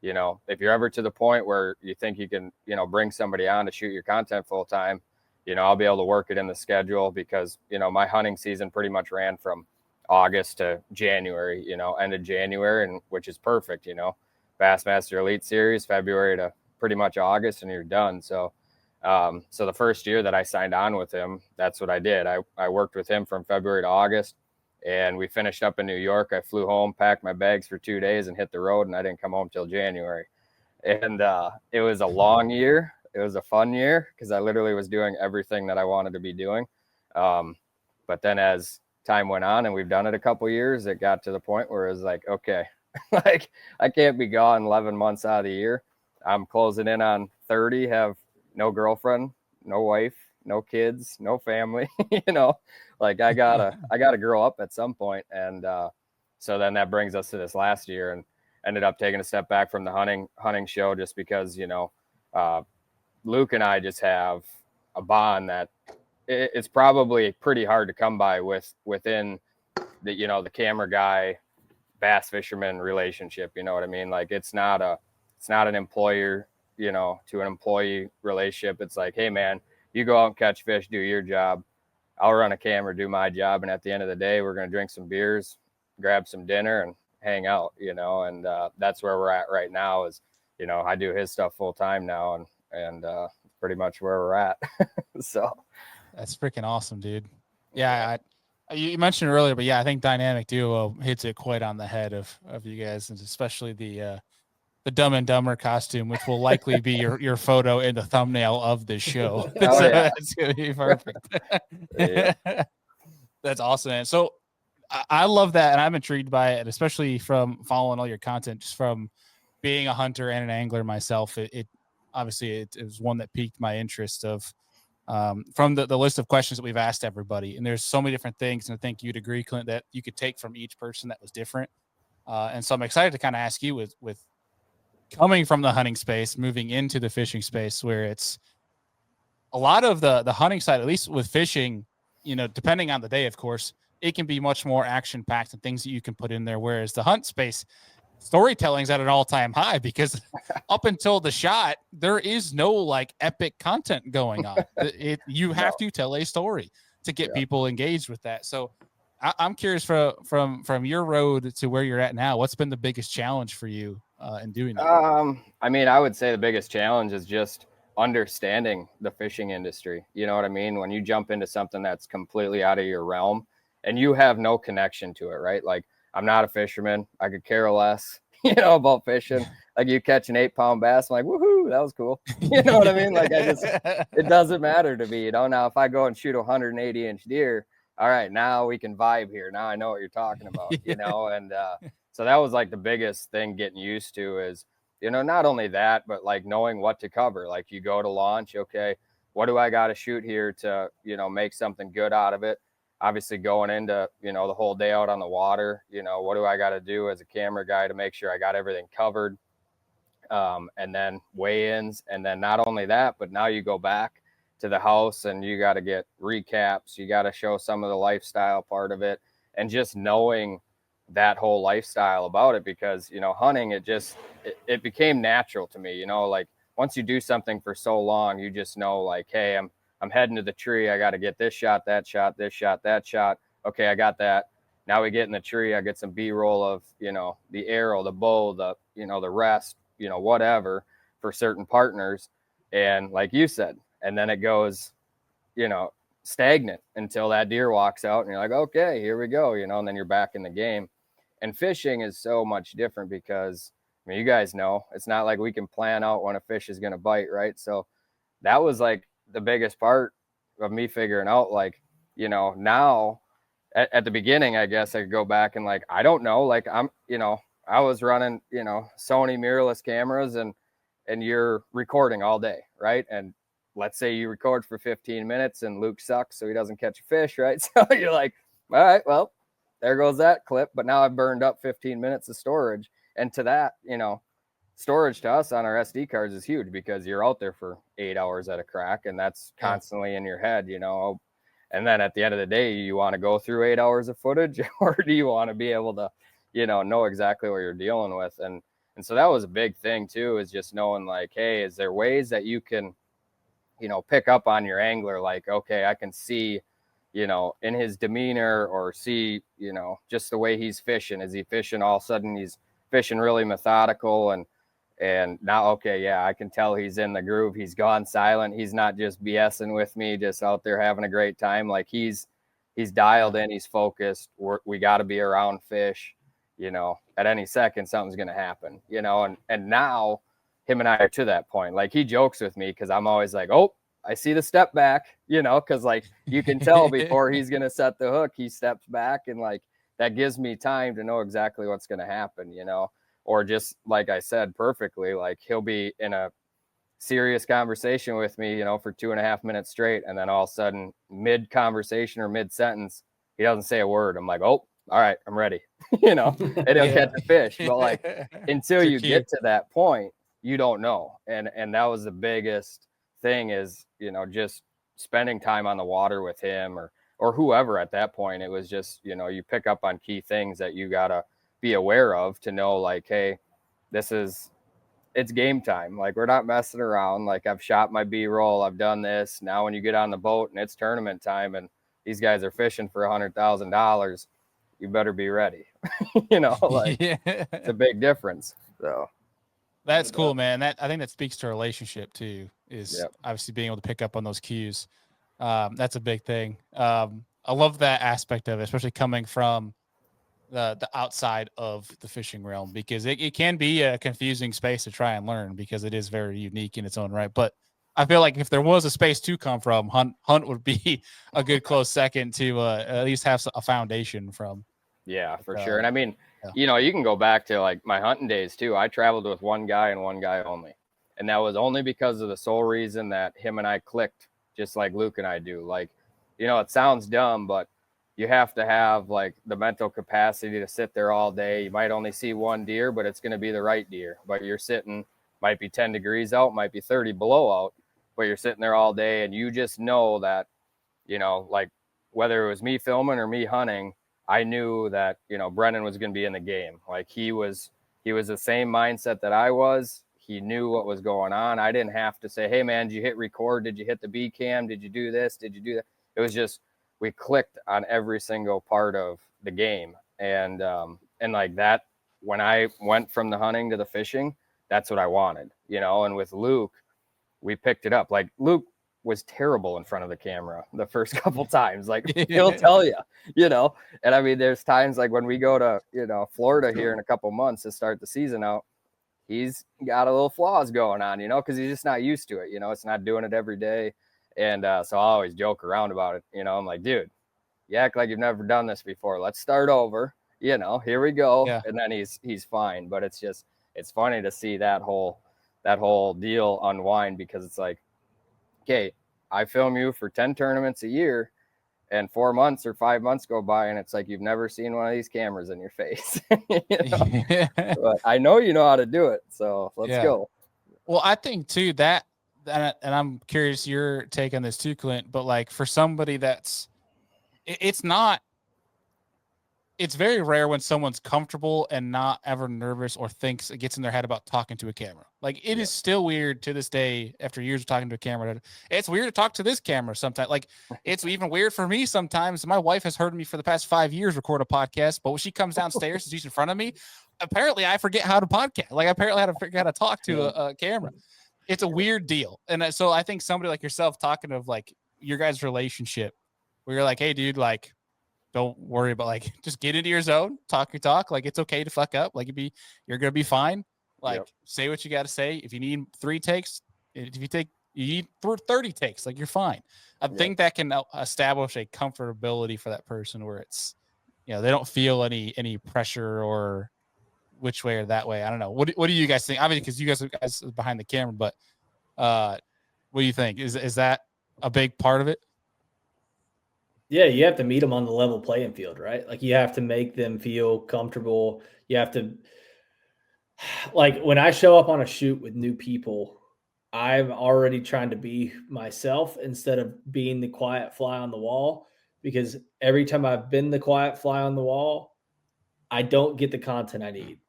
you know, if you're ever to the point where you think you can, you know, bring somebody on to shoot your content full time, you know, I'll be able to work it in the schedule, because, you know, my hunting season pretty much ran from August to January, you know, end of January, and which is perfect, you know, Bassmaster Elite Series, February to pretty much August, and you're done. So, so the first year that I signed on with him, that's what I did. I worked with him from February to August, and we finished up in New York. I flew home, packed my bags for 2 days, and hit the road, and I didn't come home till January. And it was a long year. It was a fun year because I literally was doing everything that I wanted to be doing. But then as time went on and we've done it a couple of years, it got to the point where it was like, okay, like I can't be gone 11 months out of the year. I'm closing in on 30, have no girlfriend, no wife, no kids, no family, you know, like I gotta grow up at some point. And so then that brings us to this last year, and ended up taking a step back from the hunting show just because, you know, Luke and I just have a bond that it's probably pretty hard to come by within the, you know, the camera guy, bass fisherman relationship. You know what I mean? Like it's not an employer, you know, to an employee relationship. It's like, hey man, you go out and catch fish, do your job. I'll run a camera, do my job. And at the end of the day, we're going to drink some beers, grab some dinner, and hang out, you know. And that's where we're at right now is, you know, I do his stuff full time now, and pretty much where we're at. So that's freaking awesome, dude. Yeah. You mentioned earlier, but yeah, I think Dynamic Duo hits it quite on the head of you guys, and especially the Dumb and Dumber costume, which will likely be your photo in the thumbnail of this show. Oh, So yeah. that's gonna be perfect. Yeah. That's awesome, man. So I love that, and I'm intrigued by it, especially from following all your content, just from being a hunter and an angler myself. It obviously it was one that piqued my interest of from the list of questions that we've asked everybody. And there's so many different things, and I think you'd agree, Clint, that you could take from each person that was different. And so I'm excited to kind of ask you with coming from the hunting space, moving into the fishing space, where it's a lot of the hunting side, at least with fishing, you know, depending on the day, of course, it can be much more action packed and things that you can put in there. Whereas the hunt space, storytelling's at an all-time high, because up until the shot, there is no like epic content going on. You have to tell a story to get people engaged with that. So I'm curious from your road to where you're at now, what's been the biggest challenge for you in doing that? I mean, I would say the biggest challenge is just understanding the fishing industry. You know what I mean? When you jump into something that's completely out of your realm and you have no connection to it, right? Like I'm not a fisherman. I could care less, about fishing. Like you catch an 8-pound bass, I'm like, woohoo, that was cool. You know what I mean? Like it doesn't matter to me, Now if I go and shoot a 180-inch deer, all right, now we can vibe here. Now I know what you're talking about, And so that was like the biggest thing getting used to is, not only that, but like knowing what to cover. Like you go to launch, okay, what do I got to shoot here to, make something good out of it? Obviously going into, the whole day out on the water, what do I got to do as a camera guy to make sure I got everything covered? And then weigh-ins. And then not only that, but now you go back to the house and you got to get recaps. You got to show some of the lifestyle part of it, and just knowing that whole lifestyle about it, because, hunting, it became natural to me, like once you do something for so long, you just know like, hey, I'm heading to the tree. I got to get this shot, that shot, this shot, that shot. Okay, I got that. Now we get in the tree. I get some B-roll of, the arrow, the bow, the, the rest, whatever for certain partners. And like you said, and then it goes, stagnant until that deer walks out and you're like, okay, here we go, and then you're back in the game. And fishing is so much different because, you guys know, it's not like we can plan out when a fish is going to bite, right? So that was like the biggest part of me figuring out, like, now at the beginning, I guess I could go back and like, I don't know, like I was running, Sony mirrorless cameras and you're recording all day, right? And let's say you record for 15 minutes and Luke sucks, so he doesn't catch a fish, right? So you're like, all right, well, there goes that clip. But now I've burned up 15 minutes of storage. And to that, storage to us on our SD cards is huge because you're out there for 8 hours at a crack, and that's constantly in your head, And then at the end of the day, you want to go through 8 hours of footage, or do you want to be able to, know exactly what you're dealing with? And so that was a big thing too, is just knowing like, hey, is there ways that you can, pick up on your angler? Like, okay, I can see, in his demeanor, or see, just the way he's fishing. Is he fishing all of a sudden he's fishing really methodical and now, okay, yeah, I can tell he's in the groove. He's gone silent. He's not just BSing with me, just out there having a great time. Like he's dialed in, he's focused. We got to be around fish, at any second, something's going to happen, and now him and I are to that point. Like he jokes with me because I'm always like, oh, I see the step back, because like you can tell before he's going to set the hook, he steps back, and like that gives me time to know exactly what's going to happen, or just like I said perfectly, like he'll be in a serious conversation with me, for 2.5 minutes straight. And then all of a sudden, mid conversation or mid sentence, he doesn't say a word. I'm like, oh, all right, I'm ready, and he'll catch a fish. But like, until you get to that point, you don't know. And that was the biggest thing is, just spending time on the water with him or whoever at that point. It was just, you pick up on key things that you got to be aware of to know like, hey, it's game time. Like we're not messing around. Like I've shot my B-roll. I've done this. Now when you get on the boat and it's tournament time and these guys are fishing for $100,000, you better be ready. It's a big difference. So that's cool, man. I think that speaks to a relationship too, is obviously being able to pick up on those cues. That's a big thing. I love that aspect of it, especially coming from the outside of the fishing realm, because it can be a confusing space to try and learn because it is very unique in its own right. But I feel like if there was a space to come from, hunt would be a good close second to at least have a foundation from. Yeah, for sure. And I mean, you can go back to like my hunting days too. I traveled with one guy and one guy only. And that was only because of the sole reason that him and I clicked, just like Luke and I do. Like, it sounds dumb, but you have to have like the mental capacity to sit there all day. You might only see one deer, but it's going to be the right deer. But you're sitting, might be 10 degrees out, might be 30 below out, but you're sitting there all day and you just know that, like whether it was me filming or me hunting, I knew that, Brennan was going to be in the game. Like he was the same mindset that I was. He knew what was going on. I didn't have to say, hey man, did you hit record? Did you hit the B cam? Did you do this? Did you do that? It was just, we clicked on every single part of the game. And like that, when I went from the hunting to the fishing, that's what I wanted, and with Luke, we picked it up. Like Luke was terrible in front of the camera the first couple times. Like he'll tell you, and I mean, there's times like when we go to, Florida here in a couple months to start the season out, he's got a little flaws going on, because he's just not used to it. It's not doing it every day. And so I always joke around about it. I'm like, dude, you act like you've never done this before. Let's start over, here we go. Yeah. And then he's fine. But it's funny to see that whole deal unwind, because it's like, okay, I film you for 10 tournaments a year, and 4 months or 5 months go by, and it's like you've never seen one of these cameras in your face. But I know you know how to do it, so let's go. Well, I think too that, and I'm curious your take on this too, Clint. But like for somebody it's very rare when someone's comfortable and not ever nervous or thinks it gets in their head about talking to a camera. Like it is still weird to this day after years of talking to a camera. It's weird to talk to this camera sometimes. Like it's even weird for me sometimes. My wife has heard me for the past 5 years record a podcast, but when she comes downstairs and she's in front of me, apparently I forget how to podcast. Like apparently I had to figure out how to talk to a camera. It's a weird deal. And so I think somebody like yourself talking of like your guys' relationship where you're like, hey dude, like, don't worry about like, just get into your zone, talk your talk. Like it's okay to fuck up. Like you're going to be fine. Like say what you got to say. If you need 3 takes, if you need 30 takes, like you're fine. I think that can establish a comfortability for that person where it's, they don't feel any pressure or which way or that way. I don't know. What do you guys think? Obviously, because you guys are behind the camera, but what do you think? Is that a big part of it? Yeah, you have to meet them on the level playing field, right? Like you have to make them feel comfortable. You have to, like when I show up on a shoot with new people, I'm already trying to be myself instead of being the quiet fly on the wall, because every time I've been the quiet fly on the wall, I don't get the content I need.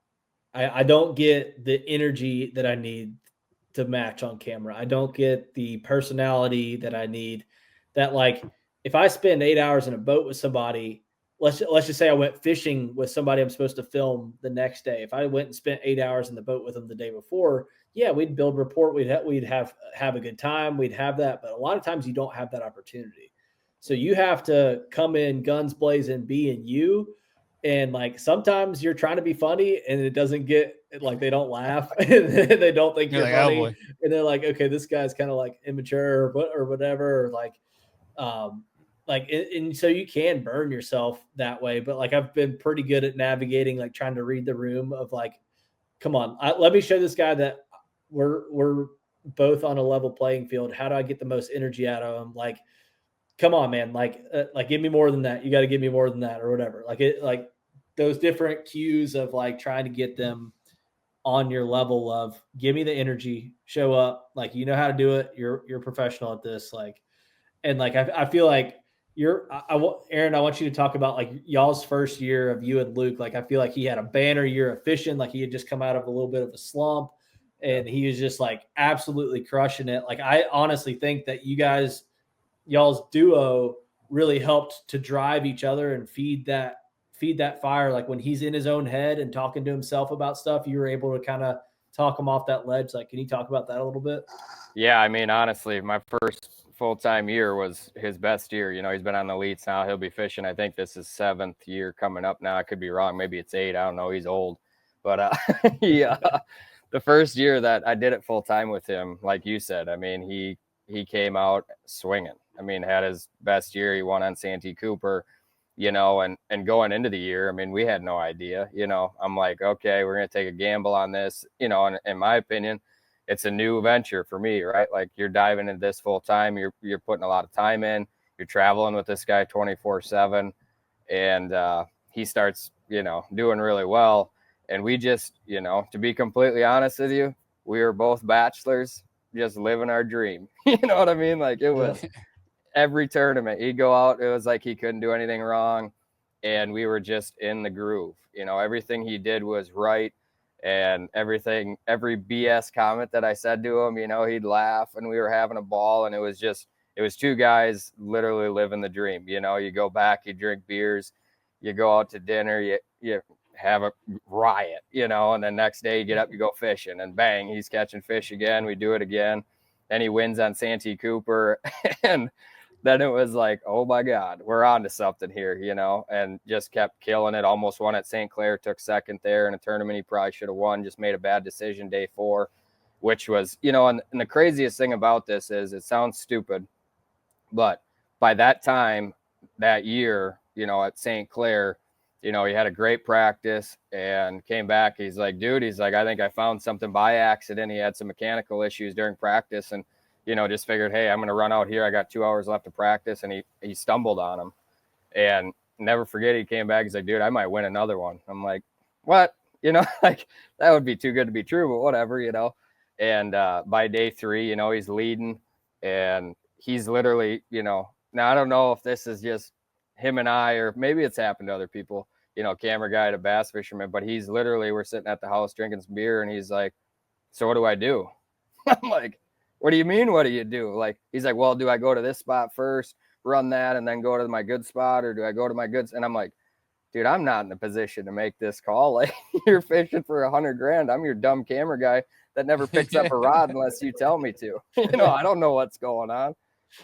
I don't get the energy that I need to match on camera. I don't get the personality that I need. That like, if I spend 8 hours in a boat with somebody, let's just say I went fishing with somebody I'm supposed to film the next day. If I went and spent 8 hours in the boat with them the day before, yeah, we'd build rapport. We'd have a good time. We'd have that. But a lot of times you don't have that opportunity. So you have to come in guns blazing, being you. And like sometimes you're trying to be funny and it doesn't get like they don't laugh and they don't think you're like, funny. oh boy. And they're like, okay, this guy's kind of like immature or whatever. Or like, and so you can burn yourself that way. But like I've been pretty good at navigating, like trying to read the room of like, come on, let me show this guy that we're both on a level playing field. How do I get the most energy out of him? Like, come on, man. Like give me more than that. You got to give me more than that or whatever. Like those different cues of like trying to get them on your level of give me the energy, show up. Like, you know how to do it. You're professional at this. Like, and like, I feel like Aaron, I want you to talk about like y'all's first year of you and Luke. Like, I feel like he had a banner year of fishing. Like he had just come out of a little bit of a slump and he was just like absolutely crushing it. Like, I honestly think that y'all's duo really helped to drive each other and feed that fire. Like when he's in his own head and talking to himself about stuff, you were able to kind of talk him off that ledge. Like, can you talk about that a little bit? Yeah, I mean, honestly, my first full-time year was his best year. He's been on the elites now. He'll be fishing. I think this is 7th year coming up now. I could be wrong. Maybe it's 8. I don't know. He's old. But yeah, the first year that I did it full-time with him, like you said, I mean, he came out swinging. I mean, had his best year. He won on Santee Cooper, and going into the year, I mean, we had no idea, I'm like, okay, we're going to take a gamble on this, and in my opinion, it's a new venture for me, right? Like you're diving into this full time. You're putting a lot of time in, you're traveling with this guy 24/7 and he starts, doing really well. And we just, to be completely honest with you, we were both bachelors just living our dream. You know what I mean? Like it was every tournament he'd go out. It was like he couldn't do anything wrong. And we were just in the groove. Everything he did was right. And every BS comment that I said to him, he'd laugh and we were having a ball. And it was 2 guys literally living the dream. You go back, you drink beers, you go out to dinner, you have a riot, and then next day you get up, you go fishing and bang, he's catching fish again. We do it again. Then he wins on Santee Cooper. And then it was like, oh my God, we're on to something here, you know, and just kept killing it. Almost won at St. Clair, took second there in a tournament he probably should have won, just made a bad decision day 4, which was, you know, and the craziest thing about this is it sounds stupid, but by that time, that year, you know, at St. Clair, you know, he had a great practice and came back. He's like, dude, he's like, I think I found something by accident. He had some mechanical issues during practice and, you know, just figured, hey, I'm going to run out here. I got 2 hours left to practice. And he stumbled on him. And never forget, he came back. He's like, dude, I might win another one. I'm like, what? You know, like that would be too good to be true, but whatever, you know. And by day 3, you know, he's leading and he's literally, you know, now I don't know if this is just him and I, or maybe it's happened to other people, you know, camera guy to bass fisherman, but he's literally, we're sitting at the house drinking some beer and he's like, so what do I do? I'm like, what do you mean? What do you do? Like, he's like, well, do I go to this spot first, run that, and then go to my good spot? Or do I go to my goods? And I'm like, dude, I'm not in a position to make this call. Like, you're fishing for $100,000. I'm your dumb camera guy that never picks up a rod unless you tell me to. You know, I don't know what's going on.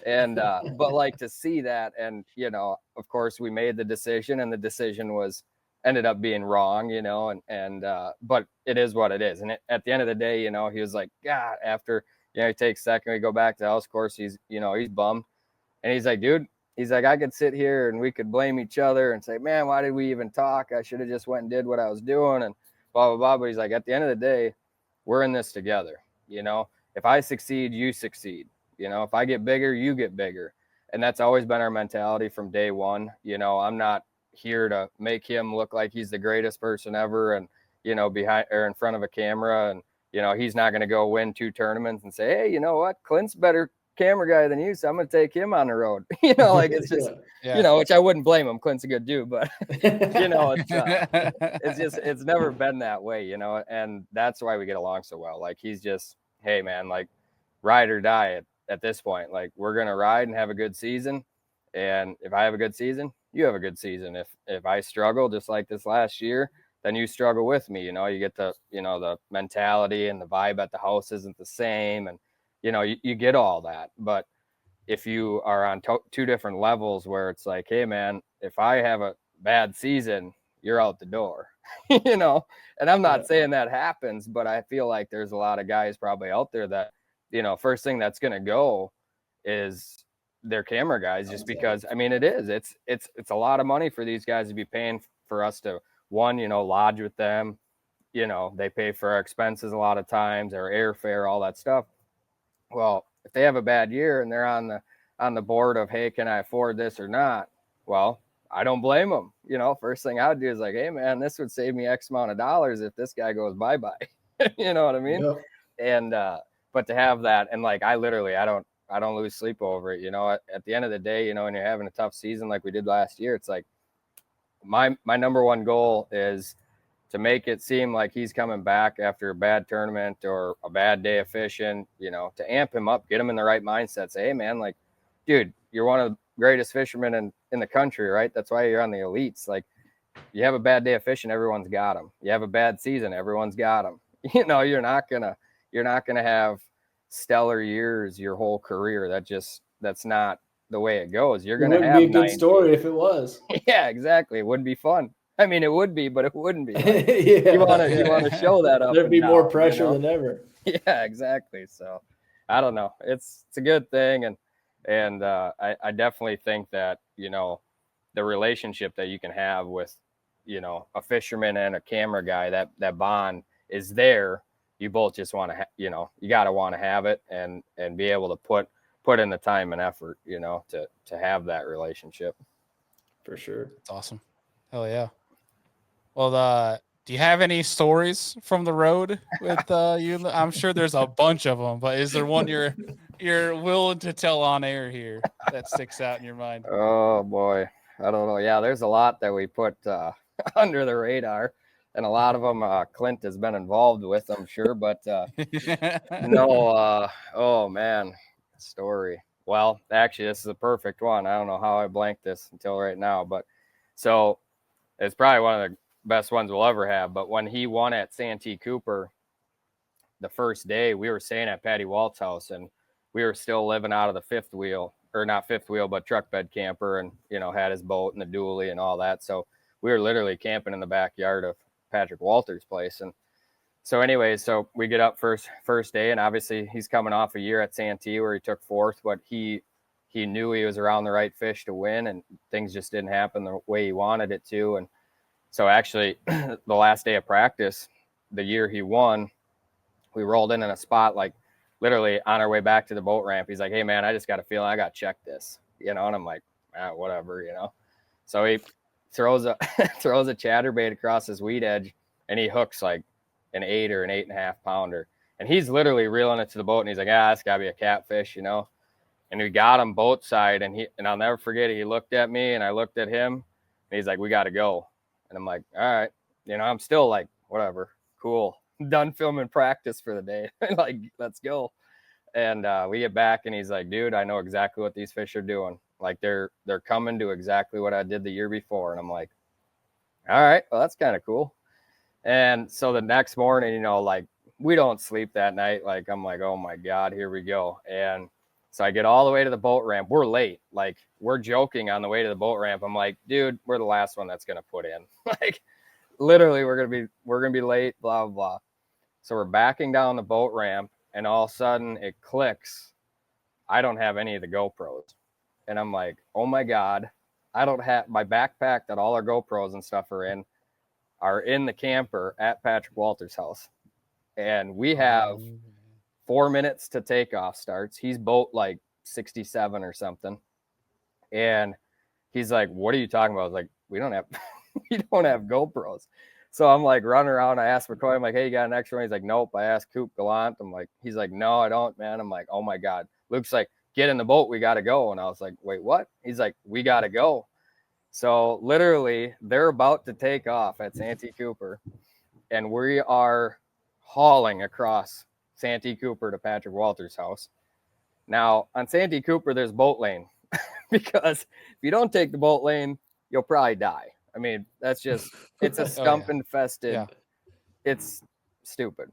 And but like to see that, and you know, of course we made the decision and the decision was ended up being wrong, you know, and but it is what it is. And at the end of the day, you know, he was like, God, after, you know, he takes second, we go back to the house, of course he's, you know, he's bummed. And he's like, dude, he's like, I could sit here and we could blame each other and say, man, why did we even talk? I should have just went and did what I was doing and blah, blah, blah. But he's like, at the end of the day, we're in this together. You know, if I succeed, you succeed. You know, if I get bigger, you get bigger. And that's always been our mentality from day one. You know, I'm not here to make him look like he's the greatest person ever and, you know, behind or in front of a camera. And, you know, he's not going to go win 2 tournaments and say, hey, you know what? Clint's better camera guy than you, so I'm going to take him on the road. You know, like it's just, you know, which I wouldn't blame him. Clint's a good dude, but, you know, it's just, it's never been that way, you know, and that's why we get along so well. Like, he's just, hey, man, like, ride or die at this point. Like, we're going to ride and have a good season. And if I have a good season, you have a good season. If I struggle just like this last year, then you struggle with me. You know, you get the, you know, the mentality and the vibe at the house isn't the same. And, you know, you get all that. But if you are on 2 different levels where it's like, hey, man, if I have a bad season, you're out the door, you know, and I'm not saying that happens, but I feel like there's a lot of guys probably out there that, you know, first thing that's going to go is their camera guys, just because, I mean, it's a lot of money for these guys to be paying for us to, one, you know, lodge with them, you know, they pay for our expenses a lot of times, our airfare, all that stuff. Well, if they have a bad year and they're on the board of, hey, can I afford this or not? Well, I don't blame them. You know, first thing I would do is like, hey, man, this would save me X amount of dollars if this guy goes bye-bye. You know what I mean? Yep. And, but to have that, and like, I don't lose sleep over it. You know, at the end of the day, you know, when you're having a tough season like we did last year, it's like my number one goal is to make it seem like he's coming back after a bad tournament or a bad day of fishing, you know, to amp him up, get him in the right mindset. Say, hey, man, like, dude, you're one of the greatest fishermen in the country, right? That's why you're on the elites. Like, you have a bad day of fishing, everyone's got them. You have a bad season, everyone's got them. You know, you're not gonna have stellar years your whole career. That's not the way it goes. You're gonna have be a good story if it was. Yeah, exactly. It would be fun. I mean, it would be, but it wouldn't be. Like, you want to show that up. There'd be more pressure, you know? Than ever. Yeah, exactly. So I don't know. It's a good thing. And I definitely think that, you know, the relationship that you can have with, you know, a fisherman and a camera guy, that bond is there. You both just want to, you know, you got to want to have it and be able to put in the time and effort, you know, to have that relationship. For sure. That's awesome. Hell yeah. Well, do you have any stories from the road with you? I'm sure there's a bunch of them, but is there one you're willing to tell on air here that sticks out in your mind? Oh boy, I don't know. Yeah, there's a lot that we put under the radar, and a lot of them Clint has been involved with, I'm sure. But no, oh man, story. Well, actually, this is a perfect one. I don't know how I blanked this until right now, but so it's probably one of the best ones we'll ever have. But when he won at Santee Cooper the first day, we were staying at Patty Walt's house, and we were still living out of the fifth wheel, or not fifth wheel, but truck bed camper, and, you know, had his boat and the dually and all that. So we were literally camping in the backyard of Patrick Walters' place. And so anyways, so we get up first day, and obviously he's coming off a year at Santee where he took fourth, but he knew he was around the right fish to win, and things just didn't happen the way he wanted it to. And so actually the last day of practice, the year he won, we rolled in a spot, like literally on our way back to the boat ramp. He's like, hey man, I just got a feeling I got to check this, you know? And I'm like, whatever, you know? So he throws a chatterbait across his weed edge, and he hooks like an 8 or an 8.5 pounder. And he's literally reeling it to the boat, and he's like, it's gotta be a catfish, you know? And we got him boat side, and I'll never forget it. He looked at me and I looked at him, and he's like, we got to go. And I'm like, all right, you know, I'm still like, whatever, cool. Done filming practice for the day. Like, let's go. And we get back, and he's like, dude, I know exactly what these fish are doing. Like they're coming to exactly what I did the year before. And I'm like, all right, well, that's kind of cool. And so the next morning, you know, like we don't sleep that night. Like, I'm like, oh my God, here we go. And so I get all the way to the boat ramp. We're late. Like, we're joking on the way to the boat ramp. I'm like, dude, we're the last one that's going to put in. Like, literally, we're going to be late, blah, blah, blah. So we're backing down the boat ramp, and all of a sudden it clicks. I don't have any of the GoPros. And I'm like, oh my God, I don't have my backpack that all our GoPros and stuff are in the camper at Patrick Walters' house. And we have 4 minutes to takeoff starts. He's boat like 67 or something. And he's like, what are you talking about? I was like, we don't have GoPros. So I'm like running around. I asked McCoy, I'm like, hey, you got an extra one? He's like, nope. I asked Coop Gallant. He's like, no, I don't, man. I'm like, oh my God. Luke's like, get in the boat. We got to go. And I was like, wait, what? He's like, we got to go. So literally they're about to take off at Santee Cooper, and we are hauling across Santee Cooper to Patrick Walters' house. Now on Santee Cooper, there's boat lane because if you don't take the boat lane, you'll probably die. I mean, that's just, it's a stump infested. Yeah. It's stupid,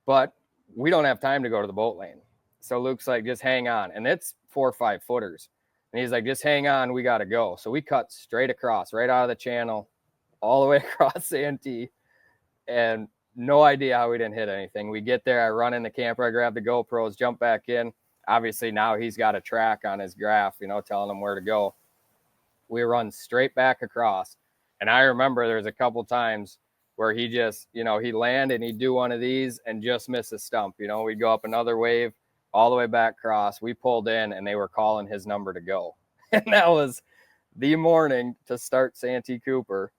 but we don't have time to go to the boat lane. So Luke's like, just hang on. And it's 4 or 5 footers. And he's like, just hang on. We got to go. So we cut straight across, right out of the channel, all the way across Santee, and no idea how we didn't hit anything. We get there. I run in the camper. I grab the GoPros, jump back in. Obviously now he's got a track on his graph, you know, telling him where to go. We run straight back across. And I remember there's a couple times where he just, you know, he'd land and he'd do one of these and just miss a stump. You know, we'd go up another wave all the way back across. We pulled in and they were calling his number to go. And that was the morning to start Santee Cooper.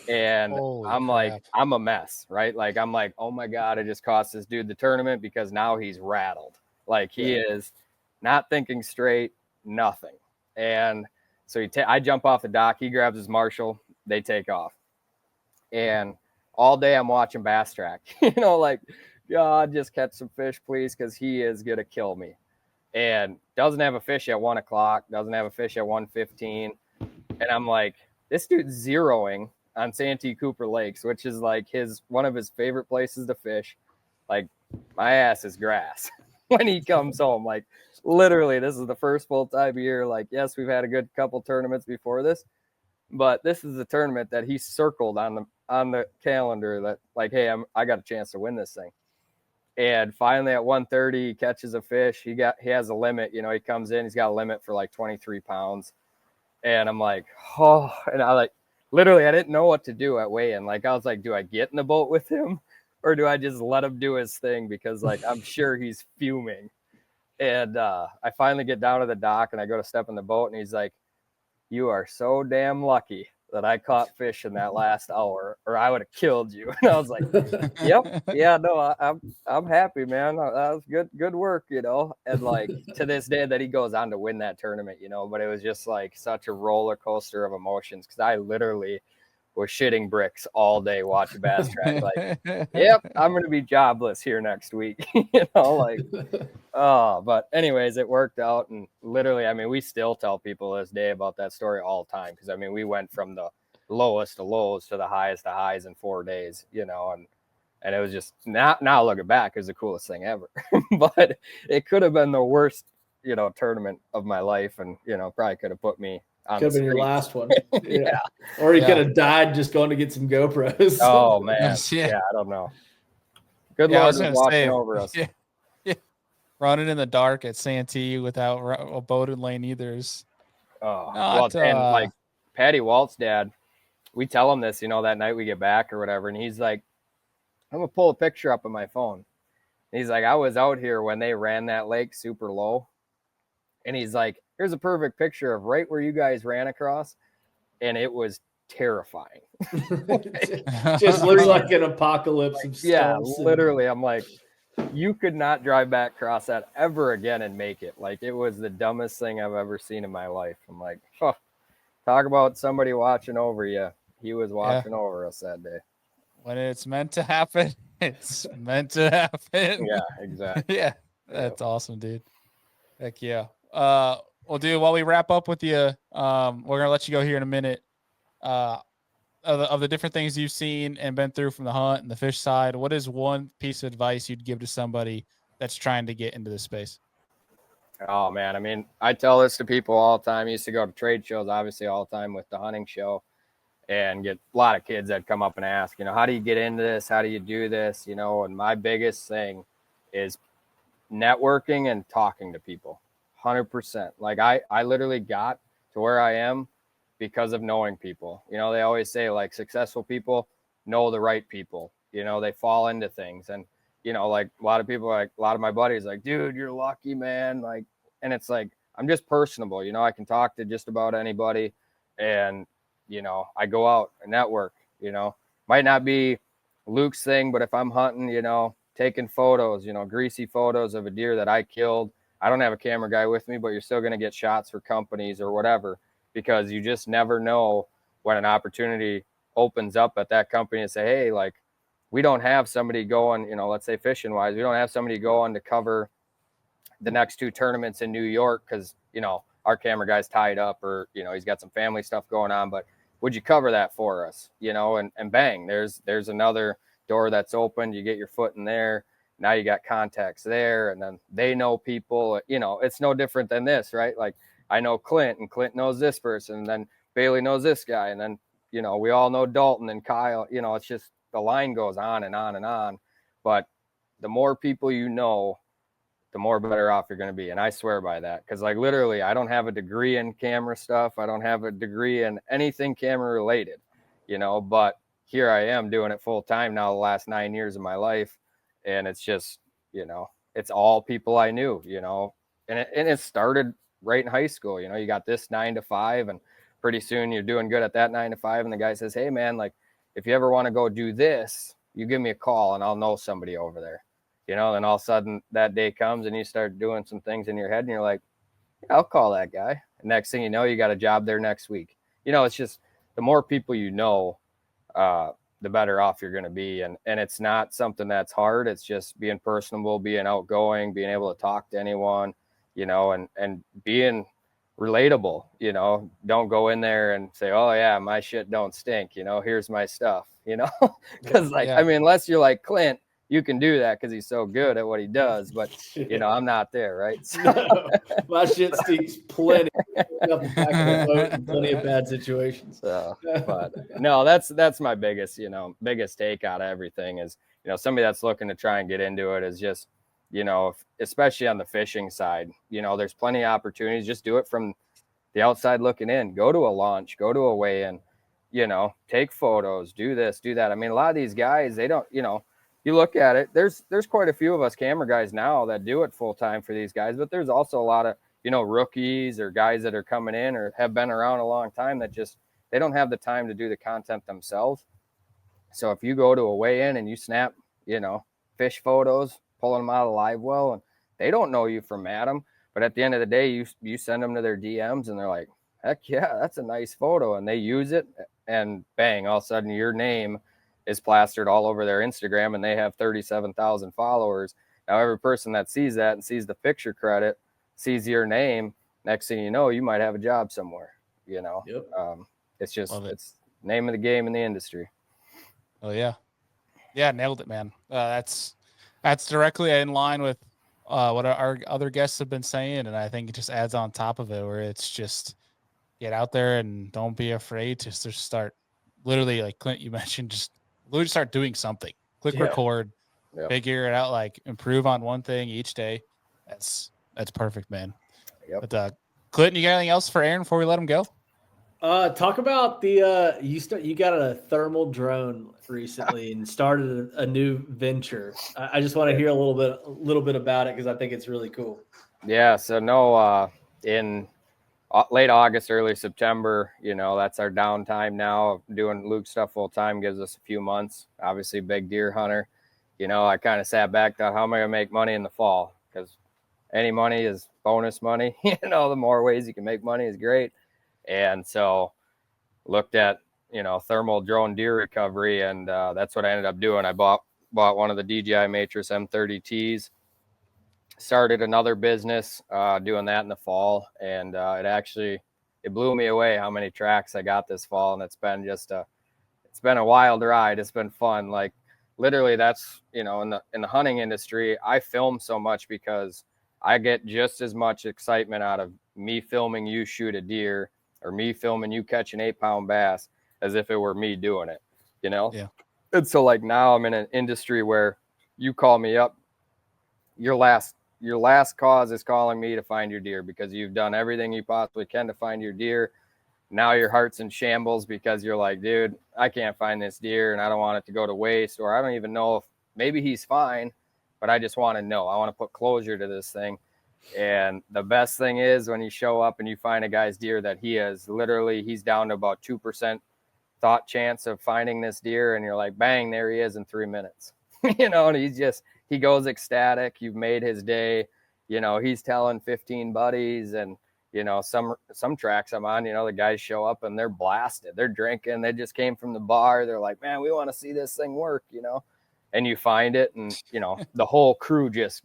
And I'm like, I'm a mess, right? Like, I'm like, oh my God, I just cost this dude the tournament because now he's rattled. Like, he is not thinking straight, nothing. And so I jump off the dock. He grabs his Marshall. They take off. And all day I'm watching Bass Track, you know, like, God, just catch some fish, please, because he is going to kill me. And doesn't have a fish at 1 o'clock, doesn't have a fish at 1:15. And I'm like, this dude's zeroing on Santee Cooper Lakes, which is like one of his favorite places to fish. Like, my ass is grass when he comes home. Like, literally, this is the first full time year. Like, yes, we've had a good couple tournaments before this, but this is the tournament that he circled on the calendar that, like, hey, I got a chance to win this thing. And finally at 1:30, he catches a fish. He has a limit, you know, he comes in, he's got a limit for like 23 pounds. And I'm like, oh, and I like, literally, I didn't know what to do at weigh-in. Like, I was like, do I get in the boat with him or do I just let him do his thing? Because, like, I'm sure he's fuming. And I finally get down to the dock and I go to step in the boat and he's like, you are so damn lucky that I caught fish in that last hour or I would have killed you. And I was like, yep. Yeah, no, I'm happy, man. That was good work, you know? And like to this day that he goes on to win that tournament, you know, but it was just like such a roller coaster of emotions. Cause I literally was shitting bricks all day watching Bass Track. Like, yep, I'm going to be jobless here next week, you know, like, oh, but anyways, it worked out. And literally, I mean, we still tell people this day about that story all the time. Cause I mean, we went from the lowest of lows to the highest of highs in 4 days, you know, and And it was just now looking back, it was the coolest thing ever. But it could have been the worst, tournament of my life, and probably could have put me on Could have been your streets. last one. Yeah. Or you could have died just going to get some GoPros. Oh man. Yes, yeah. I don't know. Good I Lord was was gonna watching say, over us. Yeah. Running in the dark at Santee without a boated lane either is not, and like Patty Walt's dad, we tell him this, that night we get back or whatever, and he's like, I'm gonna pull a picture up on my phone. And he's like, I was out here when they ran that lake super low, and he's like, here's a perfect picture of right where you guys ran across, and it was terrifying. Just looks like an apocalypse of yeah, stumps literally. I'm like, you could not drive back across that ever again and make it. Like, it was the dumbest thing I've ever seen in my life. I'm like, talk about somebody watching over you. He was watching over us that day. When it's meant to happen, it's meant to happen. Yeah, exactly. Yeah, that's awesome, dude. Heck yeah. Well, dude, while we wrap up with you, we're gonna let you go here in a minute. Of the different things you've seen and been through from the hunt and the fish side, what is one piece of advice you'd give to somebody that's trying to get into this space? Oh man, I mean, I tell this to people all the time. I used to go to trade shows, obviously, all the time with the hunting show, and get a lot of kids that come up and ask, how do you get into this? How do you do this? And my biggest thing is networking and talking to people. 100%. Like I literally got to where I am because of knowing people. They always say, like, successful people know the right people. They fall into things. And like a lot of people, like a lot of my buddies, like, dude, you're lucky, man. Like, and it's like, I'm just personable. I can talk to just about anybody, and I go out and network. Might not be Luke's thing, but if I'm hunting, taking photos, greasy photos of a deer that I killed, I don't have a camera guy with me, but you're still going to get shots for companies or whatever, because you just never know when an opportunity opens up at that company and say, hey, like, we don't have somebody going, let's say fishing wise, we don't have somebody going to cover the next 2 tournaments in New York because, our camera guy's tied up, or, he's got some family stuff going on, but would you cover that for us? And bang, there's another door that's open. You get your foot in there. Now you got contacts there, and then they know people. It's no different than this, right? Like, I know Clint, and Clint knows this person, and then Bailey knows this guy, and then we all know Dalton and Kyle. It's just the line goes on and on and on. But the more people the more better off you're going to be, and I swear by that, because, like, literally, I don't have a degree in camera stuff. I don't have a degree in anything camera related, but here I am doing it full time now the last 9 years of my life. And it's just, it's all people I knew, and it started right in high school. You got this 9 to 5, and pretty soon you're doing good at that 9 to 5. And the guy says, hey man, like, if you ever want to go do this, you give me a call and I'll know somebody over there, then all of a sudden that day comes and you start doing some things in your head and you're like, yeah, I'll call that guy. And next thing you know, you got a job there next week. It's just the more people the better off you're going to be. And it's not something that's hard. It's just being personable, being outgoing, being able to talk to anyone, and being relatable. Don't go in there and say, oh yeah, my shit don't stink. Here's my stuff, because I mean, unless you're like Clint, you can do that because he's so good at what he does. But, I'm not there, right? So. No, my shit stinks plenty. Up the back of the boat in plenty of bad situations. So, but no, that's my biggest take out of everything is, somebody that's looking to try and get into it is just, especially on the fishing side, there's plenty of opportunities. Just do it from the outside looking in. Go to a launch, go to a weigh-in, take photos, do this, do that. I mean, a lot of these guys, they don't, you look at it, there's quite a few of us camera guys now that do it full time for these guys, but there's also a lot of, rookies or guys that are coming in or have been around a long time that just, they don't have the time to do the content themselves. So if you go to a weigh-in and you snap, fish photos, pulling them out of the live well, and they don't know you from Adam, but at the end of the day, you send them to their DMs and they're like, heck yeah, that's a nice photo. And they use it, and bang, all of a sudden your name is plastered all over their Instagram, and they have 37,000 followers. Now, every person that sees that and sees the picture credit, sees your name, next thing you know, you might have a job somewhere, Yep. It's It's just, it's name of the game in the industry. Oh yeah. Yeah, nailed it, man. That's directly in line with what our other guests have been saying, and I think it just adds on top of it, where it's just get out there and don't be afraid to just start. Literally, like Clint, you mentioned, just literally start doing something. Click Yeah. record, Yep. figure it out, like improve on one thing each day. That's perfect, man. Yep. But Clint, you got anything else for Aaron before we let him go? Talk about the you got a thermal drone recently and started a new venture. I just want to hear a little bit about it because I think it's really cool. Yeah. So in late August, early September, that's our downtime now. Doing Luke stuff full time gives us a few months. Obviously, big deer hunter. I kind of sat back, thought, how am I going to make money in the fall? Because any money is bonus money. The more ways you can make money is great. And so looked at, thermal drone deer recovery, and that's what I ended up doing. I bought one of the DJI Matrix M30Ts, started another business doing that in the fall, and it blew me away how many tracks I got this fall, and it's been a wild ride. It's been fun. Like literally, that's in the hunting industry, I film so much because I get just as much excitement out of me filming you shoot a deer or me filming you catch an 8-pound bass as if it were me doing it, Yeah. And so like now I'm in an industry where you call me up, your last cause is calling me to find your deer because you've done everything you possibly can to find your deer. Now your heart's in shambles because you're like, dude, I can't find this deer and I don't want it to go to waste, or I don't even know if maybe he's fine, but I just want to know. I want to put closure to this thing. And the best thing is when you show up and you find a guy's deer that he's down to about 2% thought chance of finding this deer, and you're like, bang, there he is in 3 minutes. And he goes ecstatic. You've made his day. He's telling 15 buddies, and some tracks I'm on, the guys show up and they're blasted. They're drinking. They just came from the bar. They're like, man, we want to see this thing work, and you find it, and the whole crew just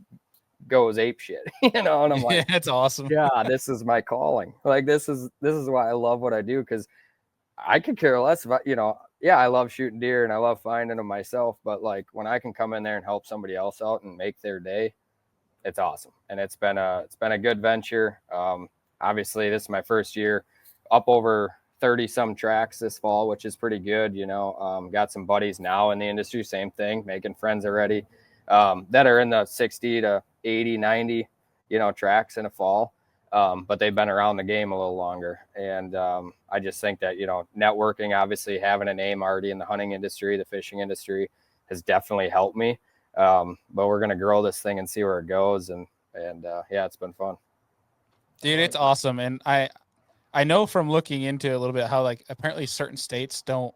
goes ape shit, and I'm like, Yeah, that's awesome. yeah, this is my calling. Like, this is why I love what I do, because I could care less about, yeah, I love shooting deer and I love finding them myself, but like when I can come in there and help somebody else out and make their day, it's awesome. And it's been a good venture. Obviously this is my first year, up over 30 some tracks this fall, which is pretty good. Got some buddies now in the industry, same thing, making friends already, that are in the 60 to 80, 90, tracks in a fall. But they've been around the game a little longer. And I just think that, networking, obviously having a name already in the hunting industry, the fishing industry, has definitely helped me. But we're going to grow this thing and see where it goes. And yeah, it's been fun. Dude, it's awesome. And I know from looking into it a little bit how like apparently certain states don't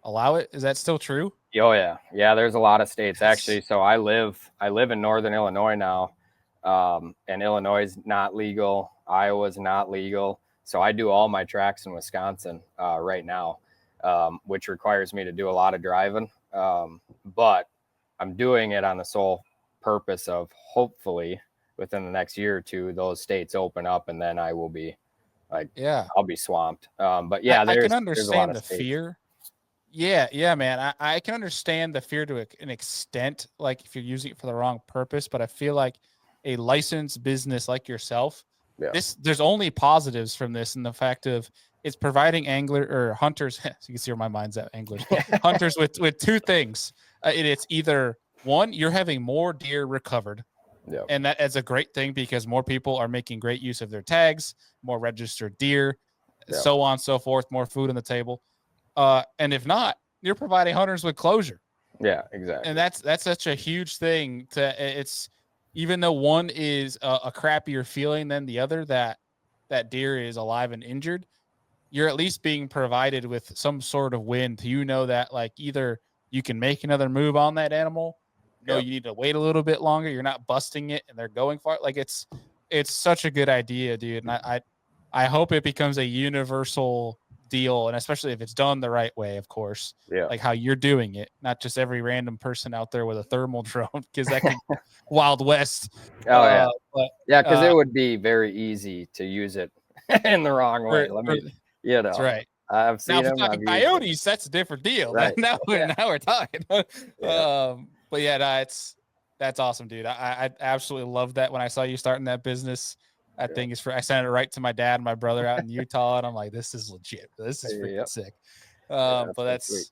allow it. Is that still true? Oh yeah. Yeah. There's a lot of states actually. So I live in Northern Illinois now. And Illinois is not legal. Iowa's not legal. So I do all my tracks in Wisconsin right now, which requires me to do a lot of driving. But I'm doing it on the sole purpose of hopefully within the next year or two, those states open up, and then I will be like, Yeah, I'll be swamped. But yeah, I can there's a lot understand of the states. fear. Yeah, man. I can understand the fear to an extent, like if you're using it for the wrong purpose, but I feel like a licensed business like yourself, Yeah. there's only positives from this, and the fact of it's providing angler or hunters. So you can see where my mind's at, anglers, hunters with two things. It's either one, you're having more deer recovered, Yeah. and that is a great thing because more people are making great use of their tags, more registered deer, Yeah. so on and so forth, more food on the table. And if not, you're providing hunters with closure. Yeah, exactly. And that's such a huge thing. It's even though one is a crappier feeling than the other, that deer is alive and injured, you're at least being provided with some sort of win. That like either you can make another move on that animal. No, Yep. you need to wait a little bit longer. You're not busting it, and they're going for it. Like it's such a good idea, dude. And I hope it becomes a universal deal, and especially if it's done the right way, of course. Yeah. Like how you're doing it, not just every random person out there with a thermal drone, because that could Wild West. Oh yeah. But Yeah, because it would be very easy to use it in the wrong way. that's right. I've seen Now, if them. we're talking coyotes, that's a different deal. Right. Now we're talking. Yeah. But yeah, that's awesome, dude. I absolutely love that. When I saw you starting that business, that thing is I sent it right to my dad and my brother out in Utah, and I'm like, this is legit. This is freaking sick. But that's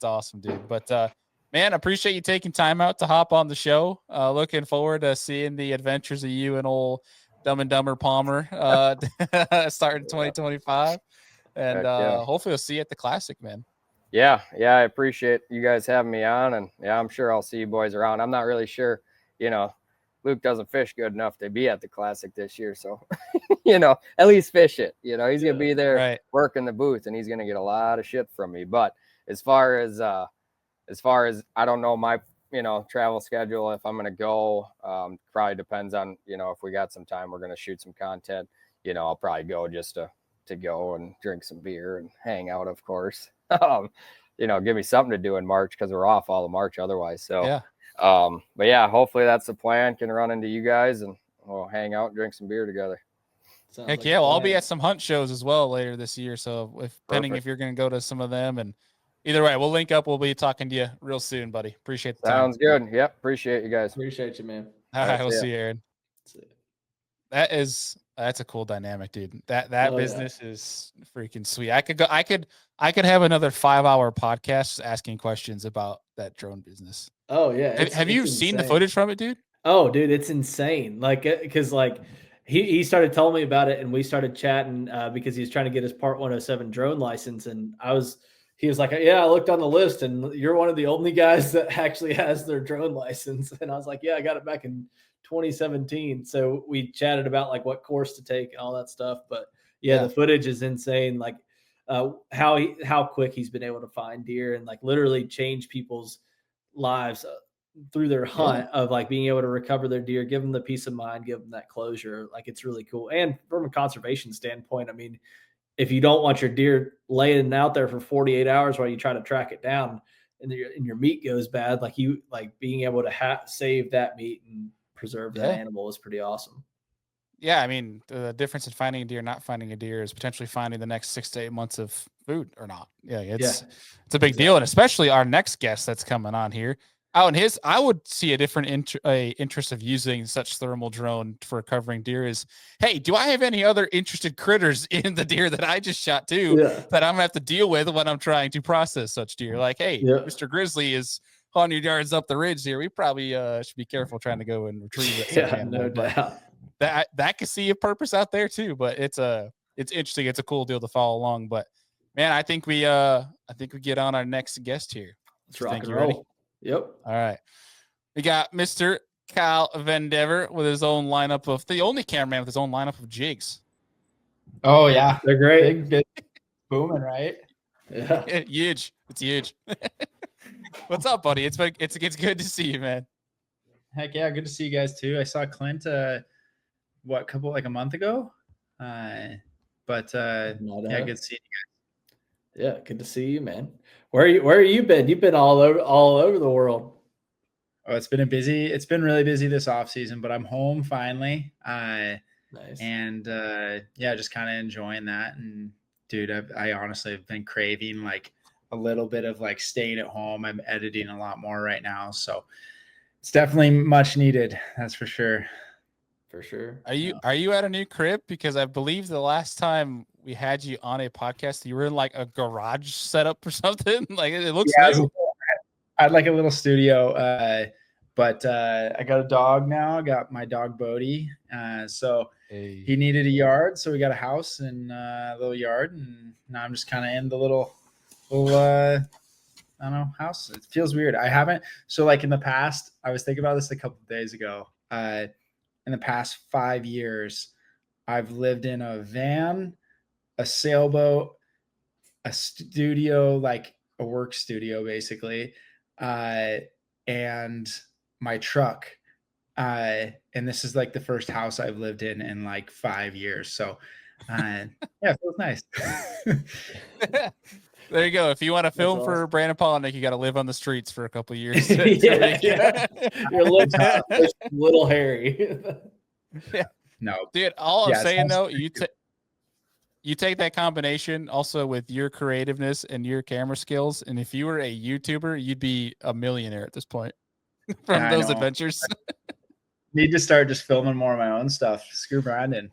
awesome, dude. But man, appreciate you taking time out to hop on the show. Looking forward to seeing the adventures of you and old Dumb and Dumber Palmer starting 2025. And hopefully we'll see you at the Classic, man. Yeah, I appreciate you guys having me on, and I'm sure I'll see you boys around. I'm not really sure, Luke doesn't fish good enough to be at the Classic this year, so at least fish it. He's gonna be there working the booth, and he's gonna get a lot of shit from me. But as far as I don't know my travel schedule, if I'm gonna go, probably depends on if we got some time, we're gonna shoot some content. I'll probably go just to go and drink some beer and hang out, of course. Give me something to do in March because we're off all of March otherwise. So but yeah, hopefully that's the plan. Can run into you guys and we'll hang out and drink some beer together. Heck yeah, well, I'll be at some hunt shows as well later this year. So depending if you're going to go to some of them, and either way, we'll link up. We'll be talking to you real soon, buddy. Appreciate the time. Sounds good. Yep. Appreciate you guys. Appreciate you, man. All right, we'll see you, Aaron. That's a cool dynamic, dude. That business is freaking sweet. I could have another 5-hour podcast asking questions about that drone business. Oh yeah. Have you seen the footage from it, dude? Oh, dude, it's insane. Because he started telling me about it, and we started chatting because he's trying to get his Part 107 drone license, and he was like, yeah, I looked on the list, and you're one of the only guys that actually has their drone license, and I was like, yeah, I got it back in 2017. So we chatted about what course to take and all that stuff. But yeah. The footage is insane. How quick he's been able to find deer and literally change people's lives through their hunt of being able to recover their deer, give them the peace of mind, give them that closure. It's really cool. And from a conservation standpoint, I mean, if you don't want your deer laying out there for 48 hours while you try to track it down and your meat goes bad, being able to save that meat and preserve that animal is pretty awesome. Yeah, I mean, the difference in finding a deer, not finding a deer, is potentially finding the next 6 to 8 months of food or not. Yeah, it's a big deal, and especially our next guest that's coming on here. I would see a different interest of using such thermal drone for recovering deer is, hey, do I have any other interested critters in the deer that I just shot too that I'm gonna have to deal with when I'm trying to process such deer? Hey, Mr. Grizzly is 100 yards up the ridge here. We probably should be careful trying to go and retrieve it. No doubt. That could see a purpose out there too, but it's interesting. It's a cool deal to follow along. But man, I think we get on our next guest here. Let's rock and roll. Ready? Yep. All right. We got Mr. Kyle Vandever with his own lineup of the only cameraman with his own lineup of jigs. Oh yeah, they're great. Big, booming, right? Yeah, huge. It's huge. What's up, buddy? It's good to see you, man. Heck yeah, good to see you guys too. I saw Clint a month ago. Yeah, good to see you guys. Yeah, good to see you, man. Where you been? You've been all over the world. Oh, it's been really busy this off season, but I'm home finally. Nice. And just kind of enjoying that. And dude, I honestly have been craving a little bit of staying at home. I'm editing a lot more right now, so it's definitely much needed. That's for sure. For sure. Are you at a new crib? Because I believe the last time we had you on a podcast, you were in a garage setup or something. It looks new. I had a little studio, but I got a dog now. I got my dog Bodie. So he needed a yard, so we got a house and a little yard, and now I'm just kind of in the little I don't know, house. It feels weird. I haven't. So in the past, I was thinking about this a couple of days ago. In the past 5 years, I've lived in a van, a sailboat, a studio, a work studio, basically, and my truck. And this is the first house I've lived in 5 years. So, it feels nice. There you go. If you want to film for Brandon Polnick, you got to live on the streets for a couple of years. Yeah. Your lips are a little hairy. Yeah. No, dude. All I'm saying though, you take that combination also with your creativeness and your camera skills, and if you were a YouTuber, you'd be a millionaire at this point from I those know. adventures. Need to start just filming more of my own stuff. Screw Brandon.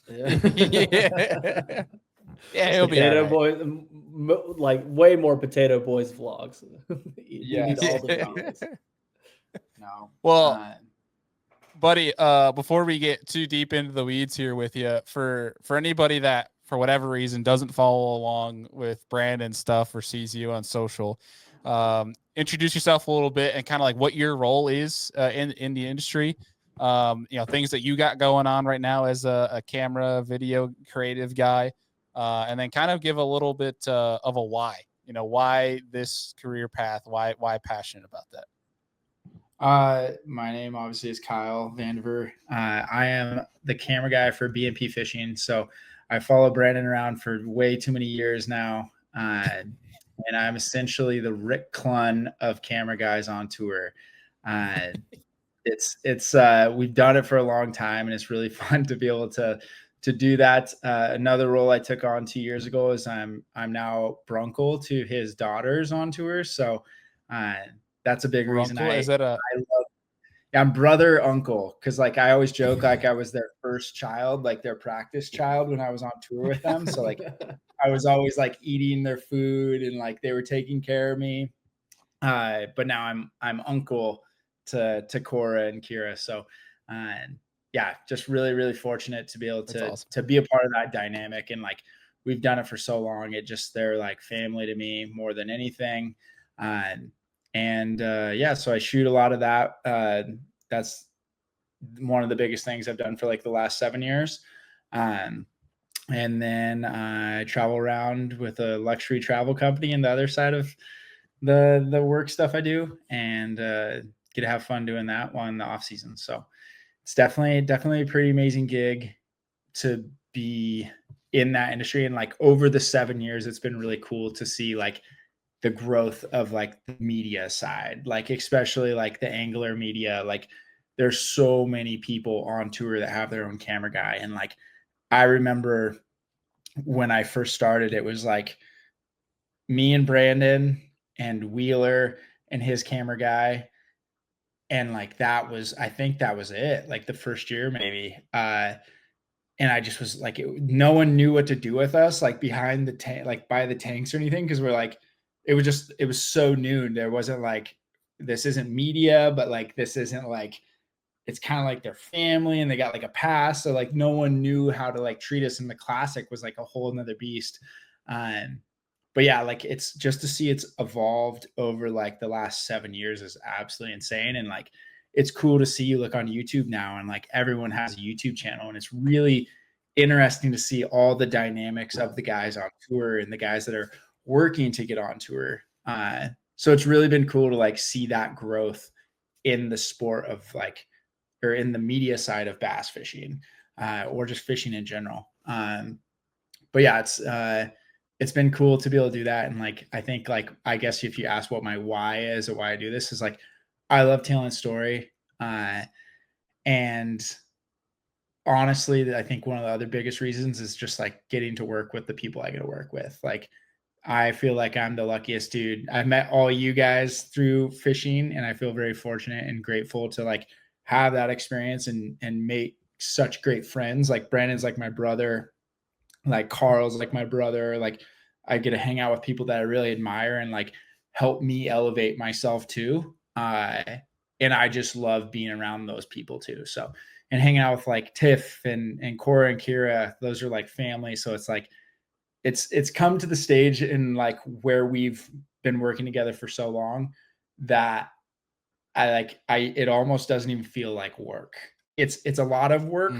Yeah. Yeah, he'll be all Potato right. Boys, like way more Potato Boys vlogs. You need all the vlogs. No. Well, buddy, before we get too deep into the weeds here with you, for anybody that for whatever reason doesn't follow along with Brandon stuff or sees you on social, introduce yourself a little bit and kind of like what your role is in the industry. Things that you got going on right now as a camera video creative guy, and then kind of give a little bit of a why. Why this career path? Why passionate about that? My name obviously is Kyle Vandiver. I am the camera guy for B&P Fishing. So I follow Brandon around for way too many years now. And I'm essentially the Rick Clunn of camera guys on tour. We've done it for a long time, and it's really fun to be able to do that. Another role I took on 2 years ago is I'm now Brunkle to his daughters on tour. So that's a big reason. Is that I'm brother uncle, because like I always joke like I was their first child, like their practice child when I was on tour with them. So like I was always like eating their food and like they were taking care of me. But now I'm uncle to Cora and Kira. So yeah, just really, really fortunate to be able to be a part of that dynamic. And like we've done it for so long. They're like family to me more than anything. So I shoot a lot of that. That's one of the biggest things I've done for like the last 7 years. And then I travel around with a luxury travel company and the other side of the work stuff I do, and get to have fun doing that while in the off season. So it's definitely a pretty amazing gig to be in that industry. And like over the 7 years, it's been really cool to see like the growth of like the media side, like especially like the angler media. Like there's so many people on tour that have their own camera guy. And like, I remember when I first started, it was like me and Brandon and Wheeler and his camera guy. And like, I think that was it, like the first year maybe. And I just was like, no one knew what to do with us, like behind the tank, like by the tanks or anything. Cause we're like, it was so new. There wasn't like, this isn't media, but like, this isn't like, it's kind of like their family and they got like a pass. So like no one knew how to like treat us. And the classic was like a whole nother beast. But yeah, like it's just to see it's evolved over like the last 7 years is absolutely insane. And like, it's cool to see you look on YouTube now and like everyone has a YouTube channel, and it's really interesting to see all the dynamics of the guys on tour and the guys that are working to get on tour. So it's really been cool to like see that growth in the sport of like, or in the media side of bass fishing, or just fishing in general. But yeah, it's been cool to be able to do that. And like, I think like, I guess if you ask what my why is or why I do this is like, I love telling story. And honestly, I think one of the other biggest reasons is just like getting to work with the people I get to work with. Like, I feel like I'm the luckiest dude. I've met all you guys through fishing, and I feel very fortunate and grateful to like have that experience and make such great friends. Like Brandon's like my brother, like Carl's like my brother. Like I get to hang out with people that I really admire and like help me elevate myself too. And I just love being around those people too. So, and hanging out with like Tiff and Cora and Kira, those are like family. So it's like, it's come to the stage in like where we've been working together for so long that it almost doesn't even feel like work. It's a lot of work,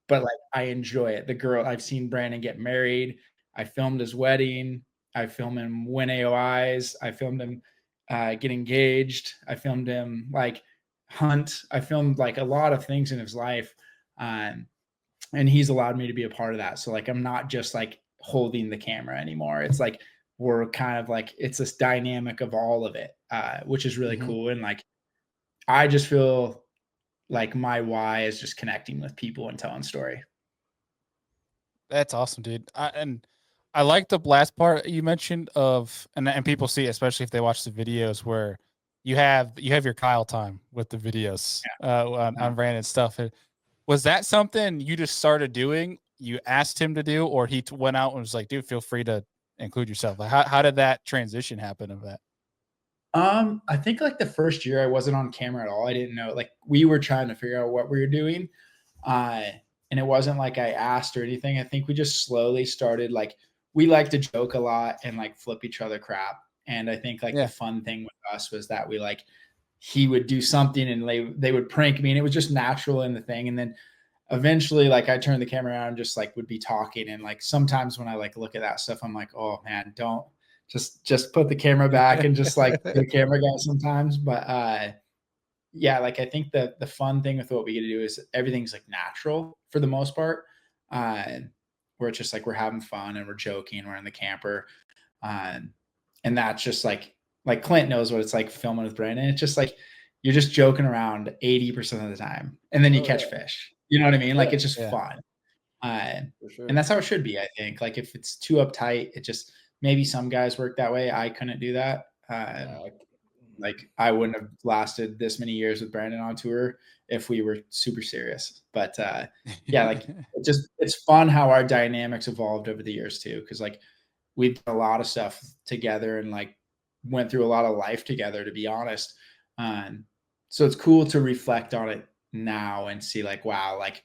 but like I enjoy it. I've seen Brandon get married. I filmed his wedding. I filmed him win AOIs. I filmed him get engaged. I filmed him like hunt. I filmed like a lot of things in his life. And he's allowed me to be a part of that. So like, I'm not just like holding the camera anymore. It's like, we're kind of like, it's this dynamic of all of it, which is really cool. And like, I just feel like my why is just connecting with people and telling story. That's awesome, dude. I like the last part you mentioned of, and people see, especially if they watch the videos, where you have your Kyle time with the videos on Brandon's stuff. Was that something you just started doing? You asked him to do, or he went out and was like, "Dude, feel free to include yourself." Like, how did that transition happen of that? I think like the first year I wasn't on camera at all. I didn't know, like we were trying to figure out what we were doing. Uh, and it wasn't like I asked or anything. I think we just slowly started, like, we like to joke a lot and like flip each other crap. And I think like the Yeah. fun thing with us was that we like, he would do something and they would prank me, and it was just natural in the thing. And then eventually, like, I turned the camera around and just like would be talking. And like sometimes when I like look at that stuff, I'm like, oh man, don't just put the camera back and just like be a camera guy sometimes. But yeah, like I think the fun thing with what we get to do is everything's like natural for the most part. Where it's just like we're having fun and we're joking, we're in the camper. And that's just like Clint knows what it's like filming with Brandon. It's just like you're just joking around 80% of the time, and then you catch fish. You know what I mean? Like it's just fun. For sure. And that's how it should be, I think. Like if it's too uptight, it just, maybe some guys work that way. I couldn't do that. Like I wouldn't have lasted this many years with Brandon on tour if we were super serious. But yeah, like it's fun how our dynamics evolved over the years too. Cause like we've done a lot of stuff together and like went through a lot of life together, to be honest. So it's cool to reflect on it now and see like, wow, like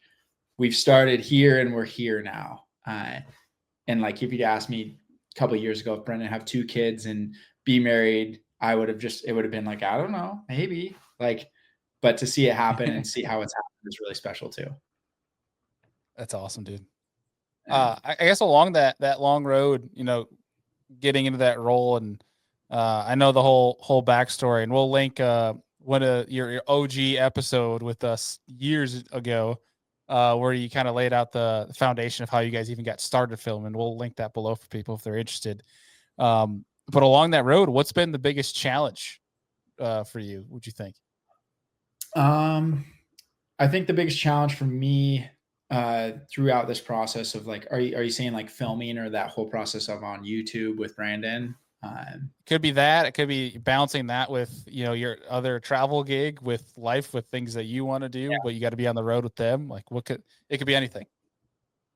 we've started here and we're here now. And like, if you'd asked me a couple of years ago, if Brendan have 2 kids and be married, I would have it would have been like, I don't know, maybe, like, but to see it happen and see how it's happened is really special too. That's awesome, dude. I guess along that long road, you know, getting into that role, and I know the whole backstory, and we'll link one of your OG episode with us years ago, where you kind of laid out the foundation of how you guys even got started filming. We'll link that below for people if they're interested. But along that road, what's been the biggest challenge for you, would you think? I think the biggest challenge for me throughout this process of like, are you saying like filming or that whole process of on YouTube with Brandon? Could be that. It could be balancing that with, you know, your other travel gig, with life, with things that you want to do, but you got to be on the road with them. Like it could be anything.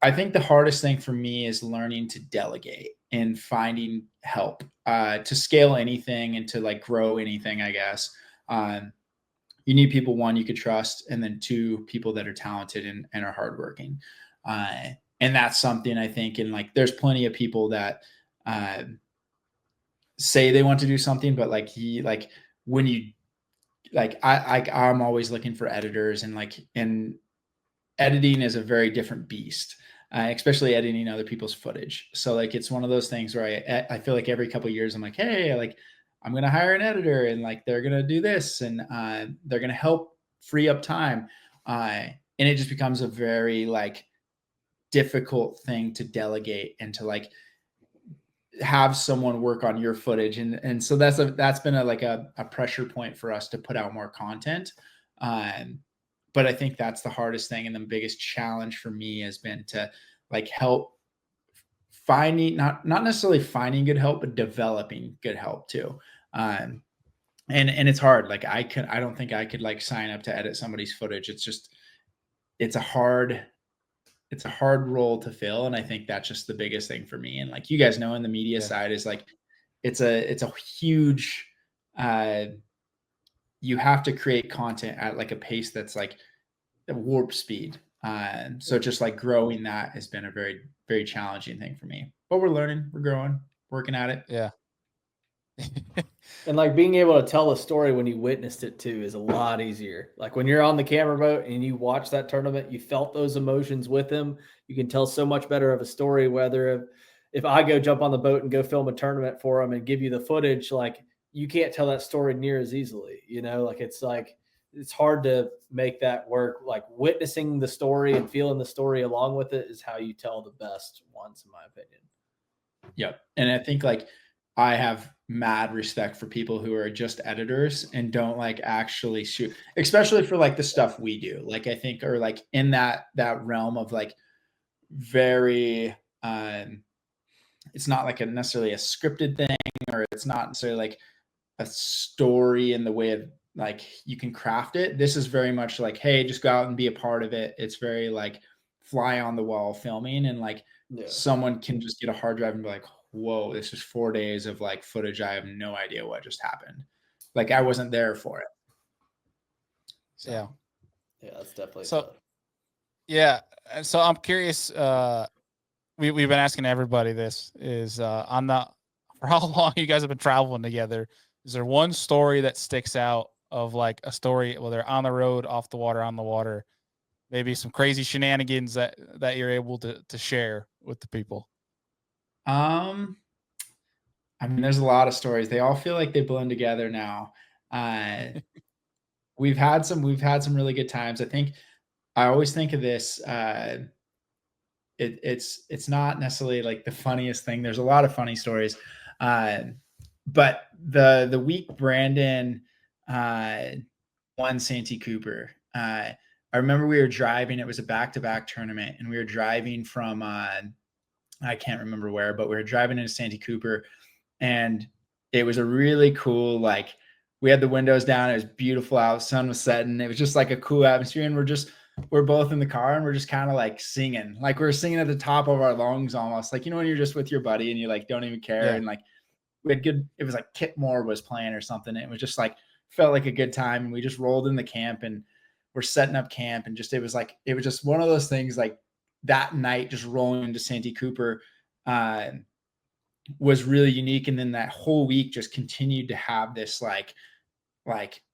I think the hardest thing for me is learning to delegate and finding help to scale anything and to like grow anything, I guess. You need people, 1, you could trust, and then 2, people that are talented and are hardworking. And that's something I think, and like, there's plenty of people that say they want to do something, but like when you, like, I'm always looking for editors, and editing is a very different beast. Especially editing other people's footage. So like, it's one of those things where I feel like every couple of years I'm like, hey, like I'm going to hire an editor, and like, they're going to do this, and they're going to help free up time. And it just becomes a very like difficult thing to delegate and to like have someone work on your footage. And so that's been a pressure point for us to put out more content. But I think that's the hardest thing. And the biggest challenge for me has been to like help finding, not necessarily finding good help, but developing good help too. And it's hard. Like I don't think I could like sign up to edit somebody's footage. It's a hard role to fill. And I think that's just the biggest thing for me. And like, you guys know, in the media side is like, it's a huge, you have to create content at like a pace that's like a warp speed. So just like growing that has been a very, very challenging thing for me, but we're learning, we're growing, working at it. Yeah. And like being able to tell the story when you witnessed it too is a lot easier. Like when you're on the camera boat and you watch that tournament, you felt those emotions with him. You can tell so much better of a story. Whether if I go jump on the boat and go film a tournament for him and give you the footage, like you can't tell that story near as easily, you know, like it's hard to make that work. Like witnessing the story and feeling the story along with it is how you tell the best ones, in my opinion. Yep. And I think like I have mad respect for people who are just editors and don't like actually shoot, especially for like the stuff we do. Like I think, or like in that realm of like very it's not like necessarily a scripted thing, or it's not necessarily like a story in the way of like you can craft it. This is very much like, hey, just go out and be a part of it. It's very like fly on the wall filming, and like someone can just get a hard drive and be like, whoa, this is 4 days of like footage. I have no idea what just happened. Like I wasn't there for it. So, yeah, that's definitely so. Yeah, so I'm curious. We've been asking everybody this is for how long you guys have been traveling together. Is there one story that sticks out of like a story, whether on the road, off the water, on the water, maybe some crazy shenanigans that you're able to share with the people? I mean, there's a lot of stories. They all feel like they blend together now. We've had some really good times. I think I always think of this. It's not necessarily like the funniest thing. There's a lot of funny stories, but the week Brandon won Santee Cooper, I remember we were driving. It was a back-to-back tournament, and we were driving from I can't remember where, but we were driving into Santee Cooper, and it was a really cool, like, we had the windows down. It was beautiful out. Sun was setting. It was just like a cool atmosphere. And we're both in the car, and we're just kind of like singing. Like we're singing at the top of our lungs almost. Like, you know, when you're just with your buddy and you like don't even care. Yeah. And like we had it was like Kip Moore was playing or something. And it was just like felt like a good time. And we just rolled in the camp, and we're setting up camp, and just it was just one of those things, like that night just rolling into Santee Cooper was really unique. And then that whole week just continued to have this like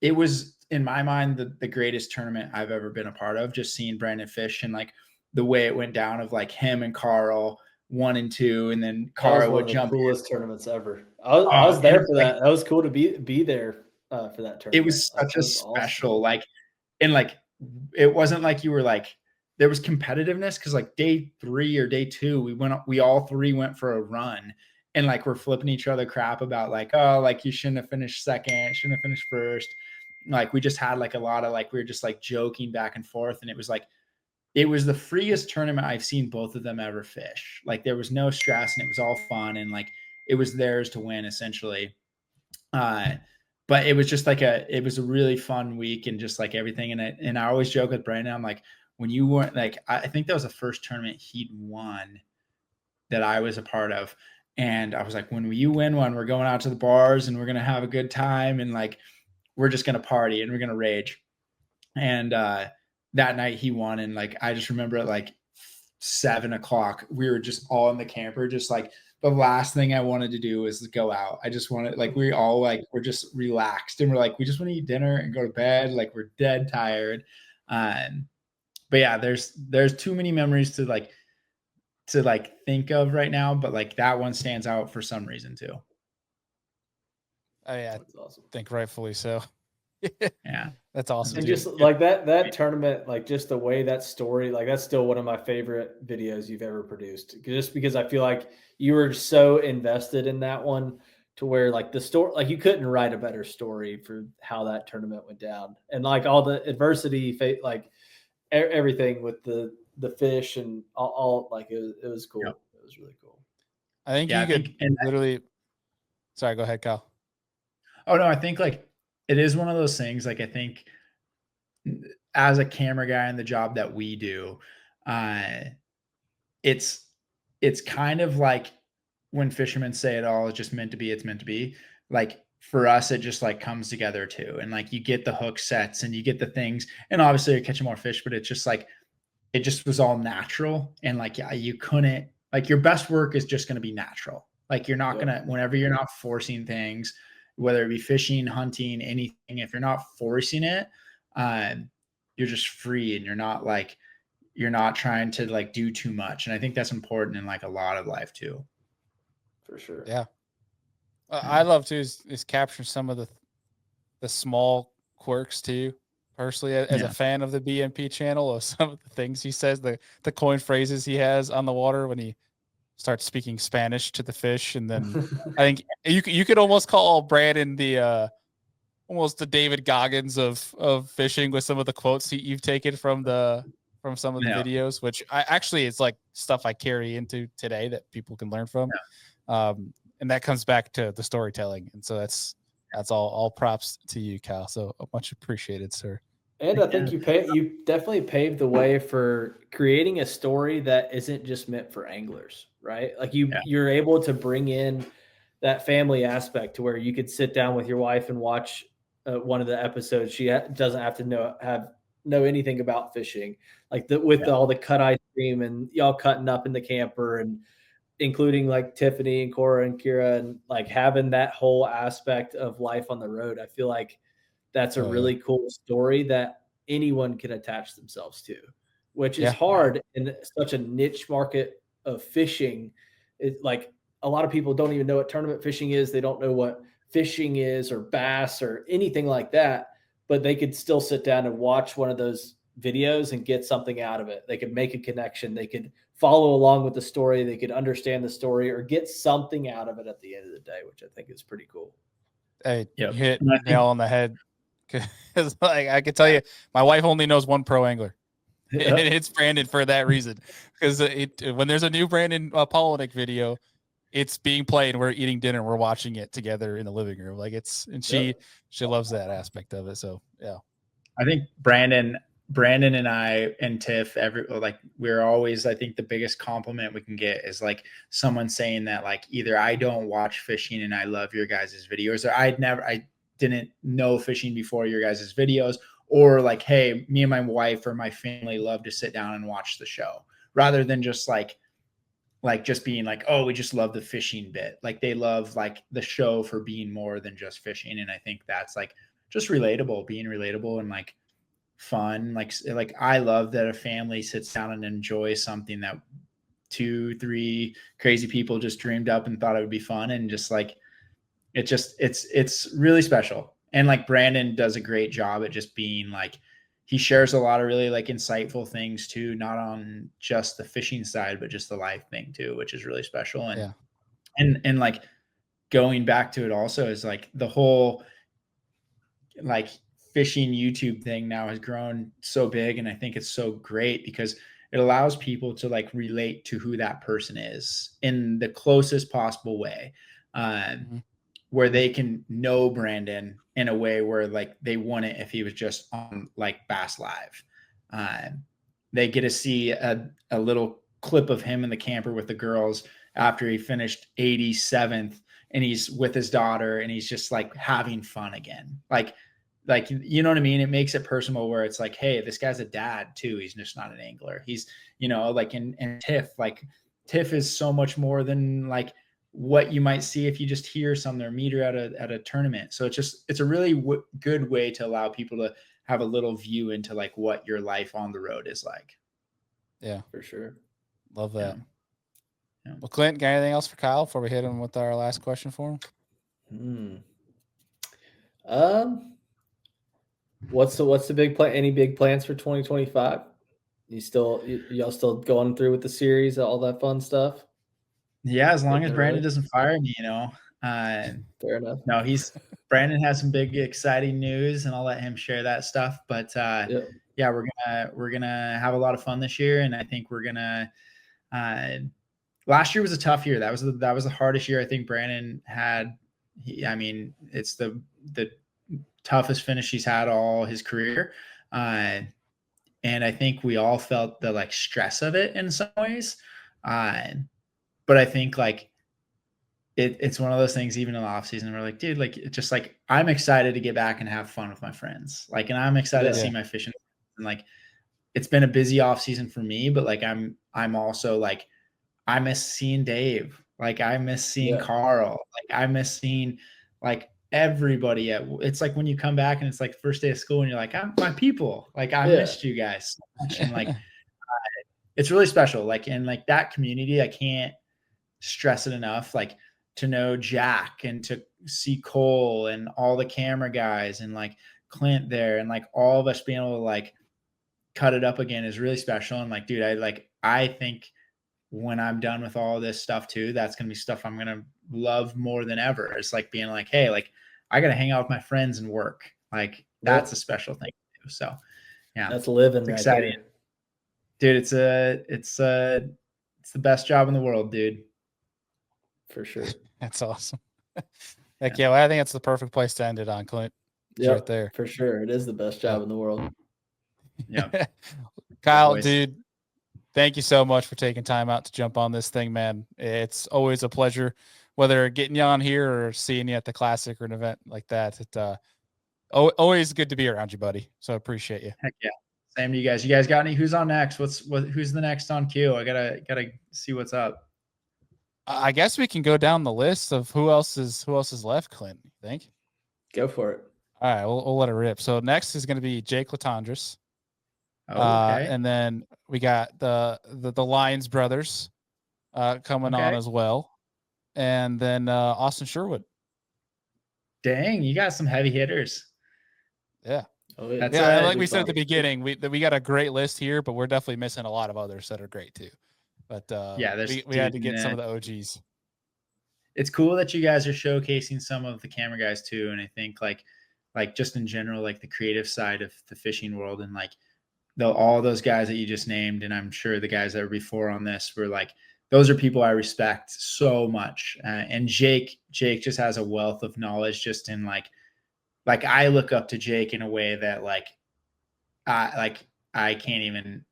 it was, in my mind, the greatest tournament I've ever been a part of, just seeing Brandon fish and like the way it went down of like him and Carl 1 and 2, and then Carl would jump. Coolest tournaments ever. I was there for that. That was cool to be there for that tournament. It was such a special, awesome. Like, and like it wasn't like you were like, there was competitiveness, because like day 3 or day 2, we all 3 went for a run, and like we're flipping each other crap about like, oh, like you shouldn't have finished second, shouldn't have finished first. Like we just had like a lot of like, we were just like joking back and forth, and it was like, it was the freest tournament I've seen both of them ever fish. Like there was no stress, and it was all fun, and like it was theirs to win essentially. But it was just like it was a really fun week, and just like everything. And I always joke with Brandon, I'm like, when you weren't like, I think that was the first tournament he'd won that I was a part of. And I was like, when you win one, we're going out to the bars, and we're going to have a good time, and like, we're just going to party, and we're going to rage. And that night he won. And like, I just remember at like 7 o'clock, we were just all in the camper, just like the last thing I wanted to do was go out. I just wanted, like, we all like, we're just relaxed, and we're like, we just want to eat dinner and go to bed. Like we're dead tired. But yeah, there's too many memories to think of right now, but like that one stands out for some reason too. Oh yeah, that's awesome. I think rightfully so. Yeah, that's awesome. And dude, just like that tournament, like just the way that story, like that's still one of my favorite videos you've ever produced. Just because I feel like you were so invested in that one, to where like the story, like you couldn't write a better story for how that tournament went down, and like all the adversity, like everything with the fish and all like it was cool. Yep. It was really cool. I think you could literally. Sorry, go ahead, Kyle. Oh no, I think like it is one of those things. Like I think as a camera guy in the job that we do, it's kind of like when fishermen say it all is just meant to be, it's meant to be. Like for us, it just like comes together too. And like you get the hook sets and you get the things, and obviously you're catching more fish, but it's just like, it just was all natural. And like, yeah, you couldn't, like your best work is just going to be natural. Like you're not gonna, whenever you're not forcing things, whether it be fishing, hunting, anything, if you're not forcing it, you're just free, and you're not trying to like do too much. And I think that's important in like a lot of life too. For sure. Yeah. I love to is capture some of the small quirks too. Personally, as a fan of the BMP channel, of some of the things he says, the coin phrases he has on the water when he starts speaking Spanish to the fish. And then I think you could almost call Brandon almost the David Goggins of fishing, with some of the quotes you've taken from the from some of the videos, which I actually, it's like stuff I carry into today that people can learn from. And that comes back to the storytelling. And so that's all props to you, Kyle. So much appreciated, sir. And I think you definitely paved the way for creating a story that isn't just meant for anglers, right? Like you're able to bring in that family aspect to where you could sit down with your wife and watch one of the episodes. She doesn't have to know anything about fishing, like all the cut ice cream and y'all cutting up in the camper, and including like Tiffany and Cora and Kira, and like having that whole aspect of life on the road. I feel like that's a really cool story that anyone can attach themselves to, which is hard in such a niche market of fishing. It's like a lot of people don't even know what tournament fishing is. They don't know what fishing is or bass or anything like that, but they could still sit down and watch one of those videos and get something out of it. They could make a connection. They could follow along with the story. They could understand the story or get something out of it at the end of the day, which I think is pretty cool. Hey, you hit nail on the head. Because like I can tell you, my wife only knows one pro angler, and it's Brandon for that reason. Because when there's a new Brandon Polinick video, it's being played, and we're eating dinner, we're watching it together in the living room. Like she loves that aspect of it. So yeah, I think Brandon and I and Tiff, we're always, I think the biggest compliment we can get is like someone saying that like either I don't watch fishing and I love your guys' videos, or I didn't know fishing before your guys' videos, or like, hey, me and my wife or my family love to sit down and watch the show, rather than just like just being like, oh, we just love the fishing bit. Like they love like the show for being more than just fishing. And I think that's like just being relatable and like fun. Like I love that a family sits down and enjoys something that 2-3 crazy people just dreamed up and thought it would be fun. And just like, it's really special. And like Brandon does a great job at just being like, he shares a lot of really like insightful things too, not on just the fishing side, but just the life thing too, which is really special. And like going back to it also is like the whole like fishing YouTube thing now has grown so big. And I think it's so great because it allows people to like relate to who that person is in the closest possible way. Where they can know Brandon in a way where like they wouldn't if he was just on like Bass Live. They get to see a little clip of him in the camper with the girls after he finished 87th, and he's with his daughter and he's just like having fun again. Like, you know what I mean? It makes it personal where it's like, hey, this guy's a dad too. He's just not an angler. He's, like in Tiff, like Tiff is so much more than like what you might see if you just hear something or meet her at a tournament. So it's a really good way to allow people to have a little view into like what your life on the road is like. Yeah, for sure. Love that. Yeah. Well, Clint, got anything else for Kyle before we hit him with our last question for him? What's the big plan? Any big plans for 2025? Y'all still going through with the series, all that fun stuff? Yeah, as long as Brandon doesn't fire me, Fair enough. No, Brandon has some big exciting news, and I'll let him share that stuff. But yeah, we're gonna have a lot of fun this year, and I think we're gonna. Last year was a tough year. That was the hardest year I think Brandon had. It's the toughest finish he's had all his career, and I think we all felt the like stress of it in some ways. But I think like it's one of those things, even in the off season, we're like, dude, like, it's just like, I'm excited to get back and have fun with my friends. Like, and I'm excited to see my fishing. And like, it's been a busy off season for me, but like, I'm also like, I miss seeing Dave. Like I miss seeing Carl. Like I miss seeing like everybody it's like when you come back and it's like first day of school and you're like, I'm my people. Like I missed you guys so much. And like, it's really special. Like, in like that community, I can't stress it enough. Like to know Jack and to see Cole and all the camera guys and like Clint there and like all of us being able to like cut it up again is really special. And like, dude, I think when I'm done with all this stuff too, that's going to be stuff I'm going to love more than ever. It's like being like, hey, like I got to hang out with my friends and work. Like that's a special thing too. So yeah, that's living. It's exciting. dude, it's the best job in the world, dude. For sure. That's awesome. Heck yeah, well, I think that's the perfect place to end it on, Clint. Yeah, Right there. for sure. It is the best job in the world. Yeah. Kyle, boys. dude, thank you so much for taking time out to jump on this thing, man. It's always a pleasure, whether getting you on here or seeing you at the Classic or an event like that. Always good to be around you, buddy. So I appreciate you. Heck yeah. Same to you guys. You guys got any? Who's on next? Who's the next on queue? I gotta see what's up. I guess we can go down the list of who else is left, Clint. You think? Go for it. All right, we'll let it rip. So next is going to be Jake Latondras. Okay. And then we got the Lyons brothers coming on as well. And then Austin Sherwood. Dang, you got some heavy hitters. Yeah. Oh, yeah. Yeah, like we said at the beginning, we got a great list here, but we're definitely missing a lot of others that are great too. But yeah, we had to get some of the OGs. It's cool that you guys are showcasing some of the camera guys too, and I think like just in general, like the creative side of the fishing world, and like all those guys that you just named, and I'm sure the guys that were before on this were like, those are people I respect so much. And Jake just has a wealth of knowledge, just in like I look up to Jake in a way that I can't even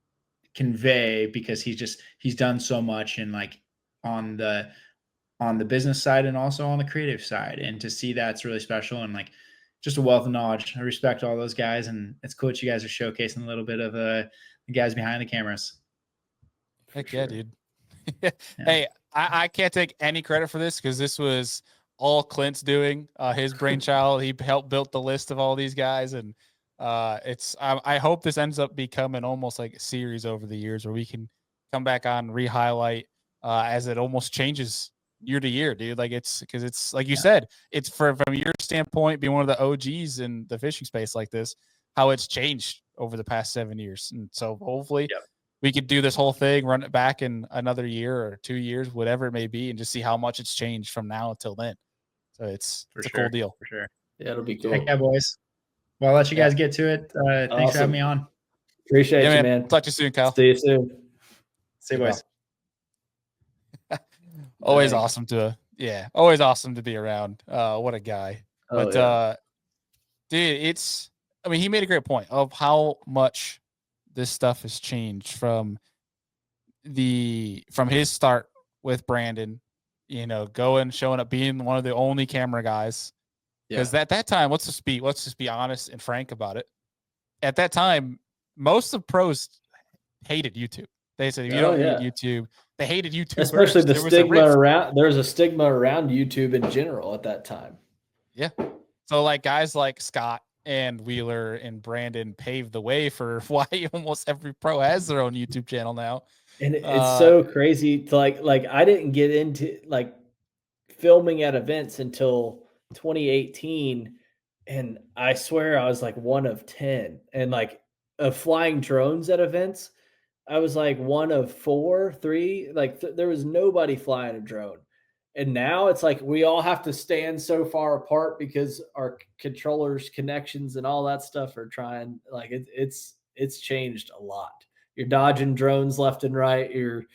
convey, because he's done so much, and like on the business side and also on the creative side, and to see that's really special, and like just a wealth of knowledge. I respect all those guys, and it's cool that you guys are showcasing a little bit of the guys behind the cameras. Heck yeah, dude. Hey, I can't take any credit for this, because this was all Clint's doing, his brainchild. He helped build the list of all these guys, and I hope this ends up becoming almost like a series over the years, where we can come back on and re-highlight as it almost changes year to year, dude. Like it's like you said, it's from your standpoint, being one of the OGs in the fishing space like this, how it's changed over the past 7 years. And so hopefully we could do this whole thing, run it back in another year or 2 years, whatever it may be, and just see how much it's changed from now until then. So it's a cool deal. For sure. Yeah, it'll be cool. Heck yeah, boys. Well, I'll let you guys get to it. Thanks for having me on. Appreciate you, man. Talk to you soon, Kyle. See you soon. See you, boys. Always awesome to be around. What a guy. But dude, he made a great point of how much this stuff has changed from his start with Brandon, showing up, being one of the only camera guys. Because at that time, let's just be honest and frank about it. At that time, most of pros hated YouTube. They said, if you don't need YouTube, they hated YouTube. Especially the stigma around. There's a stigma around YouTube in general at that time. Yeah. So like guys like Scott and Wheeler and Brandon paved the way for why almost every pro has their own YouTube channel now. And it's so crazy to like I didn't get into like filming at events until 2018, and I swear I was like one of 10, and like of flying drones at events, I was like one of 4, 3. Like there was nobody flying a drone. And now it's like we all have to stand so far apart because our controllers, connections, and all that stuff are trying. Like it's changed a lot. You're dodging drones left and right. You're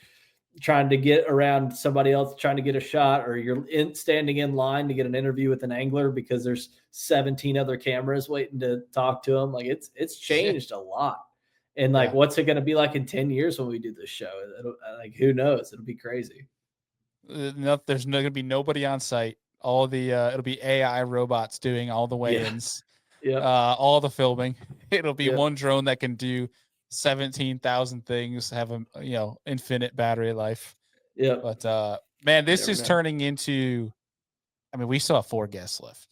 trying to get around somebody else trying to get a shot, or you're standing in line to get an interview with an angler because there's 17 other cameras waiting to talk to them. Like it's changed a lot. And like, what's it going to be like in 10 years when we do this show? Like, who knows? It'll be crazy. There's going to be nobody on site. All the it'll be AI robots doing all the weigh-ins, all the filming. It'll be one drone that can do 17,000 things, have a infinite battery life. Yeah. But man, this is turning into. I mean, we still have 4 guests left.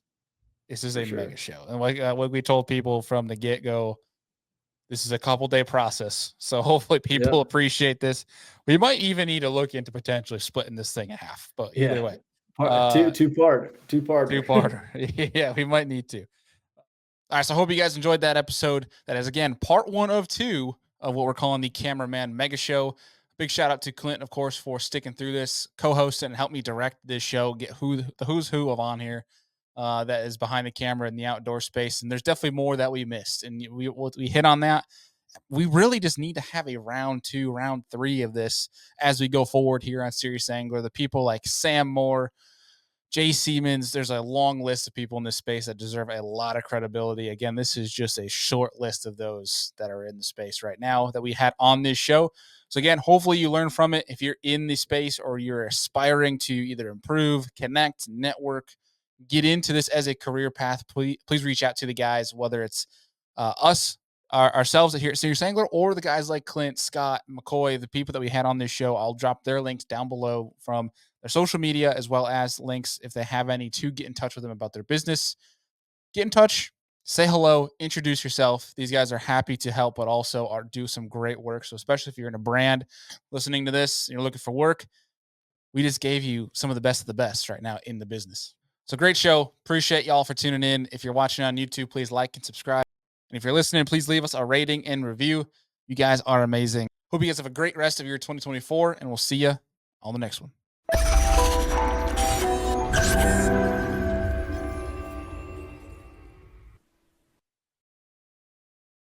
This is a mega show, and like what we told people from the get-go. This is a couple-day process, so hopefully people appreciate this. We might even need to look into potentially splitting this thing in half, but either way, two-parter. Yeah, we might need to. All right, so I hope you guys enjoyed that episode. That is, again, part 1 of 2 of what we're calling the Cameraman Mega Show. Big shout out to Clint, of course, for sticking through this, co-hosting, and help me direct this show, get the who's who of on here. That is behind the camera in the outdoor space, and there's definitely more that we missed, and we hit on that. we really just need to have a round 2, round 3 of this as we go forward here on Serious Angler. The people like Sam Moore, Jay Siemens, there's a long list of people in this space that deserve a lot of credibility. Again, this is just a short list of those that are in the space right now that we had on this show. So again, hopefully you learn from it. If you're in the space or you're aspiring to either improve, connect, network, get into this as a career path, please reach out to the guys, whether it's us, ourselves here at Serious Angler, or the guys like Clint, Scott, McCoy, the people that we had on this show. I'll drop their links down below from their social media, as well as links if they have any to get in touch with them about their business. Get in touch, say hello, introduce yourself. These guys are happy to help, but also do some great work. So especially if you're in a brand listening to this, and you're looking for work, we just gave you some of the best right now in the business. So great show. Appreciate y'all for tuning in. If you're watching on YouTube, please like and subscribe. And if you're listening, please leave us a rating and review. You guys are amazing. Hope you guys have a great rest of your 2024, and we'll see you on the next one.